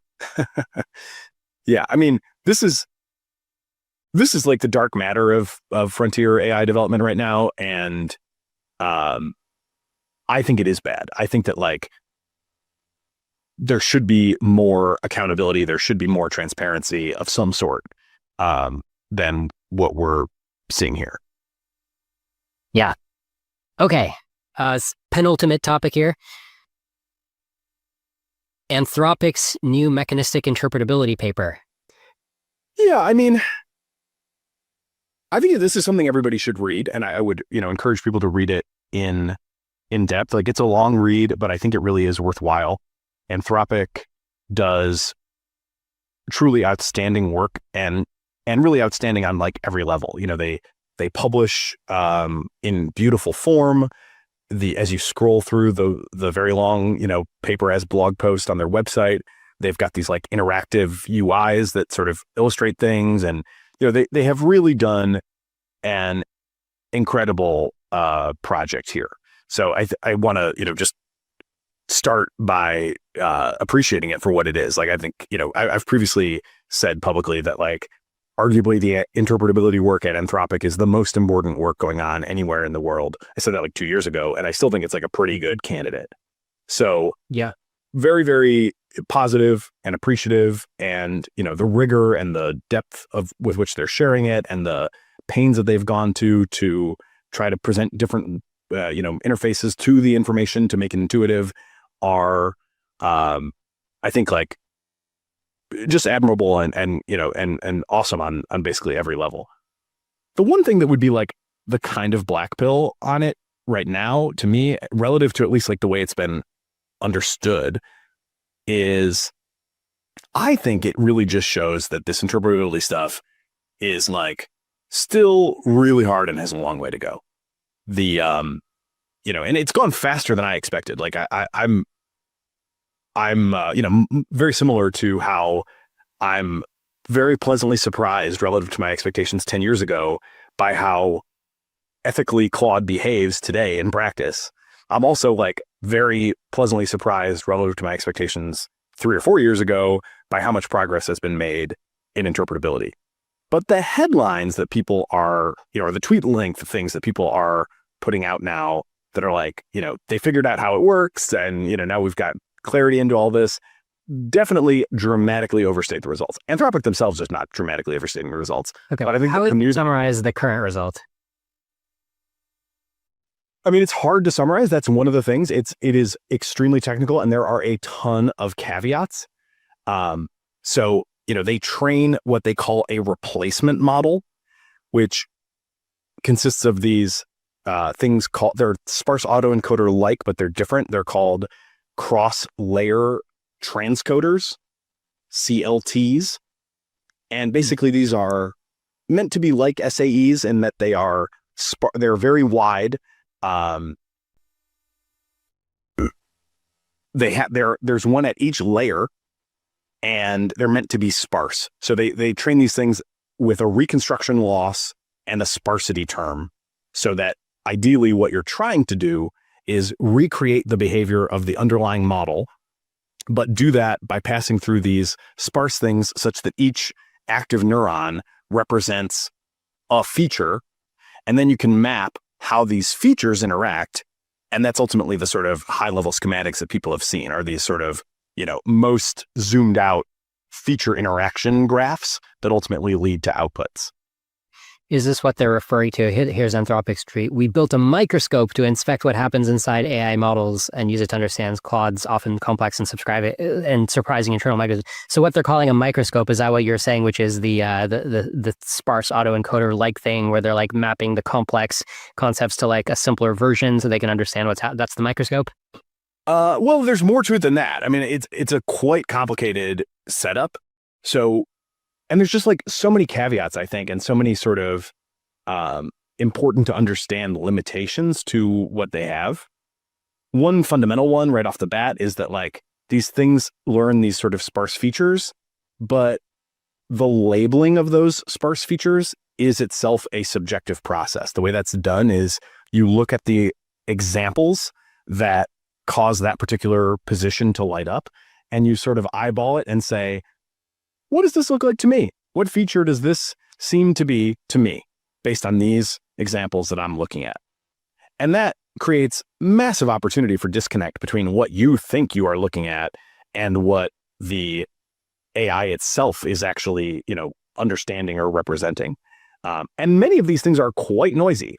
Yeah, I mean, this is like the dark matter of frontier AI development right now. And I think it is bad. I think that there should be more accountability. There should be more transparency of some sort than what we're seeing here. Yeah. Okay. Penultimate topic here. Anthropic's new mechanistic interpretability paper. Yeah, I mean, I think this is something everybody should read, and I would, encourage people to read it in depth. Like, it's a long read, but I think it really is worthwhile. Anthropic does truly outstanding work and really outstanding on every level. They publish in beautiful form. As you scroll through the very long, paper as blog post on their website, they've got these interactive UIs that sort of illustrate things, and they have really done an incredible project here. So I want to just start by appreciating it for what it is. I think I've previously said publicly that arguably the interpretability work at Anthropic is the most important work going on anywhere in the world. I said that 2 years ago, and I still think it's a pretty good candidate. So yeah, very, very positive and appreciative, and the rigor and the depth with which they're sharing it, and the pains that they've gone to try to present different interfaces to the information to make it intuitive are I think just admirable and awesome on basically every level. The one thing that would be the kind of black pill on it right now, to me, relative to at least the way it's been understood, is I think it really just shows that this interpretability stuff is still really hard and has a long way to go. And it's gone faster than I expected. I'm very similar to how I'm very pleasantly surprised relative to my expectations 10 years ago by how ethically Claude behaves today in practice. I'm also very pleasantly surprised relative to my expectations 3 or 4 years ago by how much progress has been made in interpretability. But the headlines that people are, or the tweet length things that people are putting out now that are they figured out how it works, and now we've got clarity into all this, definitely dramatically overstate the results. Anthropic themselves is not dramatically overstating the results. Okay, but I think how would you summarize the current result? I mean, it's hard to summarize. That's one of the things. It is extremely technical, and there are a ton of caveats. So they train what they call a replacement model, which consists of these things called, they're sparse autoencoder but they're different. They're called cross-layer transcoders, CLTs. And basically these are meant to be like SAEs in that they're very wide. There's one at each layer, and they're meant to be sparse. So they train these things with a reconstruction loss and a sparsity term, so that ideally what you're trying to do is recreate the behavior of the underlying model, but do that by passing through these sparse things such that each active neuron represents a feature, and then you can map how these features interact. And that's ultimately the sort of high-level schematics that people have seen, are these sort of, most zoomed out feature interaction graphs that ultimately lead to outputs. Is this what they're referring to? Here's Anthropic's tweet. We built a microscope to inspect what happens inside AI models and use it to understand Claude's often complex and surprising internal mechanisms. So what they're calling a microscope, is that what you're saying, which is the sparse autoencoder like thing where they're like mapping the complex concepts to like a simpler version so they can understand what's that's the microscope? Well, there's more to it than that. I mean, it's a quite complicated setup. So, and there's just like so many caveats, I think, and so many sort of important to understand limitations to what they have. One fundamental one right off the bat is that like these things learn these sort of sparse features, but the labeling of those sparse features is itself a subjective process. The way that's done is you look at the examples that cause that particular position to light up, and you sort of eyeball it and say, what does this look like to me? What feature does this seem to be to me based on these examples that I'm looking at? And that creates massive opportunity for disconnect between what you think you are looking at and what the AI itself is actually, understanding or representing. And many of these things are quite noisy.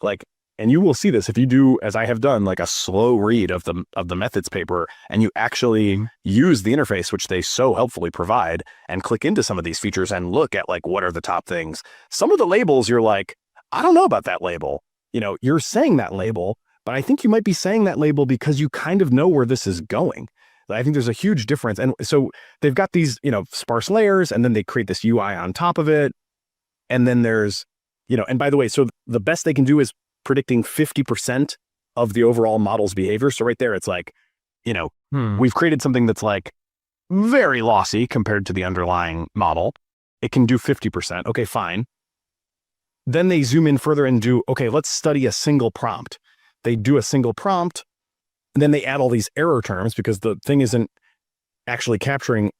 And you will see this if you do, as I have done, like a slow read of the methods paper, and you actually use the interface, which they so helpfully provide, and click into some of these features and look at like, what are the top things? Some of the labels, you're like, I don't know about that label. You're saying that label, but I think you might be saying that label because you kind of know where this is going. I think there's a huge difference. And so they've got these, sparse layers, and then they create this UI on top of it. And then there's, and by the way, so the best they can do is predicting 50% of the overall model's behavior. So right there, it's like, we've created something that's like very lossy compared to the underlying model. It can do 50%. Okay, fine. Then they zoom in further and do, okay, let's study a single prompt. They do a single prompt, and then they add all these error terms because the thing isn't actually capturing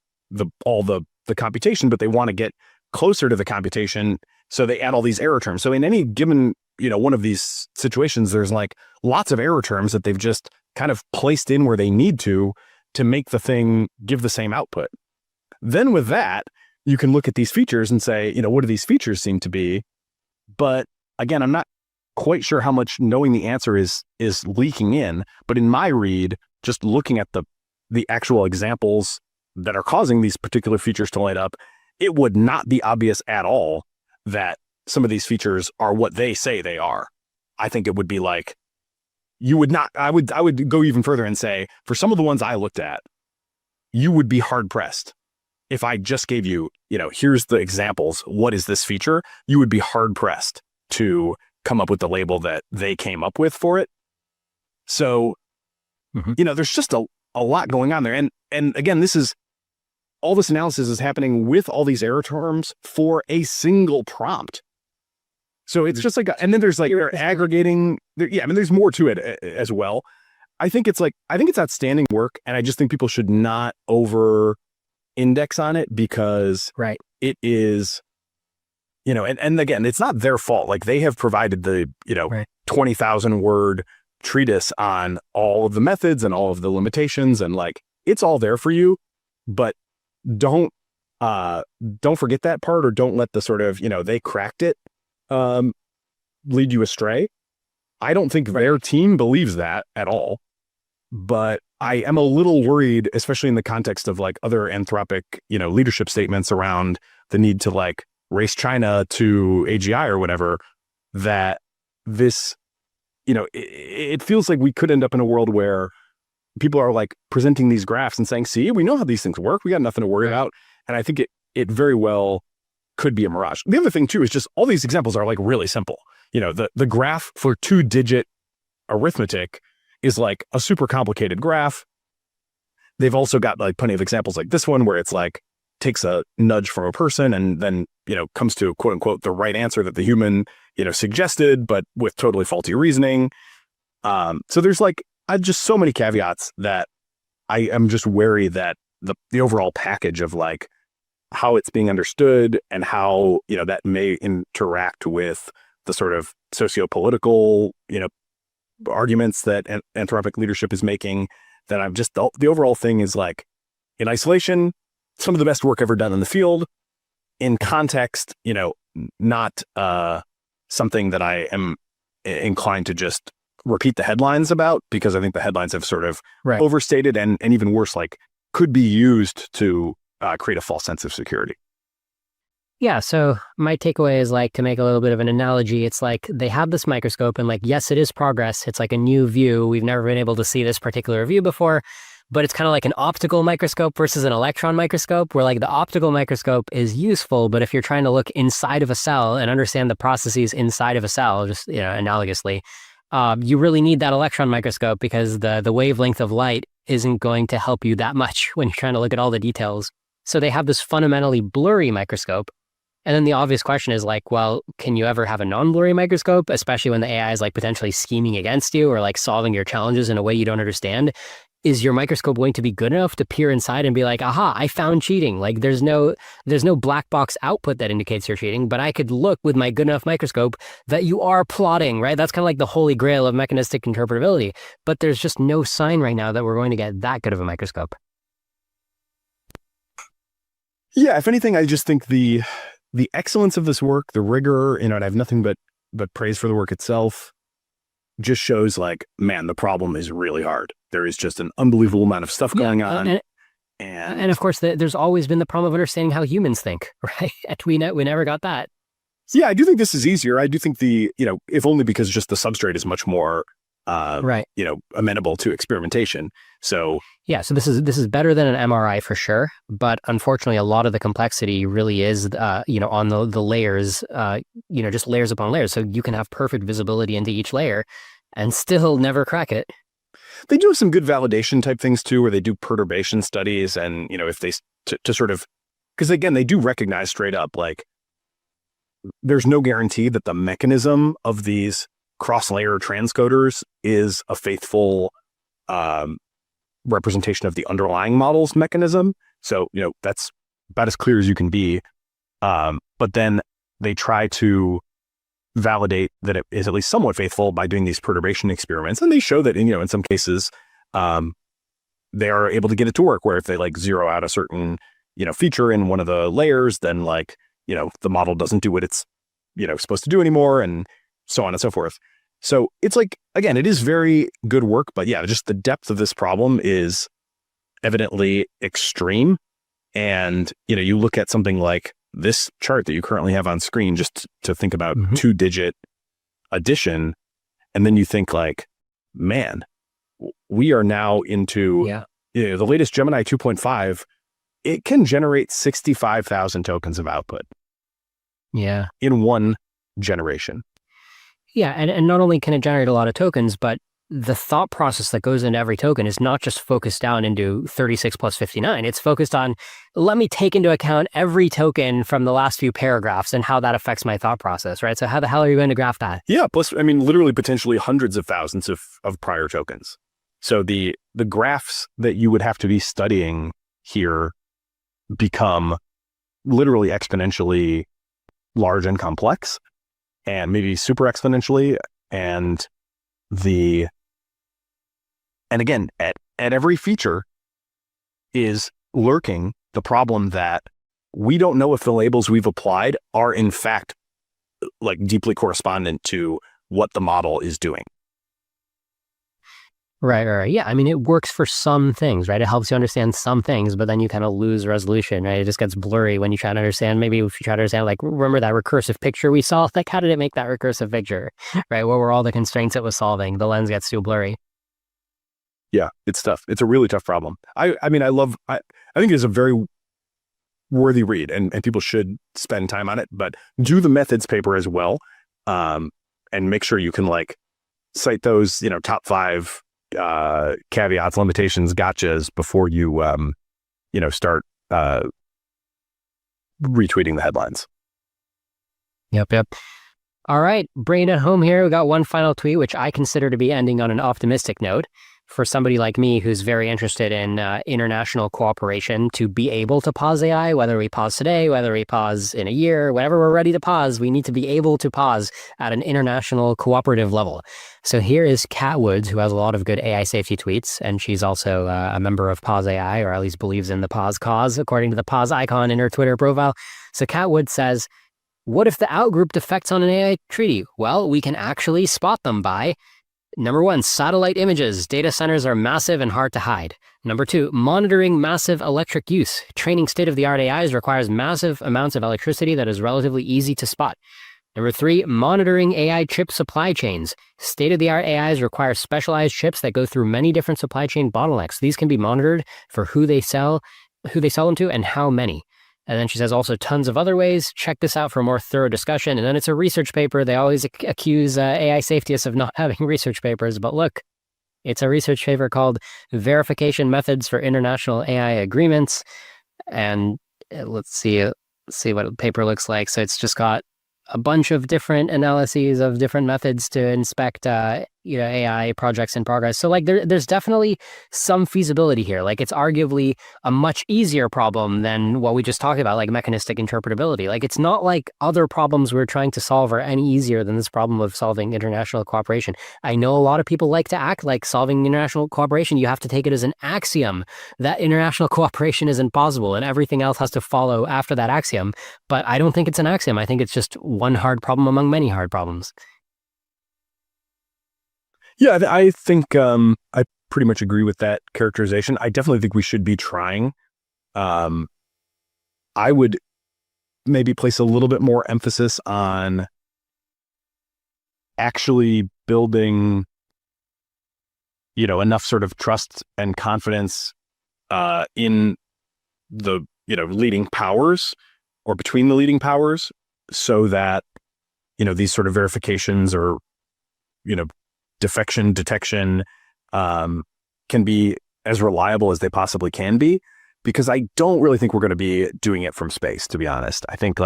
all the computation, but they want to get closer to the computation. So they add all these error terms. So in any given, one of these situations, there's like lots of error terms that they've just kind of placed in where they need to make the thing give the same output. Then with that, you can look at these features and say, what do these features seem to be? But again, I'm not quite sure how much knowing the answer is leaking in. But in my read, just looking at the actual examples that are causing these particular features to light up, it would not be obvious at all that some of these features are what they say they are. I think it would be like, I would go even further and say, for some of the ones I looked at, you would be hard pressed. If I just gave you, here's the examples, what is this feature? You would be hard pressed to come up with the label that they came up with for it. So, there's just a lot going on there. And again, all this analysis is happening with all these error terms for a single prompt. So it's just like, and then there's like, they're aggregating. There's more to it as well. I think it's outstanding work. And I just think people should not over index on it because it is, and again, it's not their fault. Like they have provided the, 20,000 word treatise on all of the methods and all of the limitations. And like, it's all there for you, but don't forget that part, or don't let the sort of, they cracked it, lead you astray. I don't think their team believes that at all, but I am a little worried, especially in the context of like other Anthropic, leadership statements around the need to like race China to AGI or whatever, that this, it feels like we could end up in a world where people are like presenting these graphs and saying, see, we know how these things work. We got nothing to worry about. And I think it very well could be a mirage. The other thing too, is just all these examples are like really simple. The graph for 2-digit arithmetic is like a super complicated graph. They've also got like plenty of examples like this one where it's like takes a nudge from a person and then, comes to quote unquote the right answer that the human, suggested, but with totally faulty reasoning. So there's like, just so many caveats that I am just wary that the overall package of like how it's being understood and how, that may interact with the sort of socio-political, arguments that Anthropic leadership is making, that I'm just, the overall thing is like, in isolation, some of the best work ever done in the field. In context, not something that I am inclined to just repeat the headlines about, because I think the headlines have sort of overstated and even worse, like could be used to create a false sense of security. Yeah, so my takeaway is like, to make a little bit of an analogy, it's like they have this microscope and like, yes, it is progress. It's like a new view. We've never been able to see this particular view before, but it's kind of like an optical microscope versus an electron microscope, where like the optical microscope is useful, but if you're trying to look inside of a cell and understand the processes inside of a cell, just, you know, analogously, you really need that electron microscope, because the wavelength of light isn't going to help you that much when you're trying to look at all the details. So they have this fundamentally blurry microscope. And then the obvious question is like, well, can you ever have a non-blurry microscope, especially when the AI is like potentially scheming against you or like solving your challenges in a way you don't understand? Is your microscope going to be good enough to peer inside and be like, aha, I found cheating? Like there's no black box output that indicates you're cheating, but I could look with my good enough microscope that you are plotting, right? That's kind of like the holy grail of mechanistic interpretability. But there's just no sign right now that we're going to get that good of a microscope. Yeah, if anything, I just think the excellence of this work, the rigor, you know, and I have nothing but praise for the work itself, just shows like, man, the problem is really hard. There is just an unbelievable amount of stuff going on. And of course, there's always been the problem of understanding how humans think, right? We never got that. Yeah, I do think this is easier. I do think if only because just the substrate is much more, amenable to experimentation. So yeah, so this is better than an MRI for sure, but unfortunately, a lot of the complexity really is, on the layers, just layers upon layers. So you can have perfect visibility into each layer, and still never crack it. They do have some good validation type things too, where they do perturbation studies, and if they to sort of, because again, they do recognize straight up like there's no guarantee that the mechanism of these cross-layer transcoders is a faithful representation of the underlying model's mechanism. So, that's about as clear as you can be. But then they try to validate that it is at least somewhat faithful by doing these perturbation experiments. And they show that, in some cases, they are able to get it to work, where if they like zero out a certain, feature in one of the layers, then like, the model doesn't do what it's, supposed to do anymore, and so on and so forth. So it's like, again, it is very good work, but yeah, just the depth of this problem is evidently extreme. And, you look at something like this chart that you currently have on screen, just to think about 2-digit addition. And then you think like, man, we are now into the latest Gemini 2.5. It can generate 65,000 tokens of output. Yeah. In one generation. Yeah, and not only can it generate a lot of tokens, but the thought process that goes into every token is not just focused down into 36 plus 59. It's focused on, let me take into account every token from the last few paragraphs and how that affects my thought process, right? So how the hell are you going to graph that? Yeah, plus, literally potentially hundreds of thousands of prior tokens. So the graphs that you would have to be studying here become literally exponentially large and complex, and maybe super exponentially. And again, at every feature is lurking the problem that we don't know if the labels we've applied are in fact like deeply correspondent to what the model is doing. Right. Yeah, it works for some things, right? It helps you understand some things, but then you kind of lose resolution, right? It just gets blurry when you try to understand. Maybe if you try to understand, like, remember that recursive picture we saw? Like, how did it make that recursive picture, right? What were all the constraints it was solving? The lens gets too blurry. Yeah, it's tough. It's a really tough problem. I think it's a very worthy read, and people should spend time on it, but do the methods paper as well, and make sure you can like cite those, top 5 caveats, limitations, gotchas before you, start retweeting the headlines. Yep. All right, bringing it home here. We got one final tweet, which I consider to be ending on an optimistic note. For somebody like me who's very interested in international cooperation, to be able to pause AI, whether we pause today, whether we pause in a year, whenever we're ready to pause, we need to be able to pause at an international cooperative level. So here is Kat Woods, who has a lot of good AI safety tweets, and she's also a member of Pause AI, or at least believes in the pause cause, according to the pause icon in her Twitter profile. So Kat Woods says, What if the outgroup defects on an AI treaty? Well, we can actually spot them by number 1, satellite images. Data centers are massive and hard to hide. Number 2, monitoring massive electric use. Training state-of-the-art AIs requires massive amounts of electricity that is relatively easy to spot. Number 3, monitoring AI chip supply chains. State-of-the-art AIs require specialized chips that go through many different supply chain bottlenecks. These can be monitored for who they sell them to, and how many. And then she says also tons of other ways. Check this out for a more thorough discussion. And then it's a research paper. They always accuse AI safetyists of not having research papers. But look, it's a research paper called Verification Methods for International AI Agreements. And let's see what the paper looks like. So it's just got a bunch of different analyses of different methods to inspect AI projects in progress. So like there's definitely some feasibility here. Like it's arguably a much easier problem than what we just talked about, like mechanistic interpretability. Like it's not like other problems we're trying to solve are any easier than this problem of solving international cooperation. I know a lot of people like to act like solving international cooperation, you have to take it as an axiom that international cooperation is impossible and everything else has to follow after that axiom. But I don't think it's an axiom. I think it's just one hard problem among many hard problems. Yeah, I think I pretty much agree with that characterization. I definitely think we should be trying. I would maybe place a little bit more emphasis on actually building, enough sort of trust and confidence in the, leading powers or between the leading powers so that, these sort of verifications or, defection detection can be as reliable as they possibly can be, because I don't really think we're going to be doing it from space, to be honest. I think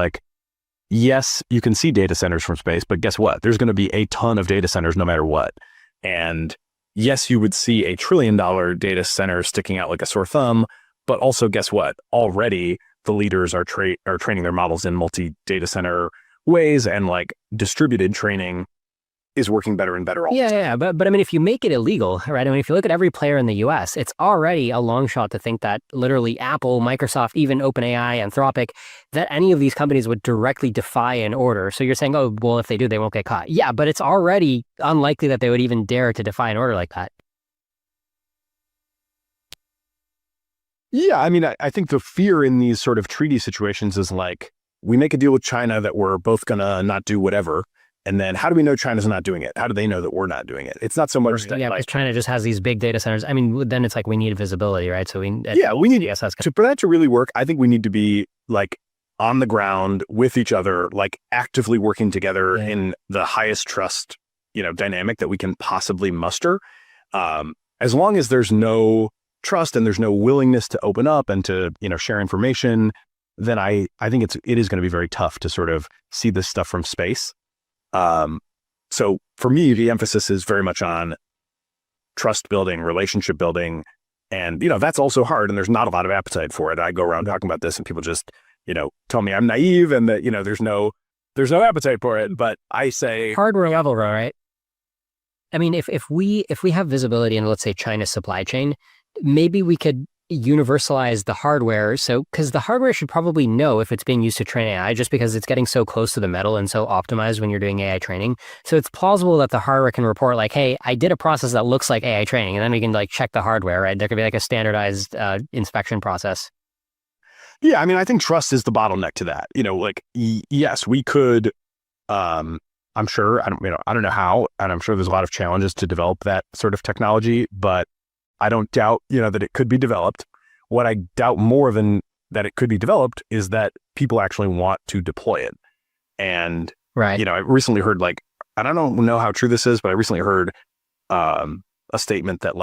yes, you can see data centers from space, but guess what? There's going to be a ton of data centers no matter what. And yes, you would see $1 trillion data center sticking out like a sore thumb, but also guess what? Already the leaders are training their models in multi-data center ways, and distributed training is working better and better all the time. Yeah. But I mean, if you make it illegal, right? I mean, if you look at every player in the US, it's already a long shot to think that literally Apple, Microsoft, even OpenAI, Anthropic, that any of these companies would directly defy an order. So you're saying, oh, well, if they do, they won't get caught. Yeah, but it's already unlikely that they would even dare to defy an order like that. Yeah, I mean, I think the fear in these sort of treaty situations is we make a deal with China that we're both going to not do whatever. And then how do we know China's not doing it? How do they know that we're not doing it? It's not so much that because China just has these big data centers. I mean, then it's we need visibility, right? So we need for that to really work. I think we need to be on the ground with each other, actively working together in the highest trust, dynamic that we can possibly muster. As long as there's no trust and there's no willingness to open up and to, share information, then I think it is going to be very tough to sort of see this stuff from space. So for me, the emphasis is very much on trust building, relationship building. And, that's also hard. And there's not a lot of appetite for it. I go around talking about this and people just, tell me I'm naive and that, there's no appetite for it. But I say hardware level, right? I mean, if we have visibility in, let's say, China's supply chain, maybe we could universalize the hardware. So, because the hardware should probably know if it's being used to train AI, just because it's getting so close to the metal and so optimized when you're doing AI training. So it's plausible that the hardware can report hey, I did a process that looks like AI training, and then we can check the hardware, right? There could be a standardized inspection process. Yeah, I mean, I think trust is the bottleneck to that. Yes, we could. I'm sure. I don't know how, and I'm sure there's a lot of challenges to develop that sort of technology, but I don't doubt, that it could be developed. What I doubt more than that it could be developed is that people actually want to deploy it. And, right. I recently heard I don't know how true this is, but I recently heard a statement that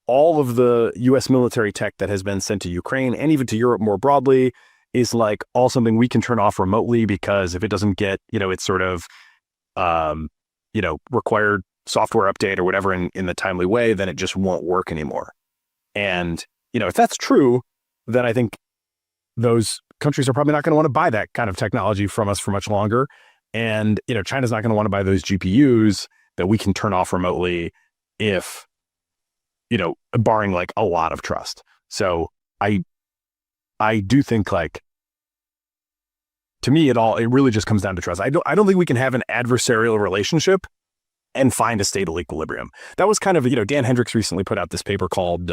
all of the US military tech that has been sent to Ukraine and even to Europe more broadly is all something we can turn off remotely, because if it doesn't get, it's sort of, required software update or whatever in the timely way, then it just won't work anymore. And, if that's true, then I think those countries are probably not going to want to buy that kind of technology from us for much longer. And, China's not going to want to buy those GPUs that we can turn off remotely if, barring a lot of trust. So I do think to me, it really just comes down to trust. I don't think we can have an adversarial relationship and find a stable equilibrium. That was kind of, Dan Hendricks recently put out this paper called,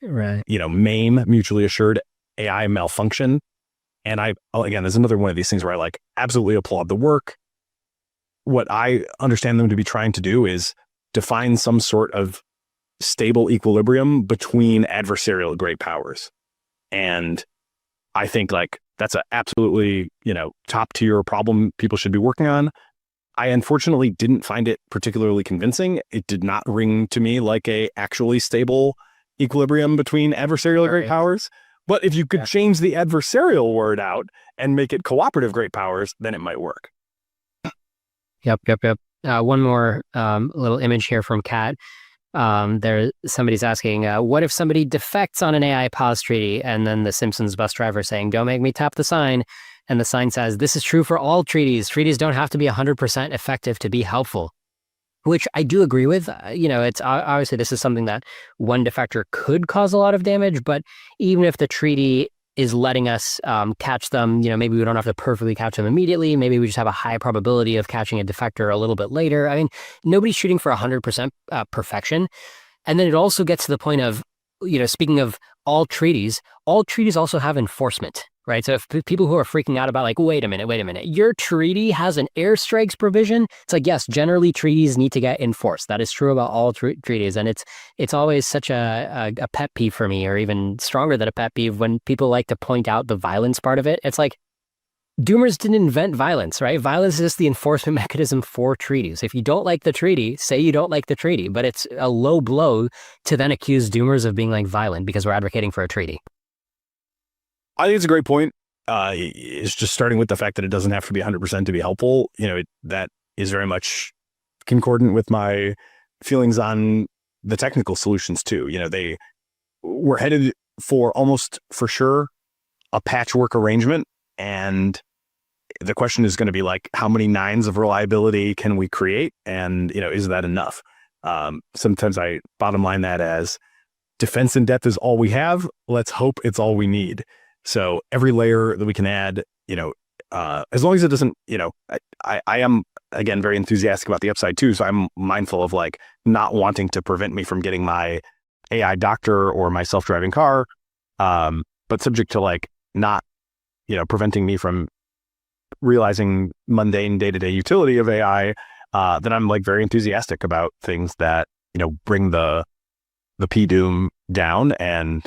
MAME, Mutually Assured AI Malfunction. And again, there's another one of these things where I absolutely applaud the work. What I understand them to be trying to do is define some sort of stable equilibrium between adversarial great powers. And I think that's a absolutely, top tier problem people should be working on. I unfortunately didn't find it particularly convincing. It did not ring to me like a actually stable equilibrium between adversarial great powers. But if you could change the adversarial word out and make it cooperative great powers, then it might work. Yep. One more little image here from Kat. Somebody's asking, what if somebody defects on an AI pause treaty? And then the Simpsons bus driver saying, don't make me tap the sign. And the sign says, this is true for all treaties. Treaties don't have to be 100% effective to be helpful, which I do agree with. It's obviously this is something that one defector could cause a lot of damage, but even if the treaty is letting us catch them, maybe we don't have to perfectly catch them immediately. Maybe we just have a high probability of catching a defector a little bit later. I mean, nobody's shooting for 100% perfection. And then it also gets to the point of, speaking of all treaties also have enforcement, right? So if people who are freaking out about wait a minute, your treaty has an airstrikes provision. It's yes, generally treaties need to get enforced. That is true about all treaties. And it's always such a pet peeve for me, or even stronger than a pet peeve, when people like to point out the violence part of it. It's Doomers didn't invent violence, right? Violence is just the enforcement mechanism for treaties. If you don't like the treaty, say you don't like the treaty, but it's a low blow to then accuse Doomers of being violent because we're advocating for a treaty. I think it's a great point. It's just starting with the fact that it doesn't have to be 100% to be helpful. That is very much concordant with my feelings on the technical solutions too. We're headed for almost for sure a patchwork arrangement. And the question is going to be how many nines of reliability can we create? And, is that enough? Sometimes I bottom line that as defense in depth is all we have. Let's hope it's all we need. So every layer that we can add, as long as it doesn't, I am, again, very enthusiastic about the upside too. So I'm mindful of not wanting to prevent me from getting my AI doctor or my self-driving car, but subject to not, preventing me from realizing mundane day-to-day utility of AI, then I'm very enthusiastic about things that, bring the P-doom down. And,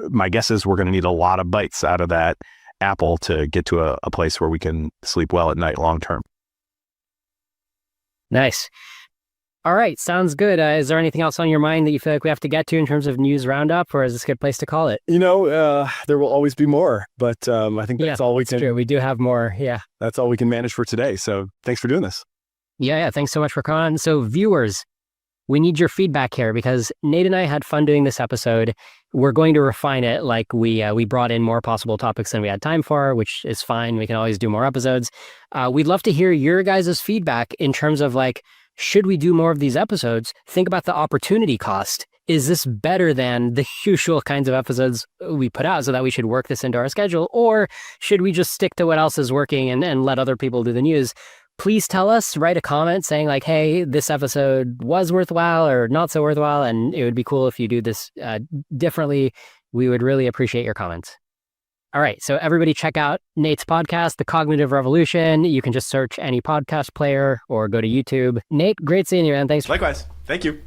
my guess is we're going to need a lot of bites out of that apple to get to a place where we can sleep well at night long-term. Nice. All right. Sounds good. Is there anything else on your mind that you feel like we have to get to in terms of news roundup, or is this a good place to call it? There will always be more, but I think that's all we can. True. We do have more. Yeah. That's all we can manage for today. So thanks for doing this. Yeah. Thanks so much for coming on. So viewers, we need your feedback here, because Nate and I had fun doing this episode. We're going to refine it. We brought in more possible topics than we had time for, which is fine. We can always do more episodes. We'd love to hear your guys' feedback in terms of should we do more of these episodes? Think about the opportunity cost. Is this better than the usual kinds of episodes we put out, so that we should work this into our schedule? Or should we just stick to what else is working and let other people do the news? Please tell us, write a comment saying hey, this episode was worthwhile or not so worthwhile, and it would be cool if you do this differently. We would really appreciate your comments. All right, so everybody check out Nate's podcast, The Cognitive Revolution. You can just search any podcast player or go to YouTube. Nate, great seeing you, man. Thanks. Likewise. Thank you.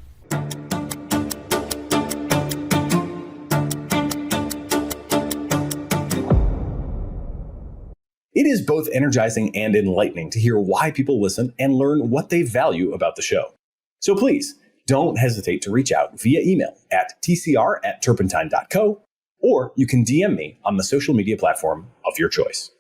It is both energizing and enlightening to hear why people listen and learn what they value about the show. So please, don't hesitate to reach out via email at tcr@turpentine.co, or you can DM me on the social media platform of your choice.